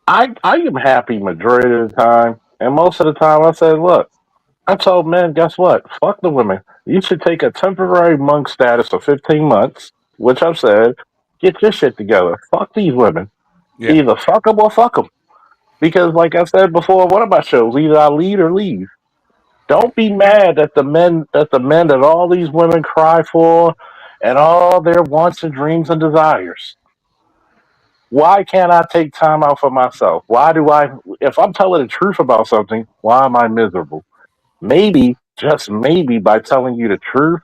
I am happy majority of the time, and most of the time I say, look. I told men, guess what? Fuck the women. You should take a temporary monk status for 15 months, which I've said. Get your shit together. Fuck these women. Yeah. Either fuck them or fuck them. Because, like I said before, one of my shows, either I lead or leave. Don't be mad at the men that all these women cry for and all their wants and dreams and desires. Why can't I take time out for myself? If I'm telling the truth about something, why am I miserable? Maybe, just maybe, by telling you the truth,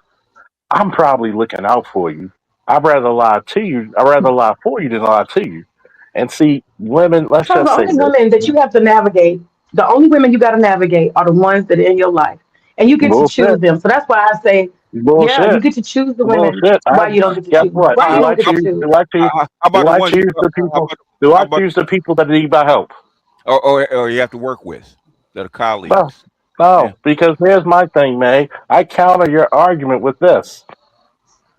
I'm probably looking out for you. I'd rather lie to you. I'd rather lie for you than lie to you. And see, women, let's So the just say only this. women that you have to navigate, the only women you got to navigate are the ones that are in your life, and you get to choose Bullshit. them. So that's why I say, yeah, you Bullshit. get to choose the women. Bullshit. Why you don't get to Guess choose? what? Why you Uh, don't get how, to choose? how about Do the I ones you choose the how people? about Do how I about choose the people that need my help? or you have to work with that are No. colleagues? Yeah. No, because here's my thing, man. I counter your argument with this.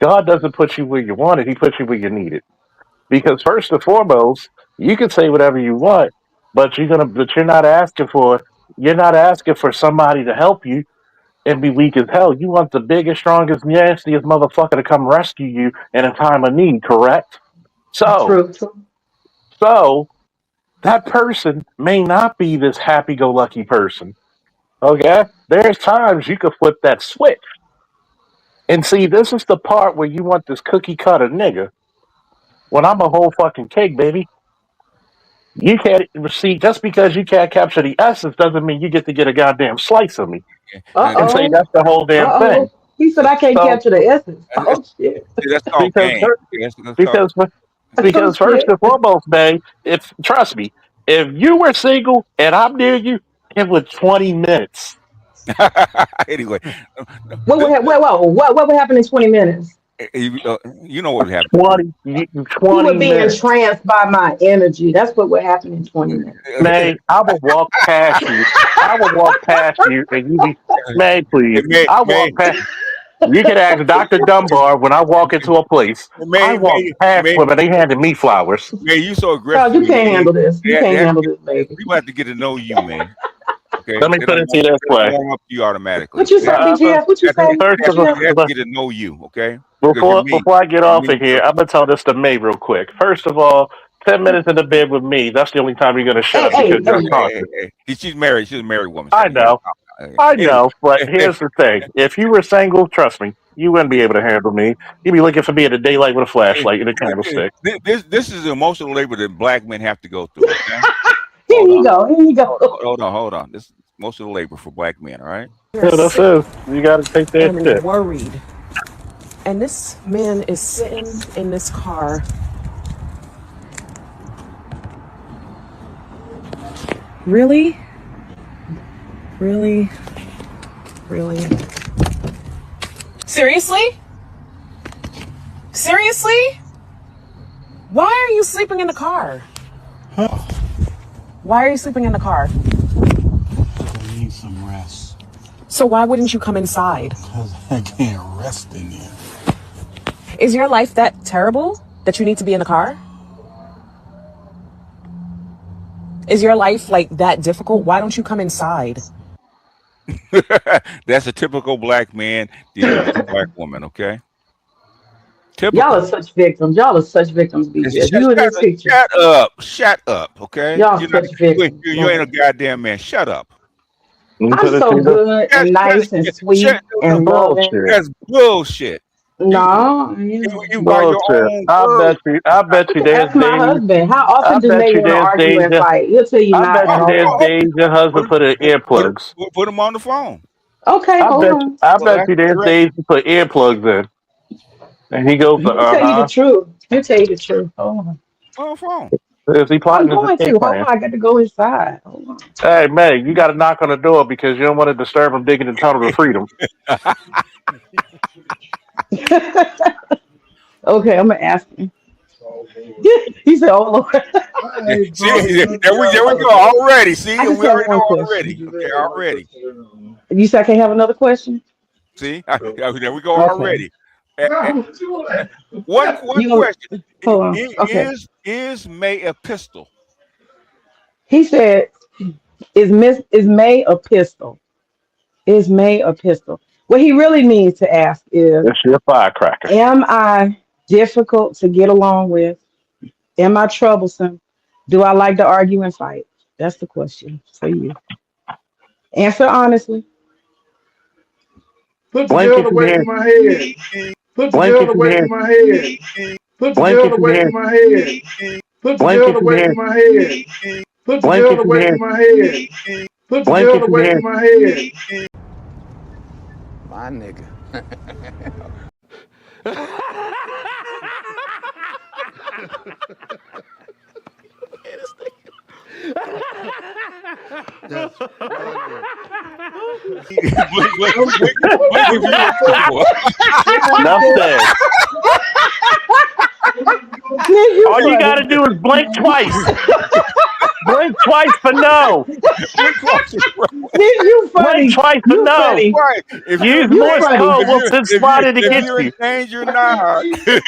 God doesn't put you where you want it, He puts you where you need it. Because first and foremost, you can say whatever you want, but you're not asking for somebody to help you and be weak as hell. You want the biggest, strongest, nastiest motherfucker to come rescue you in a time of need, correct? So True, true. so that person may not be this happy go lucky person. Okay? There's times you could flip that switch. And see, this is the part where you want this cookie cutter nigga. When I'm a whole fucking cake, baby. You can't see just because you can't capture the essence doesn't mean you get to get a goddamn slice of me Uh and say oh. that's the whole damn Uh thing. oh. He said I can't So capture the essence. That's, Oh shit. that's called because game. fir- That's called. because Oh because first shit. and foremost, man, if trust me, if you were single and I'm near you, it was 20 minutes. Anyway, What would this, ha- what would happen in 20 minutes? you know what happened. 20 He would be minutes. entranced by my energy. That's what would happen in 20 minutes. Man, I would walk past you. I would walk past you and you be man, please. It may I may walk past you can ask Dr. Dunbar when I walk into a place. I may walk may past may women, they handed me flowers. man, you so Charles, aggressive you with can't me. handle this. You They can't have to handle get, this, baby. people have to get to know you, man. Okay, Let me put it to you this they don't way. warm up to you automatically. What you They say, have, Uh, BGS? What you say, first of all, BGS? they have to get to know you, okay? Because you're me. before I get You're off me of here, first. I'm gonna tell this to May real quick. First of all, 10 minutes in the bed with me. That's the only time you're gonna shut Hey, up because hey, you're hey. talking. She's married. She's a married woman. I Shut it. Yeah. know, I Anyway, know, but here's the thing: if you were single, trust me, You wouldn't be able to handle me. You'd be looking for me in the daylight with a flashlight and a candlestick. This is the emotional labor that black men have to go through. Okay? Here you go. Here you go. Hold on. This is emotional labor for black men. All right. Yeah, that's it. You got to take that and shit. worried. And this man is sitting in this car. Really? Really? Really? Seriously? Seriously? Why are you sleeping in the car? Huh? Why are you sleeping in the car? I need some rest. So why wouldn't you come inside? Because I can't rest in there. Is your life that terrible that you need to be in the car? Is your life like that difficult? Why don't you come inside? That's a typical black man dealing with a black woman. Okay. Typical. Y'all are such victims. Y'all are such victims, BGS. You in this picture. Shut up, okay? Y'all such victims. You ain't a goddamn man. Shut up. I'm so good and nice and sweet and loving. That's bullshit. No, you buy your own. I bet you there's That's my days. husband. How often does Nate want to argue and fight? He'll tell you I not bet at you there's all. days your husband put in earplugs. Put him on the phone. Okay, hold on. I bet you there's days you put earplugs in. And he goes, He'll tell you the truth. He'll tell you the truth. Hold on. On the phone. Is he I'm plotting his going to. escape Hold plan? on. I got to go inside. Hold on. Hey, Meg, you got to knock on the door because you don't want to disturb him digging the tunnel to freedom. Okay, I'm going to ask him. He said, "Oh Lord." See, there we go already. See, I just we already have know one already. Okay, already. You said I can't have another question? See, there we go already. One question. Hold on. Okay. Is May a pistol? He said, is May a pistol? Is May a pistol? What he really needs to ask is, Is she a firecracker? am I difficult to get along with? Am I troublesome? Do I like to argue and fight? That's the question for you. Answer honestly. Put the gun away from my head. Put the gun away from my head. Put the gun away from my head. Put the gun away from my head. Put the gun away from my head. Put the gun away from my head. My nigga. That's Enough said. All you got to do is blink twice. Blink twice for no. You funny. Blink twice for no. Funny. If Use Morse code, we'll send spotted to get you're you. in danger, not. Yeah,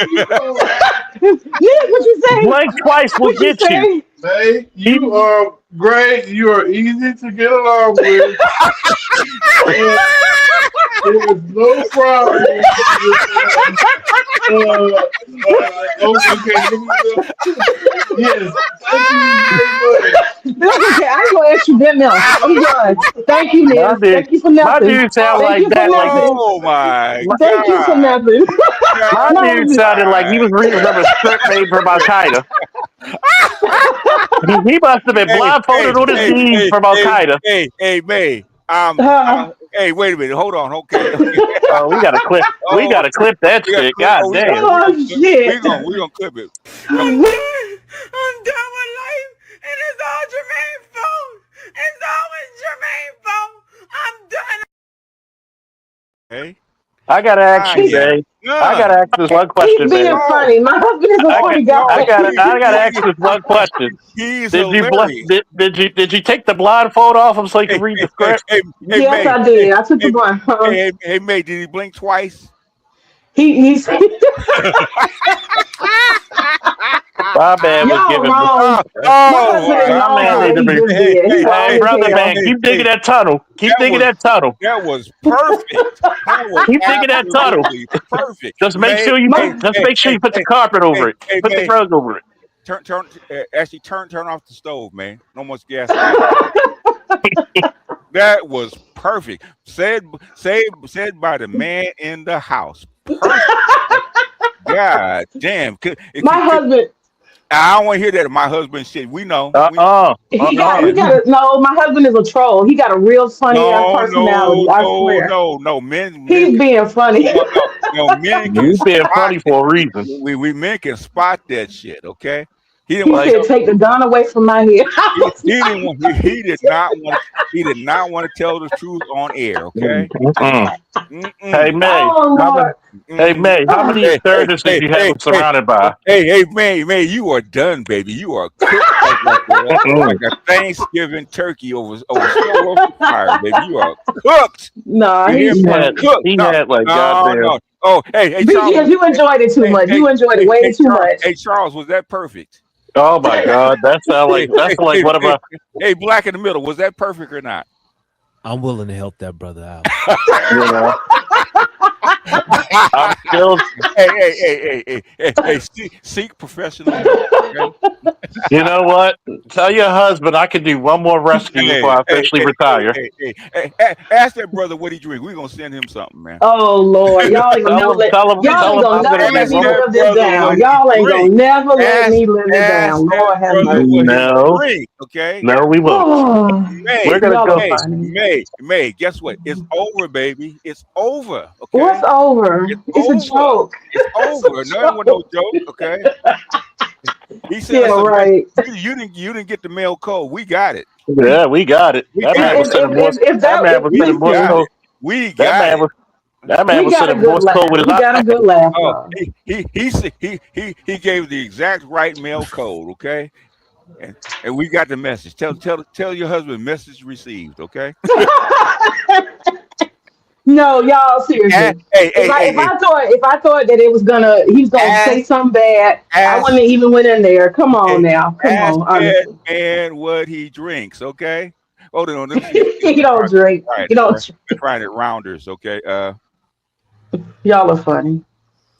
what you say? Blink twice, we'll get you. Hey, you are great. You are easy to get along with. There is no problem. Okay. Yes. Thank you very much. Okay, I ain't gonna ask you that now. I'm done. Thank you, Neil. Thank you for nothing. My dude sound like that. Like, oh my God. Thank you for nothing. My dude sounded like he was reading from a script made from Al Qaeda. He must have been blindfolded on his knees from Al Qaeda. Hey, May. Hey, wait a minute. Hold on. Okay. Oh, we gotta clip. We gotta clip that shit. God damn. Oh shit. We're gonna clip it. I'm done with life, and it's all Jermaine's fault. It's always Jermaine's fault. I'm done. Hey. I gotta ask you, Jay. I gotta ask this one question, He's being man. funny. My husband is a funny guy. I gotta ask this one question. He's Did hilarious. did you take the blindfold off him so he could read the script? Yes, I did. I took the blind. Hey, May, did he blink twice? He's My man was giving. My man need to be. Hey, brother, man, keep digging that tunnel. Keep digging that tunnel. That was perfect. Keep digging that tunnel. Perfect. Just make sure you put the carpet over it. Put the rug over it. Turn off the stove, man. No more gas. That was perfect. Said by the man in the house. Perfect. God damn. My husband, I don't want to hear that. My husband shit. We know. he got a no. My husband is a troll. He got a real funny ass personality. I swear. No. Men He's being funny. no. Men can You being spot funny for a reason. we men can spot that shit. Okay. He didn't He want said, "Take the gun away from my head." he didn't want he did not want to tell the truth on air. Okay. Hey May, Oh Lord. hey May, how many therapists did you have him surrounded by? Hey, May, you are done, baby. You are cooked like a Thanksgiving turkey over fire, baby. You are cooked. Nah, You he's hear me? funny. Cooked. He had like goddamn. No. Oh, hey, BGS, Charles. you enjoyed it too much. You enjoyed it way too Charles, much. Hey, Charles, was that perfect? Oh my God, that's like one of my. Hey, black in the middle, was that perfect or not? I'm willing to help that brother out. You know, I'm still. Hey, seek professional help. Okay? You know what? Tell your husband I can do one more rescue before I officially retire. Ask that brother what he drink. We're gonna send him something, man. Oh Lord, y'all ain't gonna never let Tell him me I'm gonna live do one. this down. Y'all ain't gonna never let me live it down. Lord have mercy. No, drink, okay? no, we won't. We're gonna Y'all go. are funny. May, guess what? It's over, baby. It's over. Okay. What's over? It's a joke. It's over. No one no joke. Okay. He said, Yeah, right. You didn't get the mail code. We got it. Yeah, we got it. That man was sending Morse. That man was sending Morse code. We got it. That man was sending Morse code with his We got a good laugh. Oh, he gave the exact right mail code. Okay. And we got the message. Tell your husband message received. Okay. No, y'all seriously. If I thought that he was gonna say something bad, I wouldn't have even went in there. Come on now, come on. Honestly. And what he drinks, okay? Hold on, He don't drink. You don't. Trying it rounders, okay? Y'all are funny.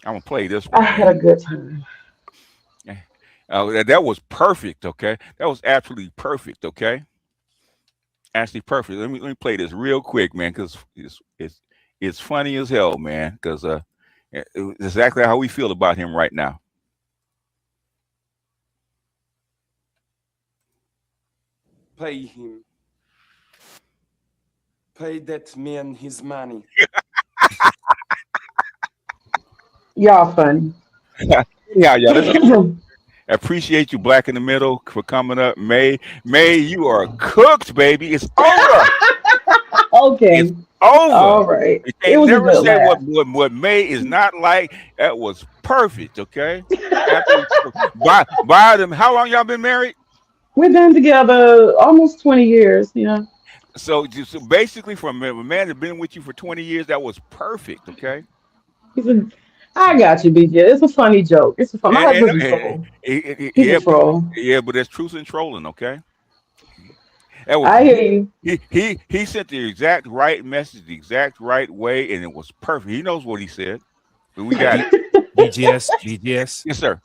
I'm gonna play this one. I had a good time. That was perfect, okay? That was absolutely perfect, okay? Actually perfect. Let me play this real quick, man, because it's funny as hell, man. Because it's exactly how we feel about him right now. Pay him. Pay that man his money. Y'all funny. Yeah. I appreciate you, Black in the Middle, for coming up. May, you are cooked, baby. It's over. Okay. It's over. All right. You can't never say what May is not like. That was perfect, okay? By them. How long y'all been married? We've been together almost 20 years, yeah. So basically, from a man that's been with you for 20 years, that was perfect, okay? I got you, BJ. It's a funny joke. It's a fun. My husband's a troll. He's a troll. Yeah, but there's truth in trolling, okay? I hear you. He sent the exact right message, the exact right way, and it was perfect. He knows what he said. But we got it. BGS. Yes, sir.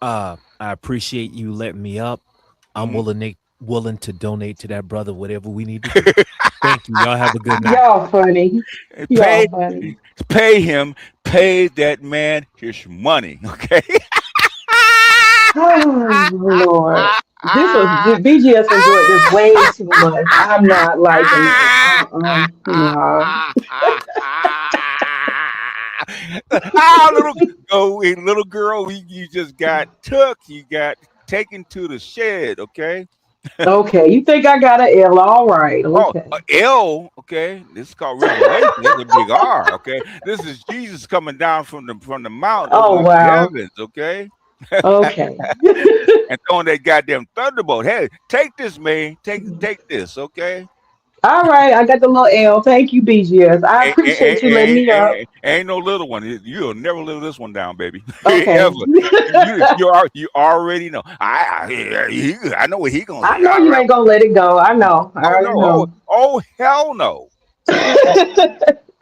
I appreciate you letting me up. I'm willing to donate to that brother whatever we need to do. Thank you. Y'all have a good night. Y'all funny. Y'all funny. Pay him. Pay that man his money. Okay. Oh Lord. BGS enjoyed this way too much. I'm not liking it. No. Little girl, you just got took. You got taken to the shed. Okay. Okay, you think I got an L? All right. Okay. L. Okay, this is called revelation. This is a big R. Okay, this is Jesus coming down from the mountain. Oh wow. Heavens, okay. Okay. And throwing that goddamn thunderbolt. Hey, take this, man. Take this. Okay. All right, I got the little L. Thank you, BGS. I appreciate you letting me up. Ain't no little one. You'll never live this one down, baby. Okay. Ever. You already know. I know what he gonna say. I know you ain't gonna let it go. I know. I already know. Oh hell no.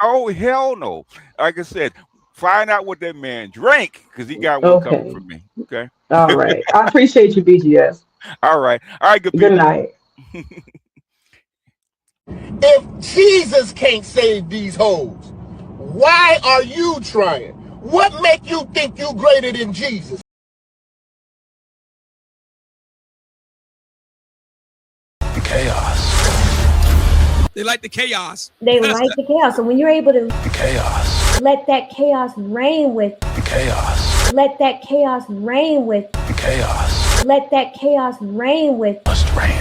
Oh hell no. Like I said, find out what that man drank because he got one coming from me. Okay. All right. I appreciate you, BGS. All right. Good night. If Jesus can't save these hoes, why are you trying? What make you think you greater than Jesus? Chaos. They like the chaos. They like the chaos. So when you're able to Chaos. let that chaos reign with you. Chaos. Let that chaos reign with you. Chaos. Let that chaos reign with you. Must reign